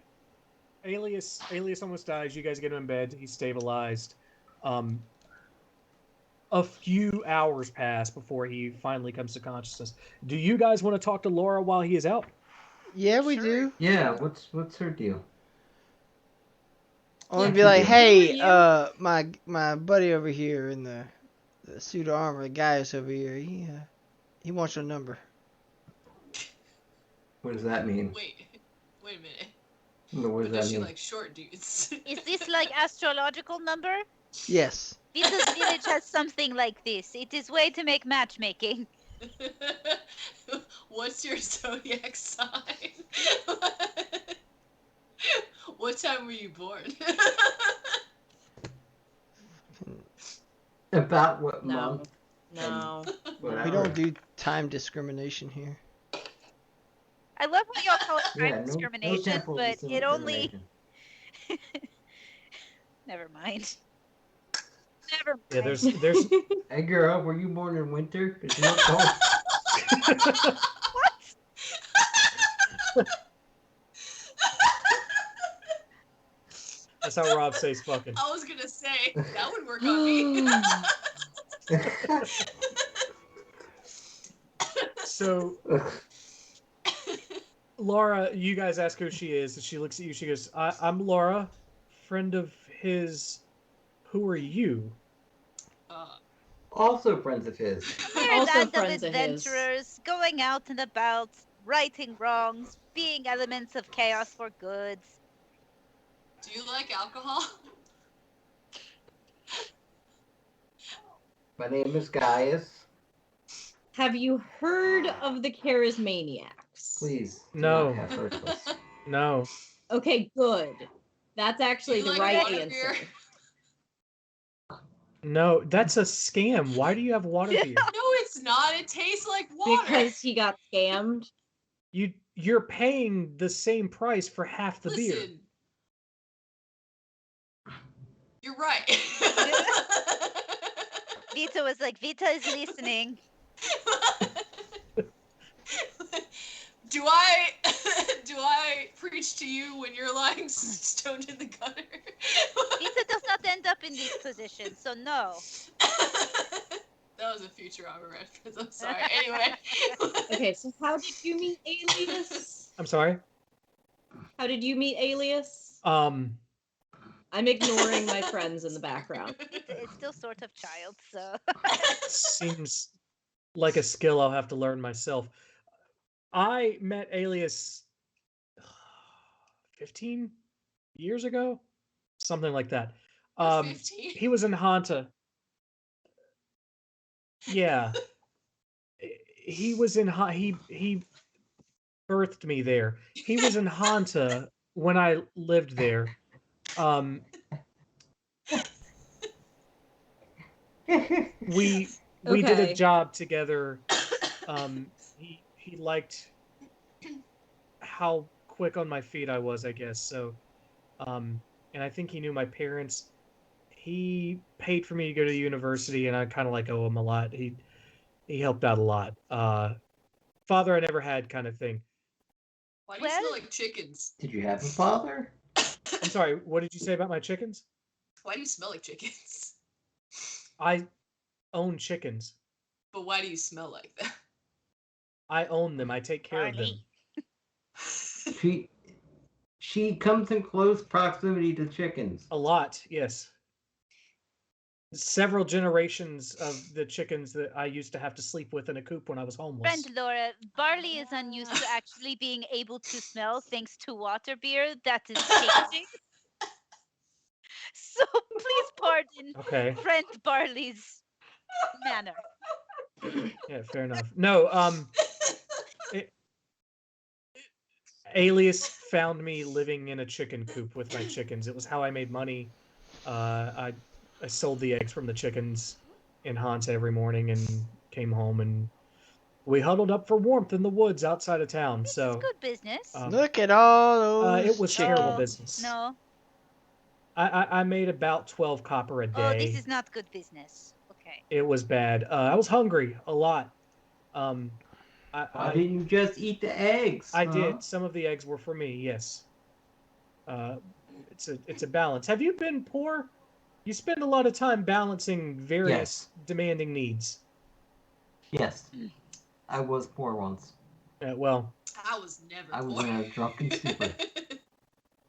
Alias almost dies. You guys get him in bed. He's stabilized. A few hours pass before he finally comes to consciousness. Do you guys want to talk to Laura while he is out? Yeah, we do. Yeah, what's her deal? I want to be like, hey, my buddy over here in the suit of armor, the Gaius over here, he wants your number. What does that mean? Wait a minute. What But does does that she mean? like short dudes? Is this like astrological number? Yes. Vita's village has something like this. It is way to make matchmaking. What's your zodiac sign? What time were you born? About what No. month? No. We Whatever. don't do time discrimination here. I love when y'all call it time Yeah, no discrimination, temporal but it only. discrimination. Never mind. Never mind. Yeah, there's Hey girl, were you born in winter? 'Cause you look cold. that's how Rob says fucking. I was gonna say that would work on me. So Laura, you guys ask who she is, and she looks at you. She goes, "I'm Laura, friend of his. Who are you?" Also friends of his. We're Also a band of friends of his. adventurers, going out and about, righting wrongs, being elements of chaos for good. Do you like alcohol? My name is Gaius. Have you heard of the Charismaniacs? Please. do No. not have heard of us. No. Okay, good. That's actually You the like right water answer. beer? No, that's a scam. Why do you have water beer? No, it's not. It tastes like water. Because he got scammed. You're paying the same price for half the beer. Listen. You're right. Vita was like, Vita is listening. Do I preach to you when you're lying stoned in the gutter? Vita does not end up in these positions, so no. That was a Futurama reference. I'm sorry. Anyway. Okay, so how did you meet Alias? I'm sorry. How did you meet Alias? I'm ignoring my friends in the background. It's still sort of child, so. Seems like a skill I'll have to learn myself. I met Alias 15 years ago, something like that. 15? He was in Hanta. Yeah, he was in he birthed me there. He was in Hanta when I lived there. We did a Okay. job together. He liked how quick on my feet I was, I guess. So, and I think he knew my parents. He paid for me to go to university, and I kind of like owe him a lot. He helped out a lot. Father I never had kind of thing. Why do you smell like chickens? Did you have a father? I'm sorry, what did you say about my chickens? Why do you smell like chickens? I own chickens. But why do you smell like that? I own them. I take care of them. She comes in close proximity to chickens. A lot, yes. Several generations of the chickens that I used to have to sleep with in a coop when I was homeless. Friend Laura, Barley is unused to actually being able to smell thanks to water beer that is changing. So please pardon friend Barley's manner. Yeah, fair enough. No, Alias found me living in a chicken coop with my chickens. It was how I made money. I sold the eggs from the chickens in Hanta every morning and came home, and we huddled up for warmth in the woods outside of town. This so is good business. Look at all those. It was terrible business. No. I made about 12 copper a day. Oh, this is not good business. Okay. It was bad. I was hungry a lot. Why didn't you just eat the eggs? I did. Some of the eggs were for me. Yes. It's a balance. Have you been poor? You spend a lot of time balancing various demanding needs. Yes. I was poor once. Well, I was never I was poor. in a drunken stupor.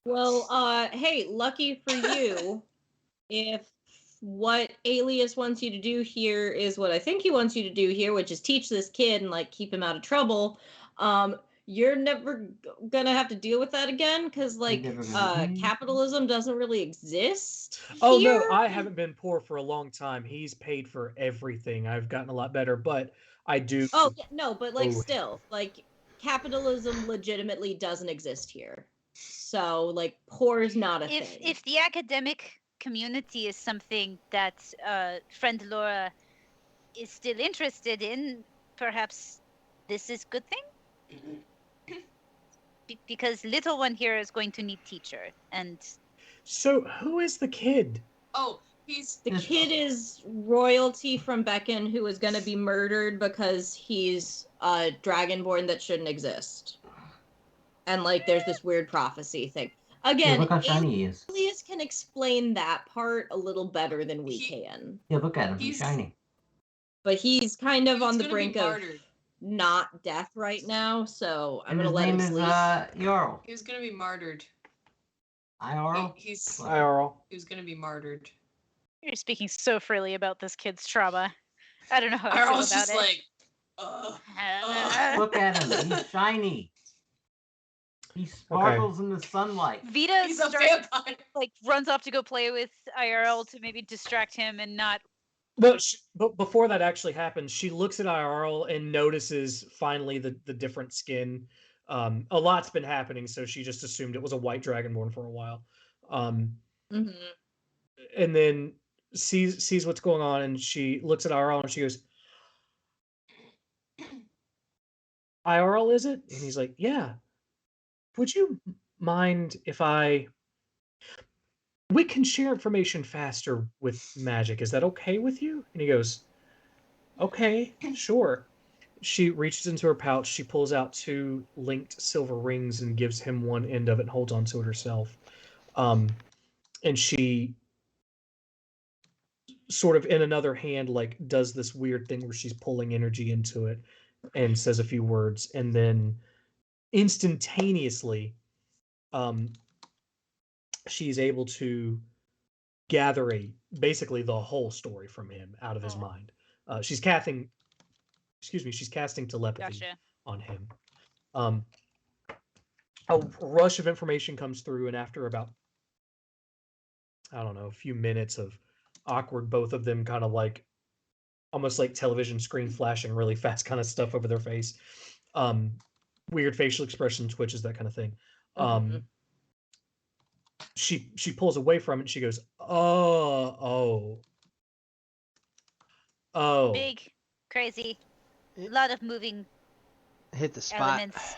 Well, hey, lucky for you, if what Alias wants you to do here is what I think he wants you to do here, which is teach this kid and like keep him out of trouble, you're never gonna have to deal with that again because like capitalism doesn't really exist Oh here. no, I haven't been poor for a long time. He's paid for everything. I've gotten a lot better, but I do. Oh yeah, no, but like Oh. still, like capitalism legitimately doesn't exist here. So like poor is not a thing. If the academic community is something that friend Laura is still interested in, perhaps this is good thing. Because little one here is going to need teacher, and So who is the kid? Oh, he's the kid is royalty from Beacon who is going to be murdered because he's a dragonborn that shouldn't exist. And like there's this weird prophecy thing. Again, Yeah, look how shiny he is. Alias can explain that part a little better than we can. Yeah, look at him. He's shiny. But he's kind of on the brink of martyred. not death right now, so I'm And gonna his let name him is sleep. Jarl. He was gonna be martyred. Jarl. He's Jarl. He was gonna be martyred. You're speaking so freely about this kid's trauma. I don't know how I feel Jarl's about just it. like, Look at him. He's shiny. He sparkles in the sunlight. Vita He's a vampire. Like runs off to go play with IRL to maybe distract him and not. But before that actually happens, she looks at IRL and notices finally the different skin. A lot's been happening, so she just assumed it was a white dragonborn for a while. Mm-hmm. And then sees what's going on, and she looks at IRL and she goes, IRL, is it? And he's like, yeah. Would you mind if we can share information faster with magic. Is that okay with you? And he goes, okay, sure. She reaches into her pouch. She pulls out 2 linked silver rings and gives him one end of it and holds onto it herself. And she sort of in another hand, like does this weird thing where she's pulling energy into it and says a few words. And then instantaneously, she's able to gather basically the whole story from him out of his mind. She's casting telepathy on him. A rush of information comes through, and after about, I don't know, a few minutes of awkward, both of them kind of like almost like television screen flashing really fast kind of stuff over their face, weird facial expression twitches, that kind of thing. She pulls away from it and she goes, oh. Big, crazy, a lot of moving hit the spot. Elements.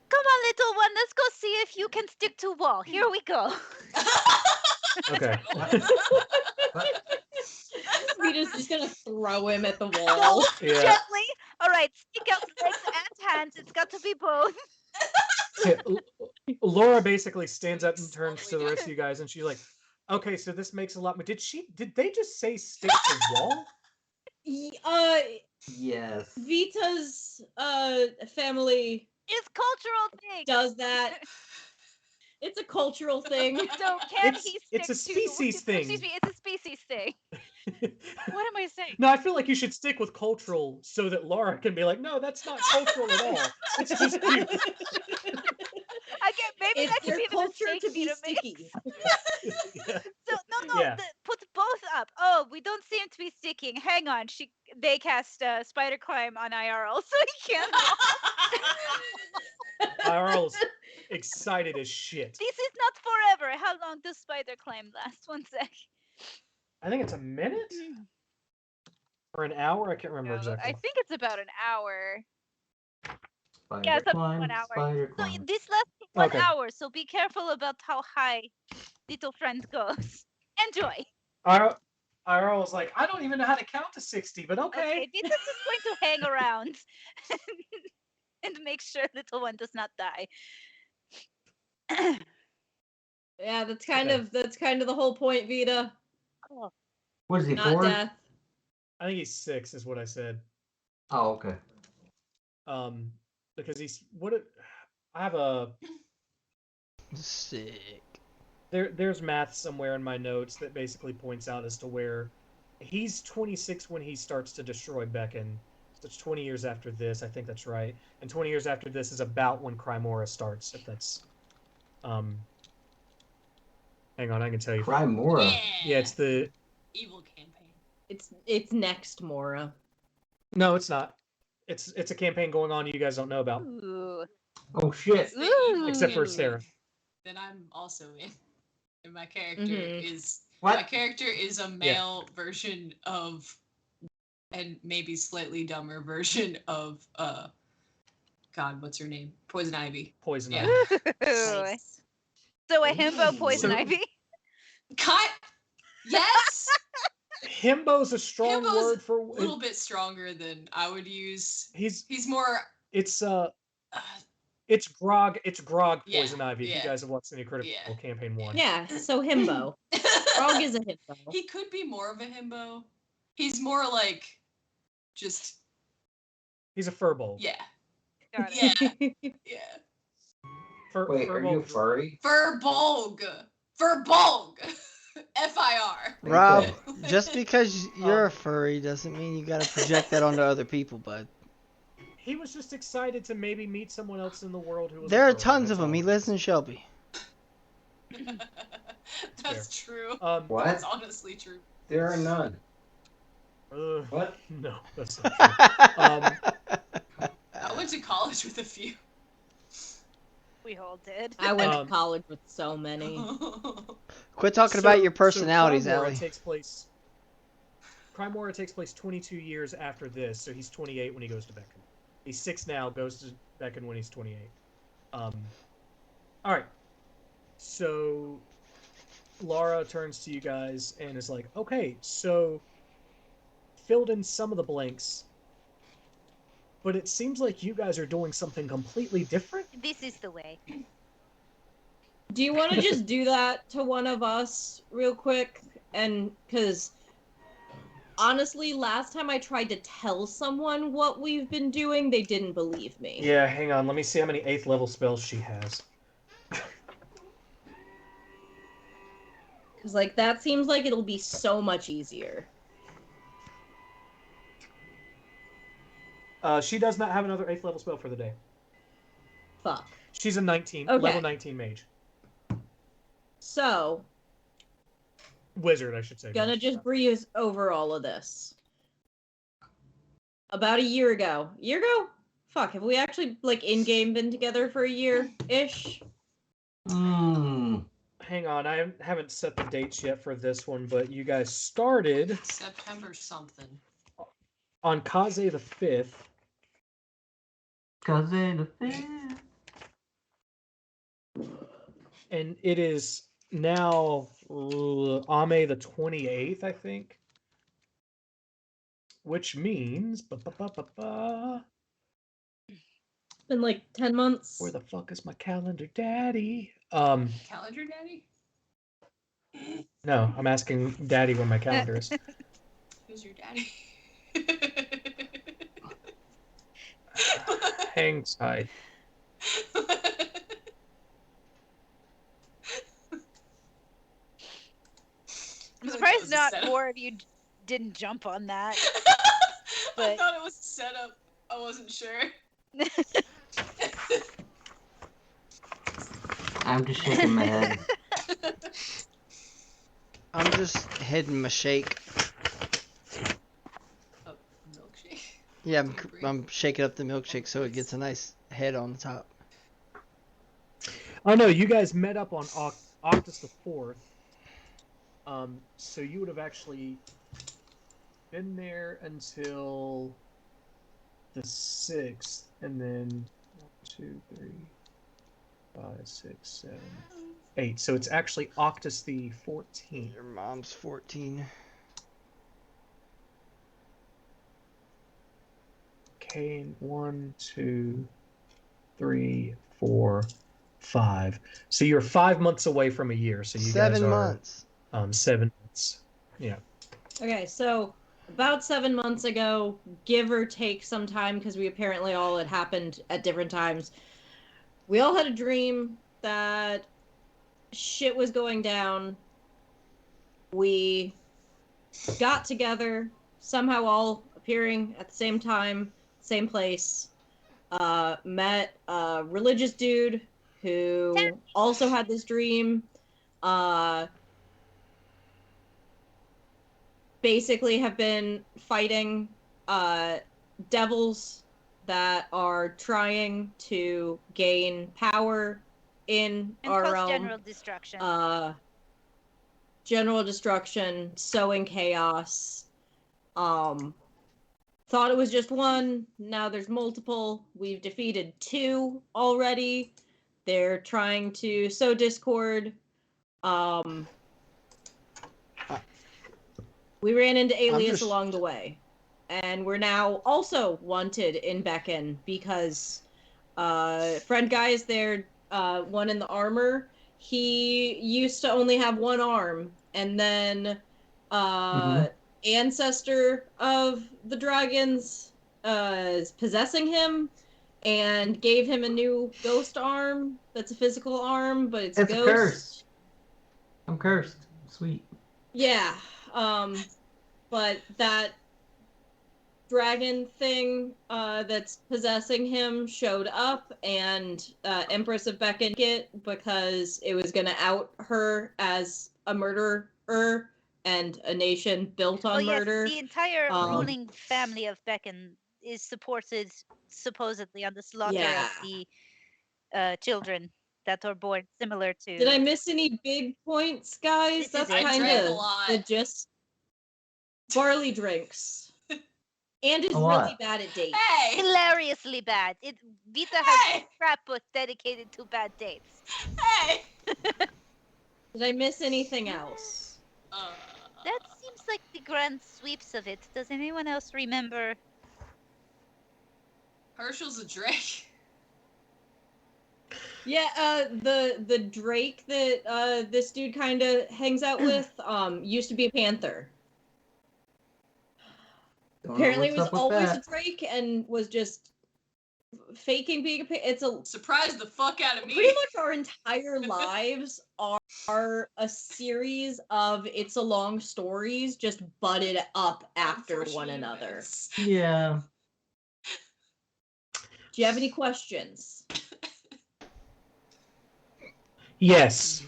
Come on, little one, let's go see if you can stick to wall. Here we go. Okay. Vita's just gonna throw him at the wall. Yeah. Gently. All right, stick out legs and hands. It's got to be both. Yeah, Laura basically stands up and turns to the rest of you guys, and she's like, "Okay, so this makes a lot." But did they just say stick to wall? Yes. Vita's family. It's cultural thing. Does that? It's a cultural thing. So can he stick it's a species thing. Excuse me, it's a species thing. What am I saying? No, I feel like you should stick with cultural so that Laura can be like, no, that's not cultural at all. It's just cute. Again, maybe it's that could be the culture mistake to be Vita sticky. Yeah. So no, Yeah. put both up. Oh, we don't seem to be sticking. Hang on, they cast spider climb on IRL, so he can't. IRL's excited as shit. This is not forever. How long does spider climb last? 1 sec. I think it's a minute or an hour. I can't remember exactly. I think it's about an hour. Spider Yeah, it's climb, 1 hour. spider So climb. this lasts 1 hour, so be careful about how high little friend goes. Enjoy. IRL was like, I don't even know how to count to 60, but okay. Vita's just going to hang around and make sure little one does not die. Yeah, that's kind of the whole point, Vita. Oh. What is he, not 4? Death. I think he's 6 is what I said. Oh, okay. Because I have a sick. There's math somewhere in my notes that basically points out as to where he's 26 when he starts to destroy Beacon. It's 20 years after this. I think that's right. And 20 years after this is about when Crimora starts. If that's, hang on, I can tell you. Crimora. Yeah, it's the evil campaign. It's next Mora. No, it's not. It's a campaign going on you guys don't know about. Ooh. Oh shit! It's the evil Except for campaign Sarah. that I'm also in. And my character Mhm. is What? my character is a male version of, and maybe slightly dumber version of God, what's her name? Poison Ivy. Poison Yeah. Ivy. Nice. So a himbo Ooh. poison So- ivy? Cut. Yes. Himbo's a strong Himbo's word for a little bit stronger than I would use. He's more. it's Uh, Grog Yeah, Poison Ivy. If yeah, you guys have watched any Critical yeah. Campaign 1. Yeah, so himbo. Frog is a himbo. He could be more of a himbo. He's more like just He's a furbolg. yeah. Got it. Yeah. Yeah. Wait, are you a furry? Furbolg. Furbolg. FIR. Rob, Okay. just because you're a furry doesn't mean you gotta project that onto other people, bud. He was just excited to maybe meet someone else in the world who was There a are furry, tons that's of them. all. He lives in Shelby. That's true. What? That's honestly true. There are none. What? No, that's not true. I went to college with a few. We all did. I went to college with so many. Quit talking about your So personalities, Crimora Ellie. Crimora takes place 22 years after this, so he's 28 when he goes to Beacon. He's 6 now, goes to Beacon when he's 28. All right. So Laura turns to you guys and is like, okay, so filled in some of the blanks, but it seems like you guys are doing something completely different. This is the way. Do you want to just do that to one of us real quick? And because honestly, last time I tried to tell someone what we've been doing, they didn't believe me. Yeah, hang on. Let me see how many 8th level spells she has. Because, like, that seems like it'll be so much easier. She does not have another 8th level spell for the day. Fuck. She's a 19, Okay. level 19 mage. So, Wizard, I should say. gonna just breeze over all of this. About a year ago. Year ago? Fuck, have we actually, like, in-game been together for a year-ish? Hang on, I haven't set the dates yet for this one, but you guys started September something. on Kaze the 5th. Kaze the 5th. And it is now Ame the 28th, I think. Which means... Been like 10 months. Where the fuck is my calendar, daddy? Calendar daddy? No, I'm asking daddy where my calendar is. Who's your daddy? Hang tight. I'm that surprised was a not setup. more of you didn't jump on that. I But thought it was set up. I wasn't sure. I'm just shaking my head. I'm just hitting my shake. Oh, milkshake. Yeah, I'm shaking up the milkshake so it gets a nice head on the top. Oh no, you guys met up on Octus the 4th. So you would have actually been there until the 6th, and then 1, 2, 3, 5, 6, 7, 8. So it's actually Octus the 14th. Your mom's 14. Okay, 1, 2, 3, 4, 5. So you're 5 months away from a year. So you 7 guys are months. 7 months. Yeah. Okay, so about 7 months ago, give or take some time, because we apparently all had happened at different times, we all had a dream that shit was going down. We got together, somehow all appearing at the same time, same place. Met a religious dude who also had this dream. Basically have been fighting devils that are trying to gain power in And our cause realm. general destruction. General destruction, sowing chaos. Thought it was just one, now there's multiple. We've defeated 2 already. They're trying to sow discord. We ran into Alias along the way. And we're now also wanted in Beacon because friend guy is there, one in the armor. He used to only have one arm, and then ancestor of the dragons is possessing him and gave him a new ghost arm that's a physical arm, but it's a ghost. curse. I'm cursed. Sweet. Yeah. But that dragon thing that's possessing him showed up, and Empress of Beckett, because it was going to out her as a murderer and a nation built on murder. The entire ruling family of Beacon is supported supposedly on the slaughter of the children that are born similar to. Did I miss any big points, guys? That's kind of the gist. Barley drinks. And is really bad at dates. Hey! Hilariously bad. Vita has a scrapbook dedicated to bad dates. Hey! Did I miss anything else? That seems like the grand sweeps of it. Does anyone else remember? Herschel's a Drake. Yeah, the Drake that this dude kind of hangs out with used to be a panther. Apparently, it was always a Drake and was just faking being a panther. It's a surprise the fuck out of me. Pretty much our entire lives are a series of It's a Long Stories just butted up after one another. Yeah. Do you have any questions? Yes.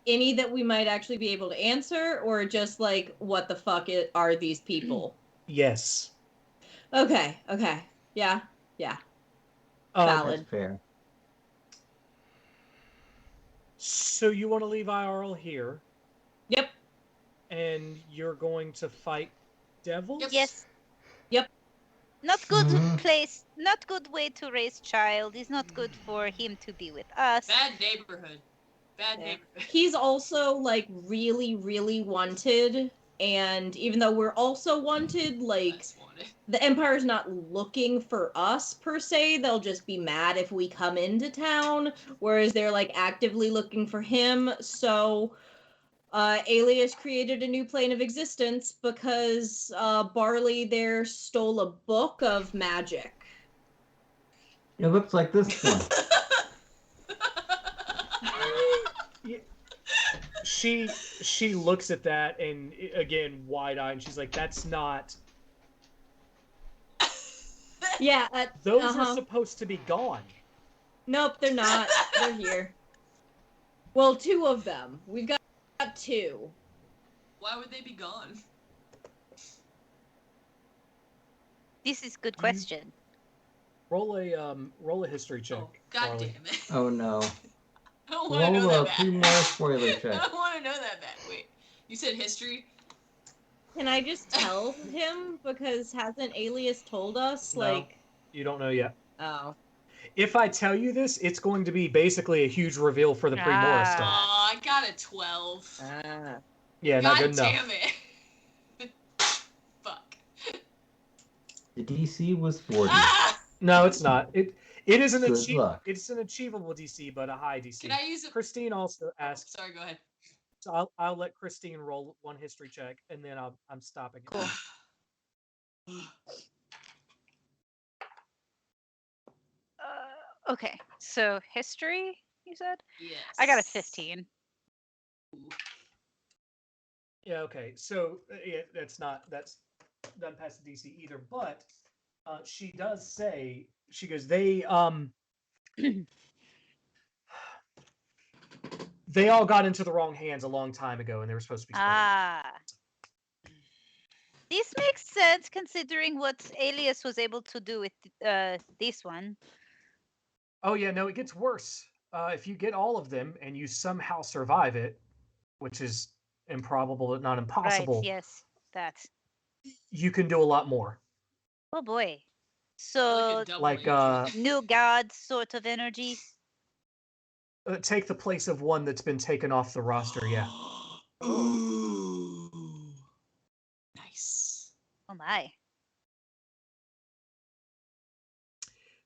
Any that we might actually be able to answer, or just like, what the fuck are these people? Yes. Okay. Yeah. Valid. That's fair. So you want to leave IRL here? Yep. And you're going to fight devils? Yes. Yep. Not good place. Not good way to raise child. It's not good for him to be with us. Bad neighborhood. Bad neighborhood. He's also like really, really wanted, and even though we're also wanted, like the Empire's not looking for us per se. They'll just be mad if we come into town, whereas they're like actively looking for him. So Alias created a new plane of existence because Barley there stole a book of magic. It looks like this one. She looks at that and again wide-eyed, and she's like, "That's not." Yeah, those are supposed to be gone. Nope, they're not. They're here. Well, 2 of them. We've got 2. Why would they be gone? This is a good question. Roll a history check. Oh, God damn it. Oh no. I don't want to know that bad. 2 more spoiler checks. I don't want to know that bad. Wait, you said history? Can I just tell him? Because hasn't Alias told us? No, like, you don't know yet. Oh. If I tell you this, it's going to be basically a huge reveal for the Pre-Mora stuff. Oh, I got a 12. Yeah, not good enough. God damn it. Fuck. The DC was 40. No, it's not. It is an It's an achievable DC, but a high DC. Can I use it? Christine also asked. Sorry, go ahead. So I'll let Christine roll 1 history check, and then I'm stopping. Cool. Okay, so history, you said? Yes. I got a 15. Yeah. Okay. So yeah, that's doesn't pass the DC either. But She does say, she goes, they they all got into the wrong hands a long time ago, and they were supposed to be spared. Ah. This makes sense considering what Alias was able to do with this one. Oh yeah, no, it gets worse. If you get all of them and you somehow survive it, which is improbable but not impossible, Right, yes, that. you can do a lot more. Oh boy. Like So, a double Like agent. new god sort of energy. take the place of one that's been taken off the roster. Yeah. Ooh. Nice. Oh my.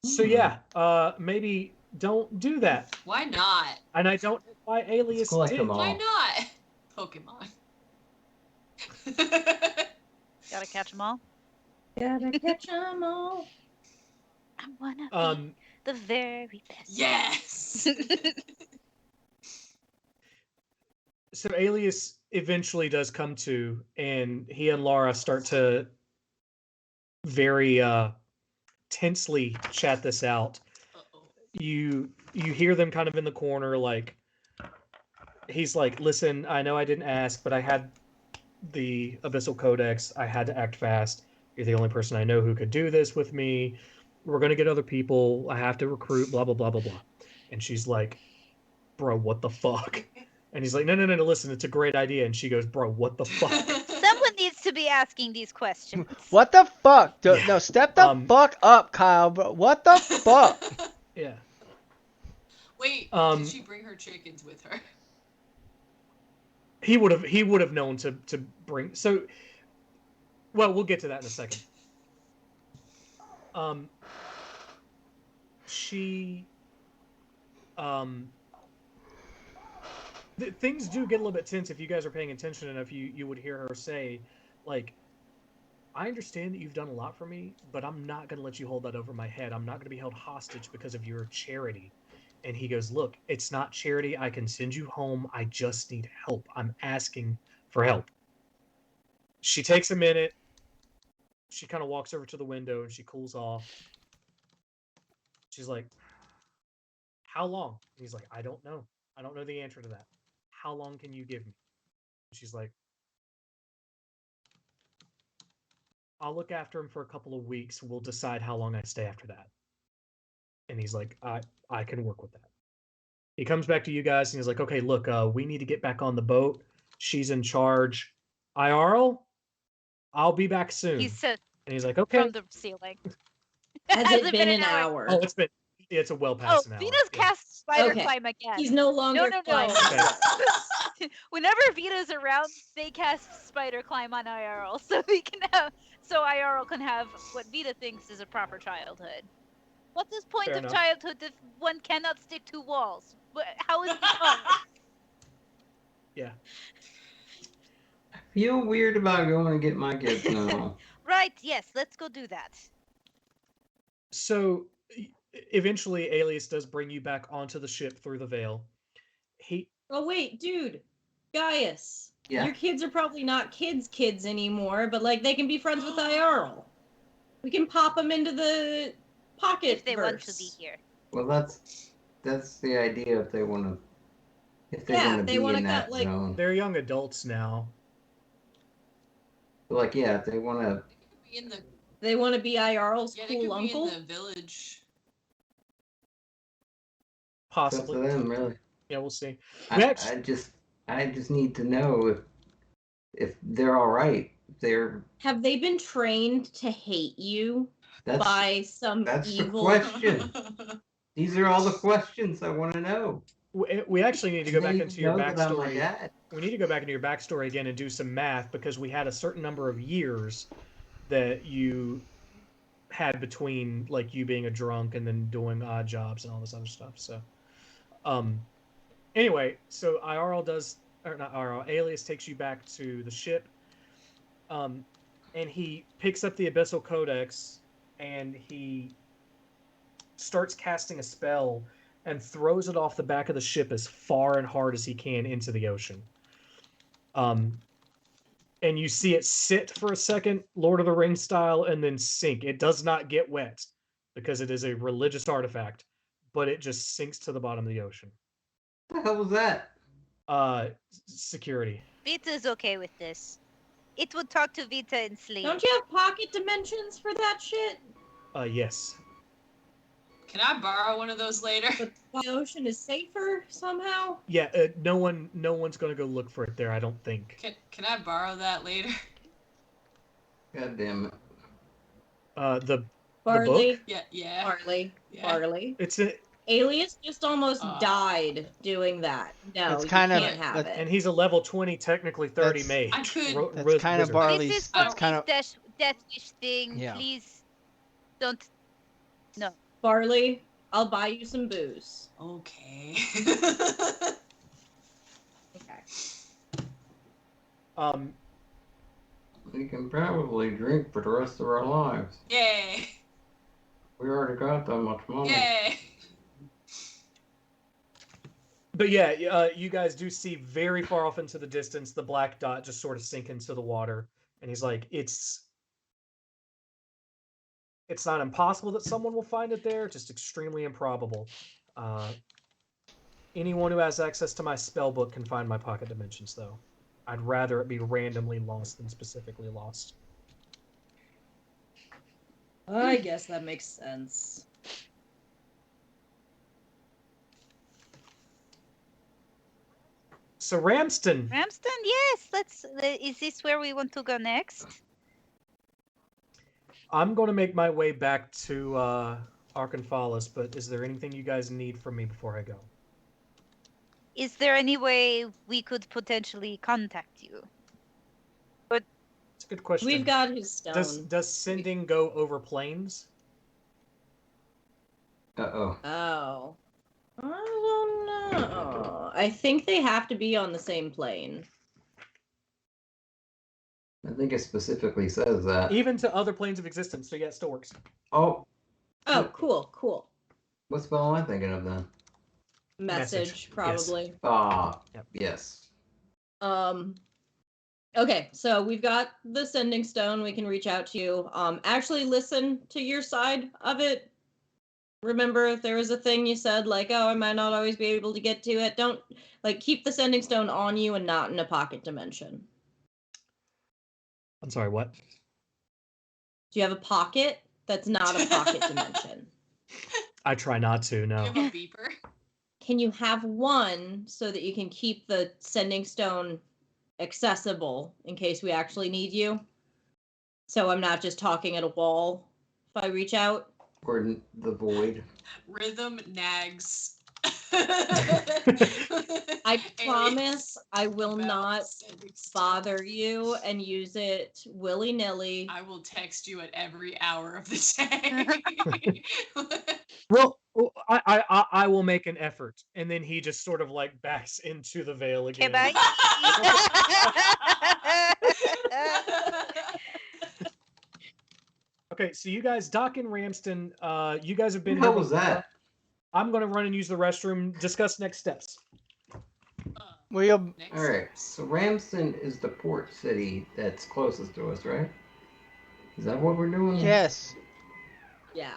So yeah, maybe don't do that. Why not? And I don't know why Alias collect did. them all. Why not? Pokemon. Gotta catch them all. Gotta catch 'em all. I wanna Um, be the very best. Yes. so Alias eventually does come to, and he and Laura start to very tensely chat this out. Uh-oh. You hear them kind of in the corner, like he's like, "Listen, I know I didn't ask, but I had the Abyssal Codex. I had to act fast. You're the only person I know who could do this with me. We're gonna get other people. I have to recruit. Blah blah blah blah blah." And she's like, "Bro, what the fuck?" And he's like, no, listen, it's a great idea. And she goes, "Bro, what the fuck?" Someone needs to be asking these questions. What the fuck? Yeah. No, step the fuck up, Kyle. Bro. What the fuck? Yeah. Wait, did she bring her chickens with her? He would have known to bring. So, well, we'll get to that in a second. She things do get a little bit tense if you guys are paying attention enough. You would hear her say, like, "I understand that you've done a lot for me, but I'm not going to let you hold that over my head. I'm not going to be held hostage because of your charity." And he goes, "Look, it's not charity. I can send you home. I just need help. I'm asking for help." She takes a minute. She kind of walks over to the window and she cools off. She's like, "How long?" And he's like, "I don't know. I don't know the answer to that. How long can you give me?" And she's like, "I'll look after him for a couple of weeks. We'll decide how long I stay after that." And he's like, I can work with that." He comes back to you guys and he's like, "Okay, look, we need to get back on the boat. She's in charge. IRL, I'll be back soon." He said And he's like, "Okay." from the ceiling. Has it been an hour? Oh, it's a well past an hour. Vita's Yeah. cast spider Okay. climb again. He's no longer No. flying. Okay. Whenever Vita's around, they cast spider climb on IRL, so IRL can have what Vita thinks is a proper childhood. What's this point Fair of enough. childhood if one cannot stick to walls? How is it fun? Yeah. I feel weird about going to get my kids now. Right, yes, let's go do that. So eventually Alias does bring you back onto the ship through the veil. Oh wait, dude, Gaius. Yeah. Your kids are probably not kids anymore, but like they can be friends with IRL. We can pop them into the pocket If they want to be here. Well, that's the idea. If they want to, be in that zone. They're young adults now. Like, yeah, if they want to. They want to be IRL's Yeah, cool uncle. Be in the village. Possibly. It's up to them, really. Yeah, we'll see. I just need to know if they're all right. Have they been trained to hate you by some evil? That's the question. These are all the questions I want to know. We actually need to go back into your backstory. Dad. We need to go back into your backstory again and do some math because we had a certain number of years that you had between like you being a drunk and then doing odd jobs and all this other stuff. So, anyway, so Alias takes you back to the ship, and he picks up the Abyssal Codex and he starts casting a spell and throws it off the back of the ship as far and hard as he can into the ocean. and you see it sit for a second, Lord of the Rings style, and then sink. It does not get wet because it is a religious artifact, but it just sinks to the bottom of the ocean. What the hell was that? Security. Vita's okay with this. It would talk to Vita in sleep. Don't you have pocket dimensions for that shit? Yes. Can I borrow one of those later? But the ocean is safer somehow? Yeah, no one's gonna go look for it there, I don't think. Can I borrow that later? God damn it. The Barley? book? Yeah. Barley. Yeah. Barley. It's a Alias just almost died doing that. No, That's you kind of- can't have that- it. and he's a level 20, technically 30 That's- mage. I could- That's kind of wizard. Barley's. This is That's for kind of. death wish thing. Yeah. Please don't. No. Barley, I'll buy you some booze. Okay. Okay. We can probably drink for the rest of our lives. Yay. We already got that much money. Yay. But yeah, you guys do see very far off into the distance the black dot just sort of sink into the water, and he's like, it's not impossible that someone will find it there, just extremely improbable. Anyone who has access to my spell book can find my pocket dimensions, though. I'd rather it be randomly lost than specifically lost. I guess that makes sense. So Ramston, Yes. Is this where we want to go next? I'm going to make my way back to Arkanfalis, but is there anything you guys need from me before I go? Is there any way we could potentially contact you? It's a good question. We've got his stone. Does sending go over planes? Uh-oh. Oh. I don't know. I think they have to be on the same plane. I think it specifically says that. Even to other planes of existence, so yeah, it still works. Oh, Oh, cool. what spell am I thinking of then? Message, probably. Yep. Yes. Okay, so we've got the sending stone. We can reach out to you. Actually listen to your side of it. Remember, if there was a thing you said, like, oh, I might not always be able to get to it, don't, keep the sending stone on you and not in a pocket dimension. I'm sorry, what? Do you have a pocket that's not a pocket dimension? I try not to, no. You have a beeper? Can you have one so that you can keep the sending stone accessible in case we actually need you? So I'm not just talking at a wall if I reach out? Or in the void. Rhythm nags. I promise I will about not sending stuff. bother you and use it willy-nilly. I will text you at every hour of the day. Well, I will make an effort, and then he just sort of backs into the veil Okay, again. bye. Okay, so you guys, Doc and Ramston, you guys have been What the hell here was before. that? I'm going to run and use the restroom, discuss next steps. We'll Next. Alright, so Ramston is the port city that's closest to us, right? Is that what we're doing? yes, Yeah.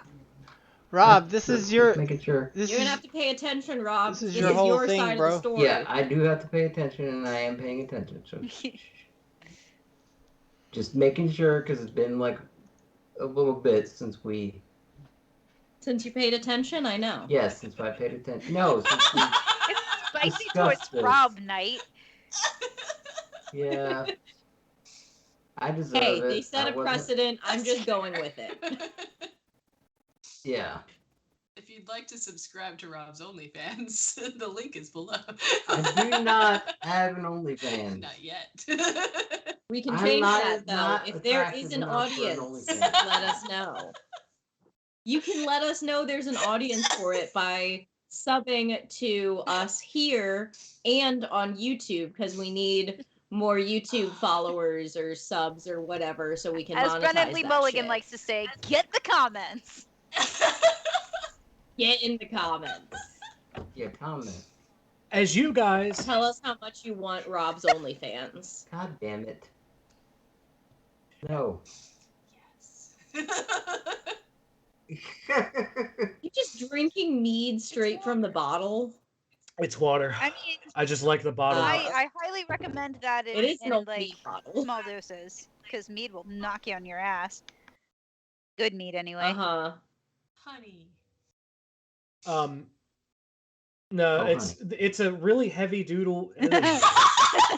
Rob. This is your. Just making sure. This You're is gonna have to pay attention, Rob. this is your whole thing, side bro. of the story. Yeah, I do have to pay attention, and I am paying attention. So just making sure, because it's been a little bit since we. Since you paid attention, I know. Yes, since I paid attention. No, since we. It's spicy Discuss towards this. Rob night. Yeah. I deserve Hey, it. they set I a wasn't- precedent. I'm just going with it. Yeah. If you'd like to subscribe to Rob's OnlyFans, the link is below. I do not have an OnlyFans. Not yet. We can I'm change not- that though. not If there attractive is an enough for an audience, OnlyFans. let us know. You can let us know there's an audience for it by subbing to us here and on YouTube, because we need more YouTube followers or subs or whatever, so we can As monetize Brennan Lee that Mulligan shit. likes to say, get the comments. Get in the comments. Yeah, comment. As you guys, Tell us how much you want Rob's OnlyFans. God damn it. No. You just drinking mead straight from the bottle? It's water. I mean, I just like the bottle. I highly recommend that It is in no like mead bottle. small doses, because mead will knock you on your ass. Good mead, anyway. Uh-huh. Honey. No, Oh, it's a really heavy doodle.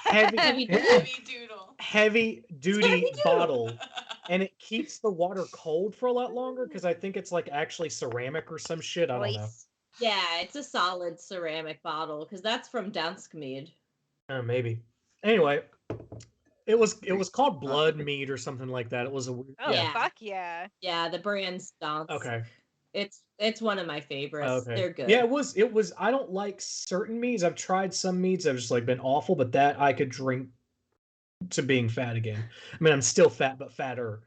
Heavy doodle. Heavy duty bottle, and it keeps the water cold for a lot longer because I think it's like actually ceramic or some shit. I don't know. Yeah, it's a solid ceramic bottle because that's from Dansk mead. Maybe. Anyway, it was called Blood Mead or something like that. It was a weird. Oh yeah. Fuck yeah. Yeah, the brand's Dansk. Okay. It's one of my favorites. Okay. They're good. Yeah, it was. I don't like certain meads. I've tried some meads that have just like been awful, but that I could drink to being fat again. I mean, I'm still fat, but fatter.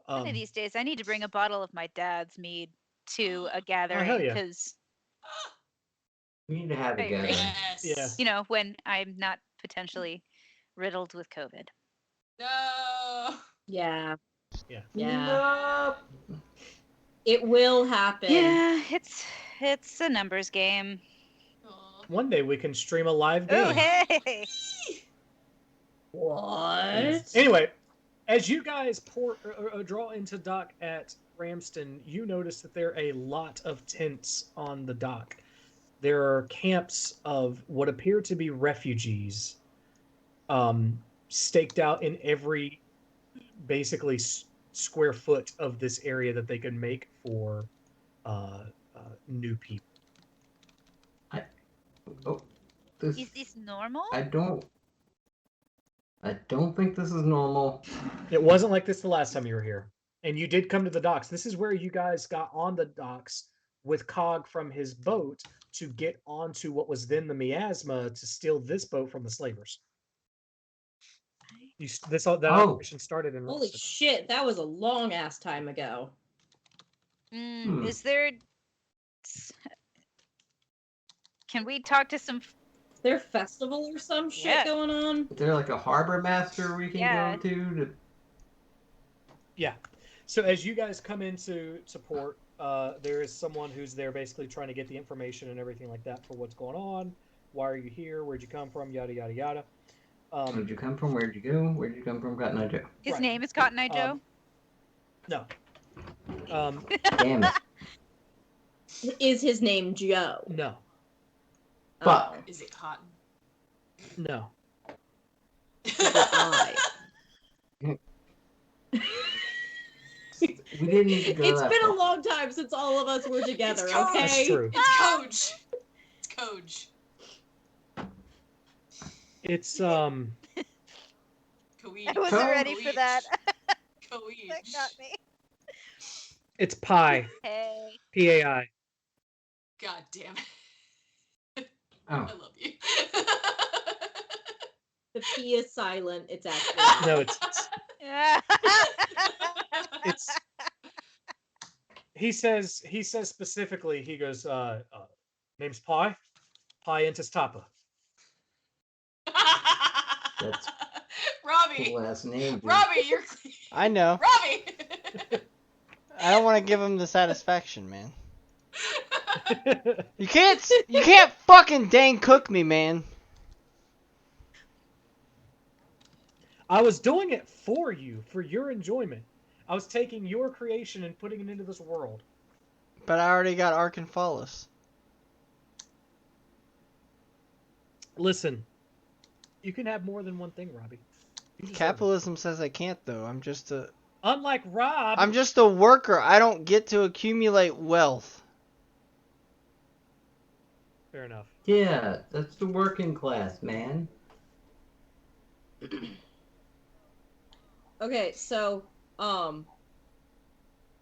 One of these days, I need to bring a bottle of my dad's mead to a gathering hell yeah. because We need to have a gathering. Yeah. you know, when I'm not potentially riddled with COVID. No. Yeah. Yeah. Yeah. It will happen. Yeah, it's a numbers game. One day we can stream a live game. Oh hey. What? Anyway, as you guys draw into dock at Ramston, you notice that there are a lot of tents on the dock. There are camps of what appear to be refugees, staked out in every basically square foot of this area that they can make for new people. Is this normal? I don't think this is normal. It wasn't like this the last time you were here. And you did come to the docks. This is where you guys got on the docks with Cog from his boat to get onto what was then the miasma to steal this boat from the slavers. That operation started in Holy Ruston. shit, that was a long ass time ago. Is there... Can we talk to some... Is there a festival or some shit going on? Is there like a harbor master we can go to? Yeah. So as you guys come into port, there is someone who's there basically trying to get the information and everything like that for what's going on. Why are you here? Where'd you come from? Yada, yada, yada. Where'd you come from? Where'd you go? Where'd you come from? Cotton Eye Joe. His name is Cotton Eye Joe? No. Damn it. Is his name Joe? No. Fuck. Is it Cotton? No. We didn't need to go It's that been far. a long time since all of us were together, It's Coach. okay? That's true. It's Coach. It's Coach. It's Coach. I wasn't ready for that. Coach. That got me. It's Pi. Hey. P-A-I. God damn it. Oh. I love you. The P is silent. It's actually No, it's he says specifically, he goes, name's Pi. Pi Entis Tapa. That's Robbie. cool ass name. Dude. Robbie, you're I know. Robbie. I don't want to give him the satisfaction, man. You can't fucking dang cook me, man. I was doing it for you, for your enjoyment. I was taking your creation and putting it into this world. But I already got Arkenfalis. Listen, you can have more than one thing, Robbie. Capitalism says I can't, though. Unlike Rob. I'm just a worker. I don't get to accumulate wealth. Fair enough. Yeah, that's the working class, man. Okay, so,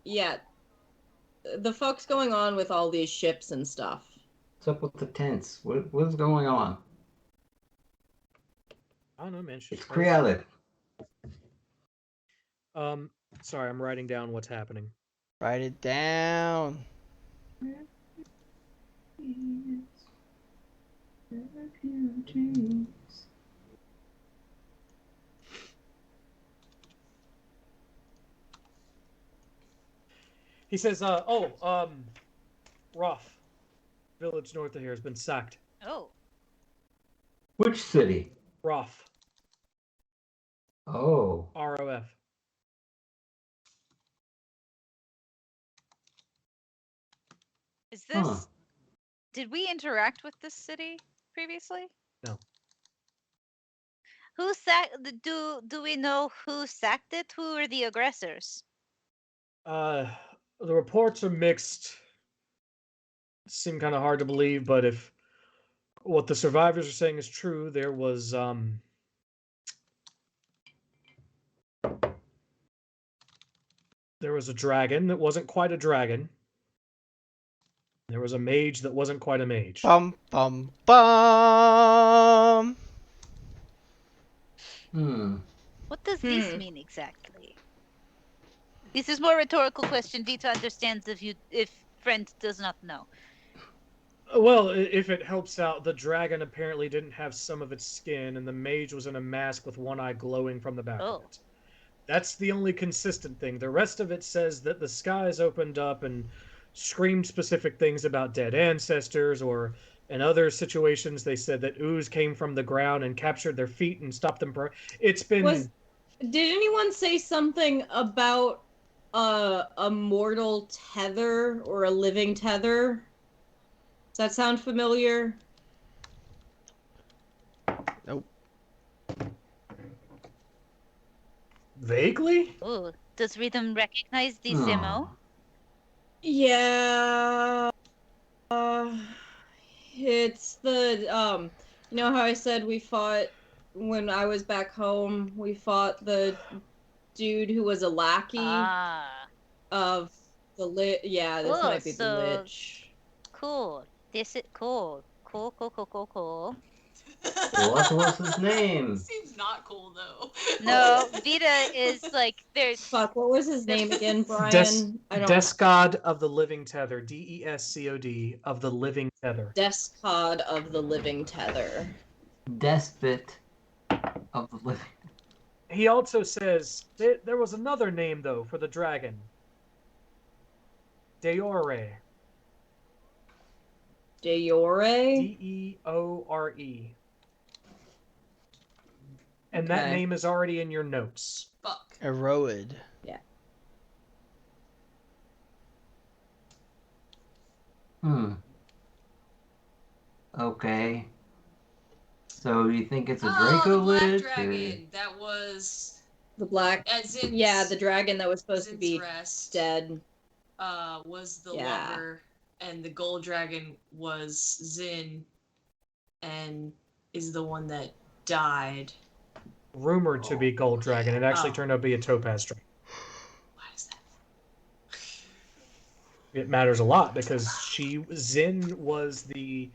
yeah, the fuck's going on with all these ships and stuff? What's up with the tents? What's going on? I don't know, man. It's creative. Sorry, I'm writing down what's happening. Write it down. He says, Rough. Village north of here has been sacked. Oh. Which city? Rough. Oh. ROF. Is this... Huh. Did we interact with this city previously? No. Who sacked... Do we know who sacked it? Who are the aggressors? The reports are mixed. Seem kind of hard to believe, but if what the survivors are saying is true, there was a dragon that wasn't quite a dragon. There was a mage that wasn't quite a mage. Bum bum bum. What does this mean exactly? This is more rhetorical question. Vita understands if friend does not know. Well, if it helps out, the dragon apparently didn't have some of its skin, and the mage was in a mask with one eye glowing from the back of it. That's the only consistent thing. The rest of it says that the skies opened up and screamed specific things about dead ancestors, or in other situations they said that ooze came from the ground and captured their feet and stopped them. It's been... Did anyone say something about a mortal tether or a living tether? Does that sound familiar? Nope. Vaguely? Oh, does Rhythm recognize the Simo? Yeah. It's the you know how I said we fought when I was back home? We fought the dude who was a lackey of the lich. Yeah, this might be the lich. Cool. This is cool. Cool. What was his name? Seems not cool though. No, Vita is like there's. Fuck, what was his name again, Brian? Deskod of the Living Tether. DESCOD of the Living Tether. Deskod of the Living Tether. Despot of the Living. He also says there was another name though for the dragon. Deore. Deore? Deore. And that name is already in your notes. Fuck. Eroid. Yeah. Okay. So you think it's a the Draco black Lich? dragon. That was the black. The dragon that was supposed to be dead. Was the lover, and the gold dragon was Zin, and is the one that died. Rumored to be gold dragon. It actually turned out to be a topaz dragon. Why is that? It matters a lot because Zin was the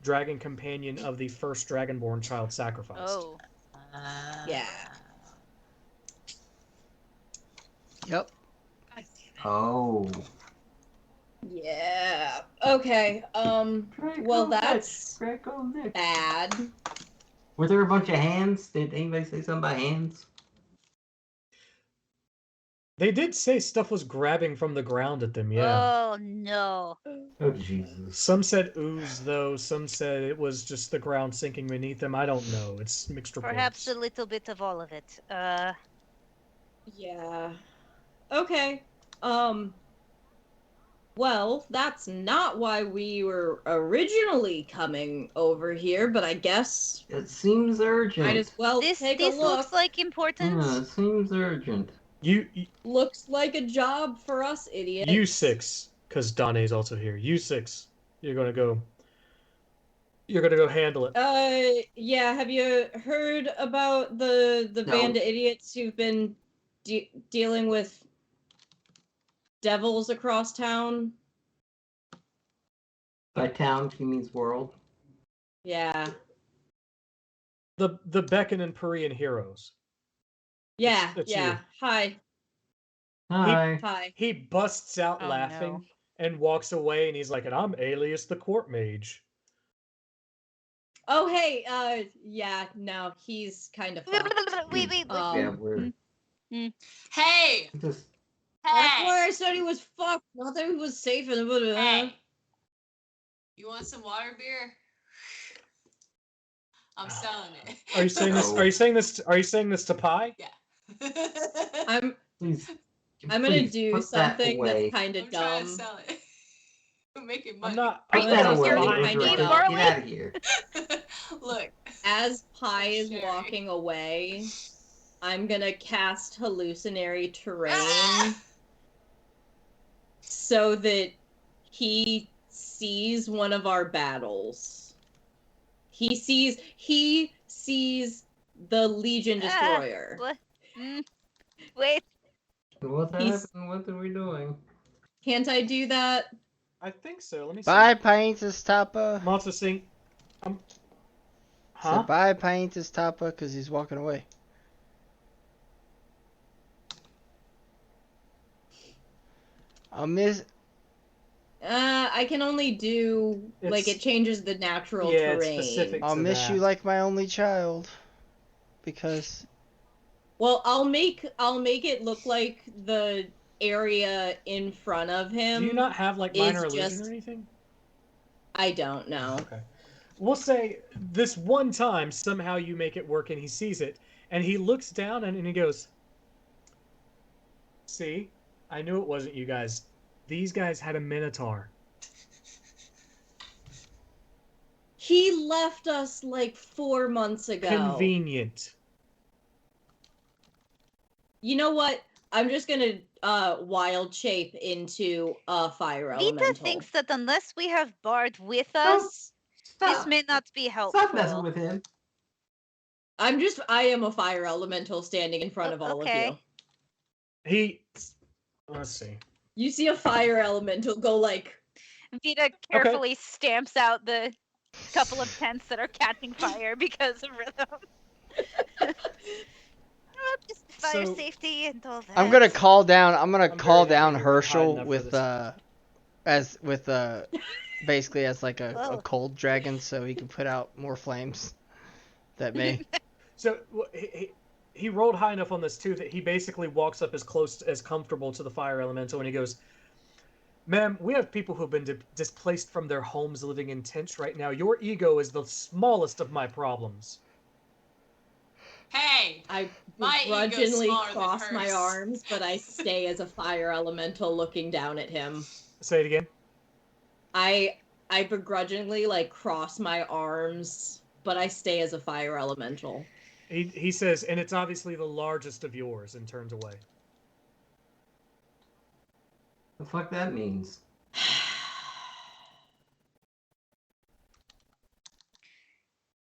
dragon companion of the first dragonborn child sacrificed. Oh. Yeah. Yep. Oh. Yeah. Okay. Well, that's bad. Were there a bunch of hands? Did anybody say something about hands? They did say stuff was grabbing from the ground at them, yeah. Oh, no. Oh, Jesus. Some said ooze, though. Some said it was just the ground sinking beneath them. I don't know. It's mixed reports. Perhaps a little bit of all of it. Yeah. Okay. Well, that's not why we were originally coming over here, but I guess it seems urgent. Might as well take a look. This looks like importance. Yeah, it seems urgent. You looks like a job for us, idiots. U6, because Dane's also here. U6, you're gonna go handle it. Yeah. Have you heard about the band of idiots who've been dealing with devils across town? By town, she means world. Yeah. The Beacon and Parian heroes. Yeah, That's yeah. you. Hi. Hi. He busts out laughing and walks away, and he's like, and I'm Alias the Court Mage. Oh, hey, yeah, no, he's kind of fucked. Wait. Yeah, we're... Hey! That's why Hey! I said he was fucked, not that he was safe in the Hey! You want some water beer? I'm selling it. Are you saying this? Are you saying this? Are you saying this to Pi? Yeah. I'm Please, I'm gonna please do put that something that's away. kind of I'm trying to dumb. sell it. I'm making I'm money. not. Are I'm you Put that not away, seriously Kinda Idris. dumb. Get out of here. Look. As Pi I'm is sharing. walking away, I'm gonna cast hallucinatory terrain Ah! so that he sees one of our battles. He sees the Legion Destroyer. What? Wait. What He's- happened? What are we doing? Can't I do that? I think so. Let me see. Bye, Paintus Tapa. Monster Sing. So Huh? bye, Paintus Tapa, because he's walking away. I'll miss. I can only do like It's- it changes the natural Yeah, it's terrain. specific. I'll to miss you that. like my only child. Because Well, I'll make it look like the area in front of him. Do you not have like is minor illusion just- or anything? I don't know. Okay. We'll say this one time somehow you make it work and he sees it and he looks down and he goes, "See, I knew it wasn't you guys. These guys had a minotaur." He left us like 4 months ago. Convenient. You know what? I'm just gonna wild shape into a fire Vita elemental. thinks that unless we have Bard with us, this Stop. may not be helpful. Stop messing with him. I am a fire elemental standing in front of all Okay. of you. Let's see. You see a fire elemental go like, Vita carefully stamps out the couple of tents that are catching fire because of rhythm. Oh, just fire So- safety and all that. I'm gonna call down. I'm gonna I'm call very happy down you weren't hiding Herschel up for with this. basically as like a Whoa. cold dragon, so he can put out more flames. That may. So he rolled high enough on this too that he basically walks up as close as comfortable to the fire elemental and he goes, "Ma'am, we have people who've been displaced from their homes living in tents right now. Your ego is the smallest of my problems." Hey! I My ego's begrudgingly smaller than cross my hers. arms, but I stay as a fire elemental looking down at him. Say it again. I begrudgingly like cross my arms, but I stay as a fire elemental. He says, "And it's obviously the largest of yours," and turns away. The fuck that means?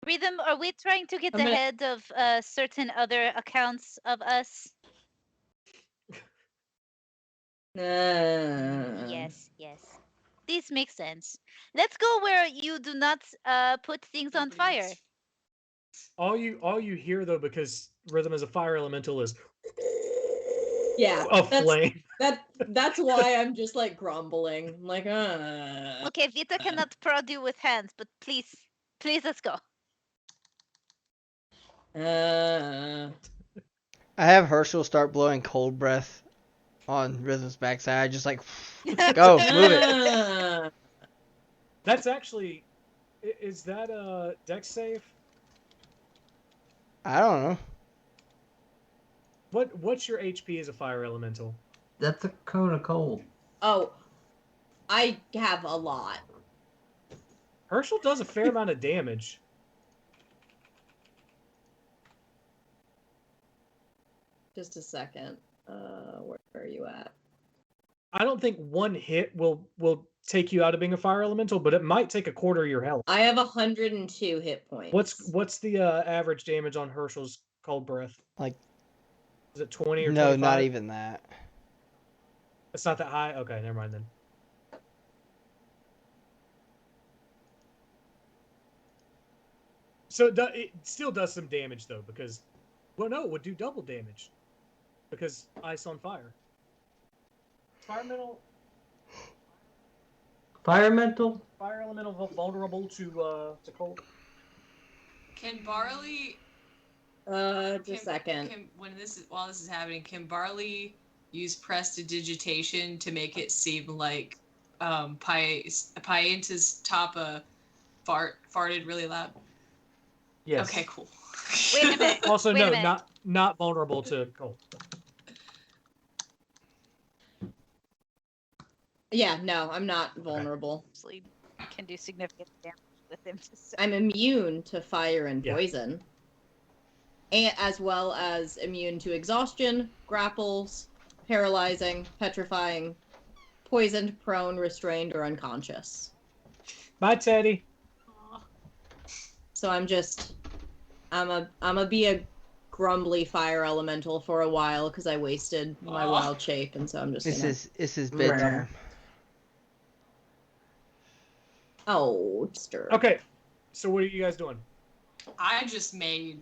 Rhythm, are we trying to get I'm gonna- ahead of certain other accounts of us? Yes, yes. This makes sense. Let's go where you do not put things on fire. All you hear though, because Rhythm is a fire elemental, is Yeah, a flame. that's why I'm just like grumbling. I'm like, Okay, Vita cannot prod you with hands, but please, let's go. I have Herschel start blowing cold breath on Rhythm's backside, just like go move it. That's actually, is that a dex save? I don't know. What's your HP as a fire elemental? That's a cone of cold. Oh, I have a lot. Herschel does a fair amount of damage. Just a second. Where are you at? I don't think one hit will take you out of being a fire elemental, but it might take a quarter of your health. I have 102 hit points. What's the average damage on Herschel's cold breath? Like, is it 20 or no, 25? not even that. It's not that high? Okay, never mind then. So it still does some damage though, because, well, no, it would do double damage, because ice on fire. Fire elemental vulnerable to cold. Can Barley? Just a second. While this is happening, can Barley use prestidigitation to make it seem like Pianta's Tapa farted really loud? Yes. Okay, cool. Wait a minute. Also, Wait a no, minute. not vulnerable to cold. Yeah, no, I'm not vulnerable. Actually, can do significant damage with him. I'm immune to fire and Yeah. poison, and as well as immune to exhaustion, grapples, paralyzing, petrifying, poisoned, prone, restrained, or unconscious. Bye, Teddy. So I'm a be a grumbly fire elemental for a while because I wasted my wild shape, and so I'm just This gonna. is his bedtime. Oh, stir. Okay, so what are you guys doing? I just made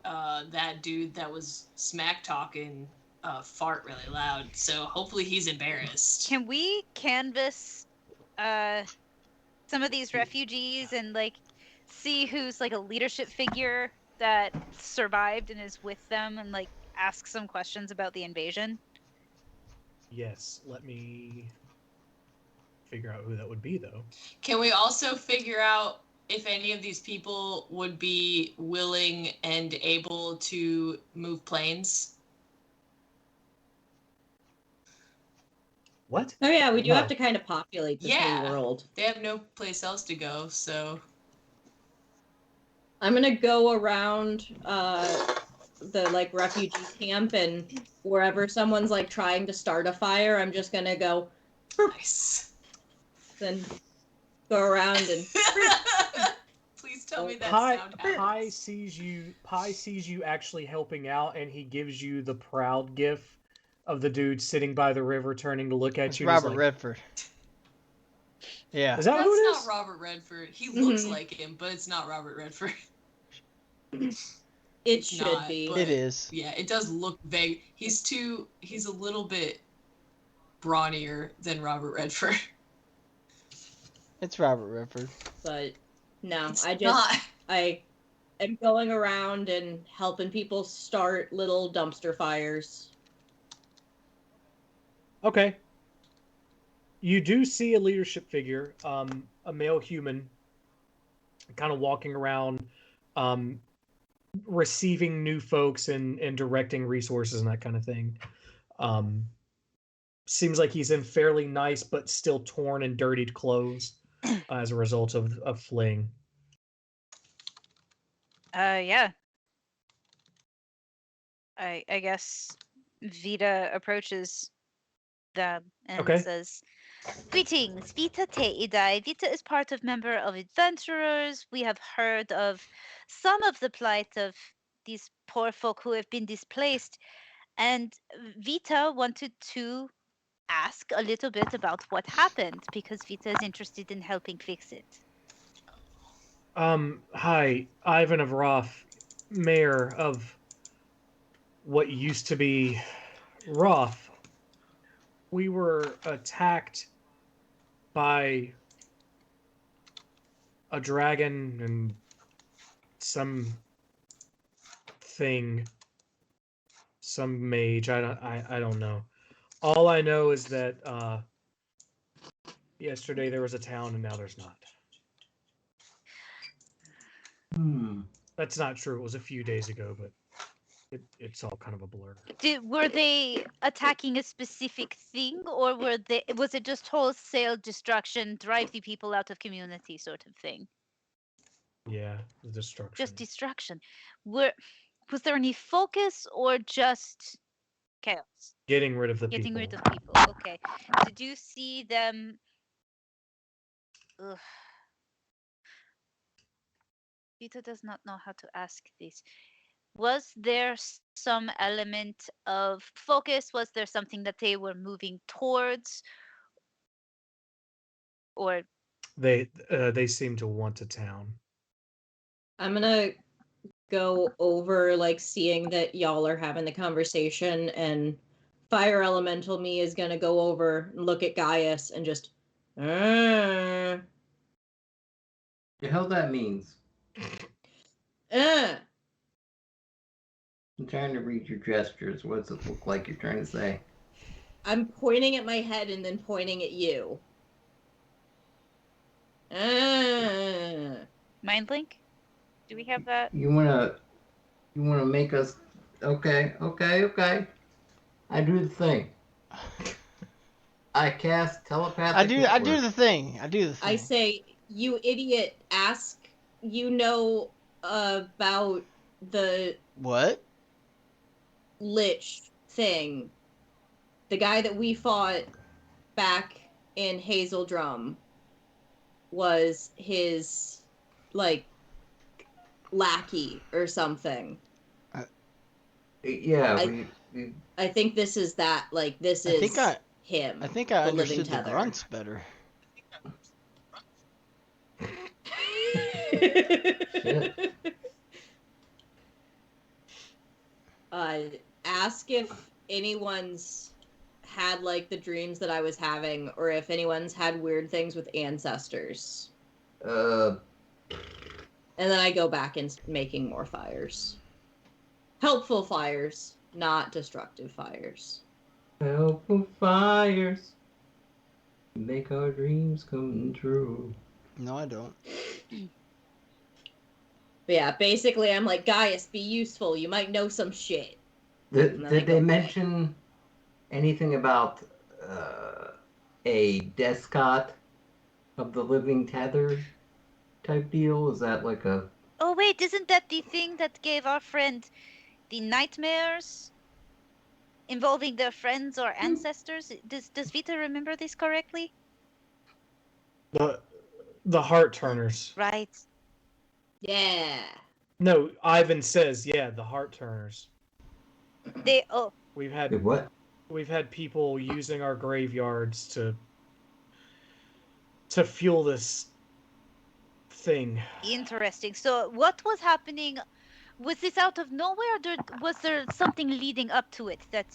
that dude that was smack talking fart really loud, so hopefully he's embarrassed. Can we canvas some of these refugees and like see who's like a leadership figure that survived and is with them and like ask some questions about the invasion? Yes, let me figure out who that would be, though. Can we also figure out if any of these people would be willing and able to move planes? What? Oh yeah, we do No. have to kind of populate this new world. They have no place else to go, so I'm gonna go around the like refugee camp, and wherever someone's like trying to start a fire, I'm just gonna go nice. Then go around and please tell me that sound Pi sees you actually helping out, and he gives you the proud gif of the dude sitting by the river turning to look at It's you. Robert like, Redford. Yeah. Is that That's who it is? not Robert Redford. He looks like him, but it's not Robert Redford. It should be. It is. Yeah, it does look vague. He's a little bit brawnier than Robert Redford. It's Robert Redford. But no, It's I am going around and helping people start little dumpster fires. Okay. You do see a leadership figure, a male human, kind of walking around, receiving new folks and directing resources and that kind of thing. Seems like he's in fairly nice but still torn and dirtied clothes as a result of fleeing. Yeah. I guess Vita approaches them and says, "Greetings, Vita Teidai. Vita is part of member of adventurers. We have heard of some of the plight of these poor folk who have been displaced, and Vita wanted to ask a little bit about what happened because Vita is interested in helping fix it." Hi, Ivan of Roth, mayor of what used to be Roth. We were attacked by a dragon and some mage. I don't know. All I know is that yesterday there was a town and now there's not. That's not true. It was a few days ago, but it's all kind of a blur. Were they attacking a specific thing, or was it just wholesale destruction, drive the people out of community sort of thing? Yeah, the destruction. Just destruction. Was there any focus or just chaos? Getting rid of the Getting people. rid of people. Okay. Did you see them? Ugh. Vita does not know how to ask this. Was there some element of focus? Was there something that they were moving towards? Or they seem to want a town. I'm gonna go over, like, seeing that y'all are having the conversation, and fire elemental me is gonna go over and look at Gaius and just The hell that means? I'm trying to read your gestures. What does it look like you're trying to say? I'm pointing at my head and then pointing at you. Ah. Mind link? Do we have that? You wanna make us? Okay. I do the thing. I cast telepathic I network. do the thing. I say, you idiot, ask you know about the What? Lich thing. The guy that we fought back in Hazeldrum was his, like, lackey or something. Yeah, I think this is that, like, this I is think him. I think I the living understood the tether. grunts better. Shit. Ask if anyone's had, like, the dreams that I was having, or if anyone's had weird things with ancestors. And then I go back and making more fires. Helpful fires, not destructive fires. Helpful fires make our dreams come true. No, I don't. But yeah, basically I'm like, Gaius, be useful. You might know some shit. Did they mention anything about a descot of the living tether type deal? Is that like a... Oh wait, isn't that the thing that gave our friend the nightmares involving their friends or ancestors? Does Vita remember this correctly? The heart turners. Right. Yeah. No, Ivan says, yeah, the heart turners. We've had what? We've had people using our graveyards to fuel this thing. Interesting. So what was happening? Was this out of nowhere, or was there something leading up to it that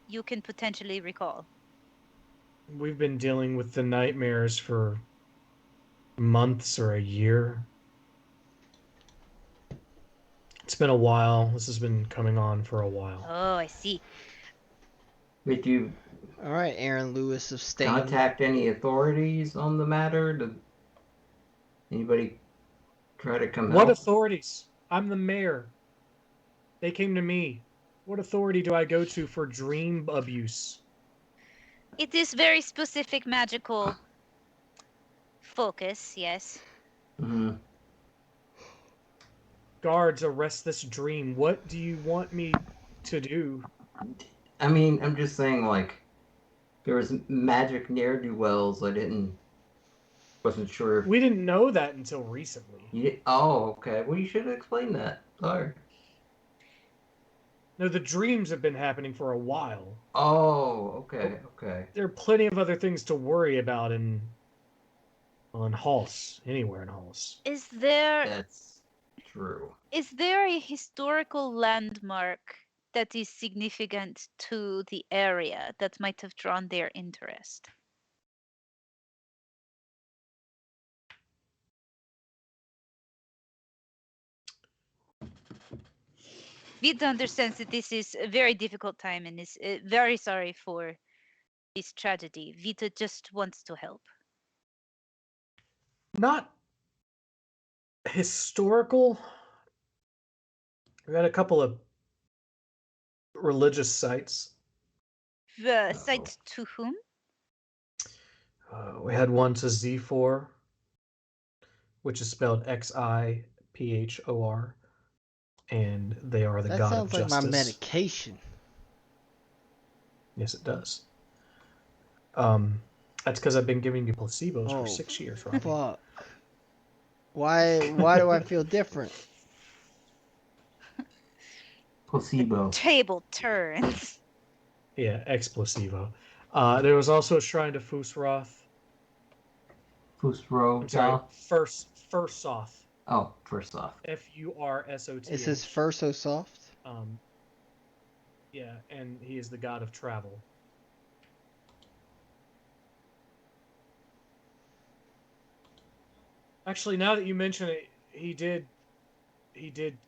you can potentially recall? We've been dealing with the nightmares for months or a year. It's been a while. This has been coming on for a while. Oh, I see. Did you All right, Aaron Lewis of Stain. contact any authorities on the matter? Did anybody try to come What help? authorities? I'm the mayor. They came to me. What authority do I go to for dream abuse? It is very specific magical focus, yes. Mm-hmm. Guards, arrest this dream. What do you want me to do? I mean, I'm just saying, like, there was magic ne'er-do-wells. Wasn't sure if... We didn't know that until recently. Oh, okay. Well, you should have explained that. Sorry. No, the dreams have been happening for a while. Oh, okay. There are plenty of other things to worry about on Halls, anywhere in Halls. Is there... That's true. Is there a historical landmark that is significant to the area that might have drawn their interest? Vita understands that this is a very difficult time and is very sorry for this tragedy. Vita just wants to help. Not historical. We had a couple of religious sites. Sites to whom? We had one to Zifor, which is spelled Xiphor, and they are the god of That sounds like justice. my medication. Yes, it does. That's because I've been giving you placebos for 6 years, Robbie. Fuck. Why do I feel different? Placebo. Table turns. Yeah, ex placebo. There was also a shrine to Fusroth. Fusroth. I'm sorry, Fursoth. Oh, Fursoth. Fursoth. Is his fur so soft? Yeah, and he is the god of travel. Actually, now that you mention it, he did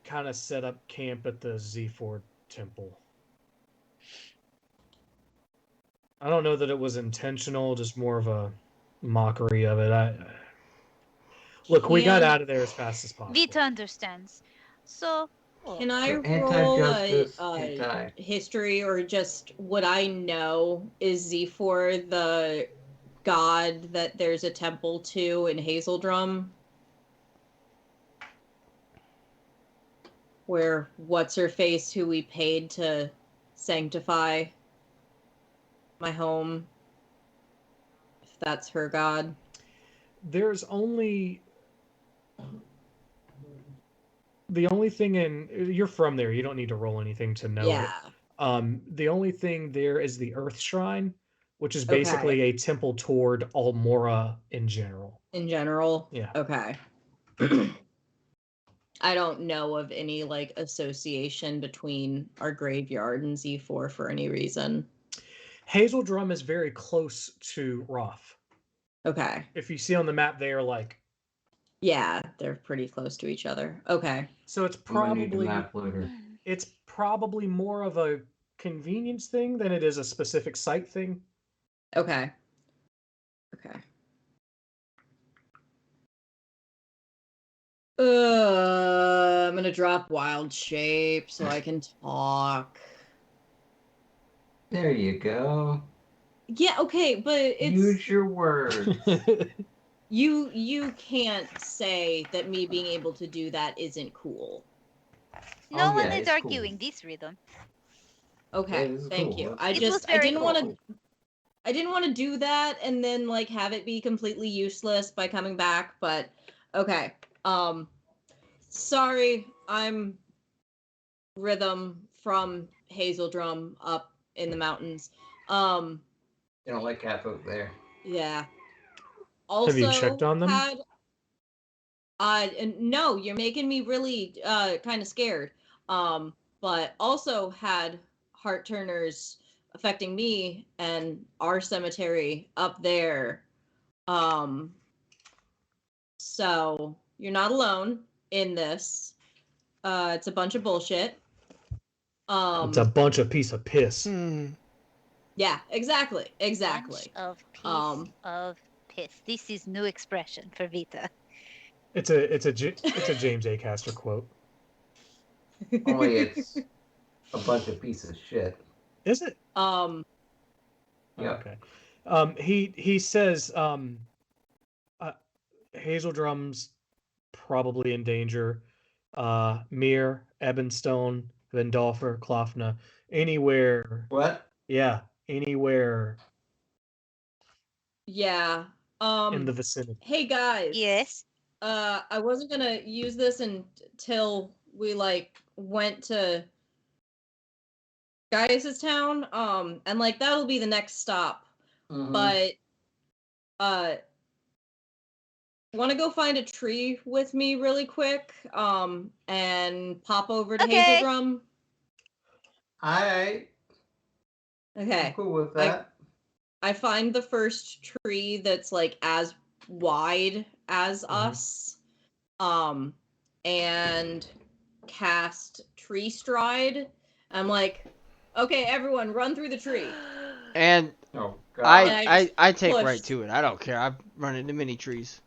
kind of set up camp at the Zford temple. I don't know that it was intentional, just more of a mockery of it. Look, we got out of there as fast as possible. Vita understands. So, Can I So roll anti-justice, a history, or just what I know is Z4 the god that there's a temple to in Hazeldrum? Where what's-her-face, who we paid to sanctify my home, if that's her god. There's only... The only thing you're from there, you don't need to roll anything to know it. The only thing there is the Earth Shrine, which is basically a temple toward Almora in general. In general? Yeah. Okay. I don't know of any, like, association between our graveyard and Z4 for any reason. Hazeldrum is very close to Roth. Okay. If you see on the map, they are like... Yeah, they're pretty close to each other. Okay. So it's probably more of a convenience thing than it is a specific site thing. Okay. Okay. I'm gonna drop wild shape so I can talk. There you go. Yeah, okay, but it's... Use your words. You can't say that me being able to do that isn't cool. No one is arguing this rhythm. Okay, thank you. I didn't want to do that and then like have it be completely useless by coming back, but okay. Sorry, I'm Rhythm from Hazeldrum up in the mountains. You don't like cat folk there. Yeah. Also, have you checked on them? No, you're making me really kind of scared. But also had heart turners affecting me and our cemetery up there. So you're not alone in this. It's a bunch of bullshit. It's a bunch of piece of piss. Yeah, exactly. Bunch of piece of piss. This is new expression for Vita. It's a James A. Caster quote. Only it's a bunch of pieces of shit. Is it? Yeah. Okay. He says Hazeldrum's probably in danger. Mir, Ebenstone, Vendolfer, Klofna, anywhere. What? Yeah, anywhere. Yeah. In the vicinity. Hey guys. Yes. I wasn't gonna use this until we like went to Gaius's town. And like that'll be the next stop. Mm-hmm. But want to go find a tree with me really quick? And pop over to Hazeldrum. Alright. Okay. I'm cool with that. I find the first tree that's like as wide as us. And cast Tree Stride. I'm like, okay, everyone, run through the tree. And oh, God. I take right to it. I don't care. I've run into many trees.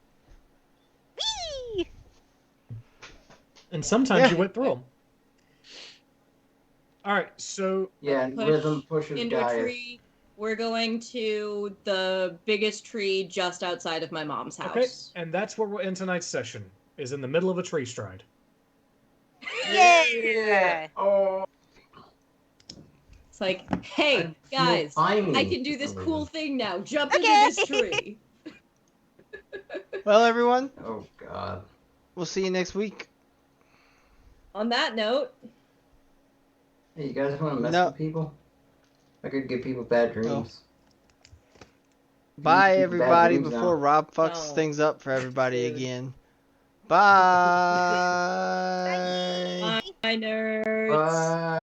Whee! And sometimes you went through them. All right, so Rhythm pushes into Gaius. a tree. We're going to the biggest tree just outside of my mom's house. Okay, and that's where we'll end tonight's session. Is in the middle of a tree stride. Yeah. Oh. It's like, hey guys, I can do this cool thing now. Jump into this tree. Well, everyone. Oh God. We'll see you next week. On that note. Hey, you guys want to mess with people? I could give people bad dreams. No. Bye, everybody, before Rob fucks things up for everybody again. Bye. Bye, nerds. Bye.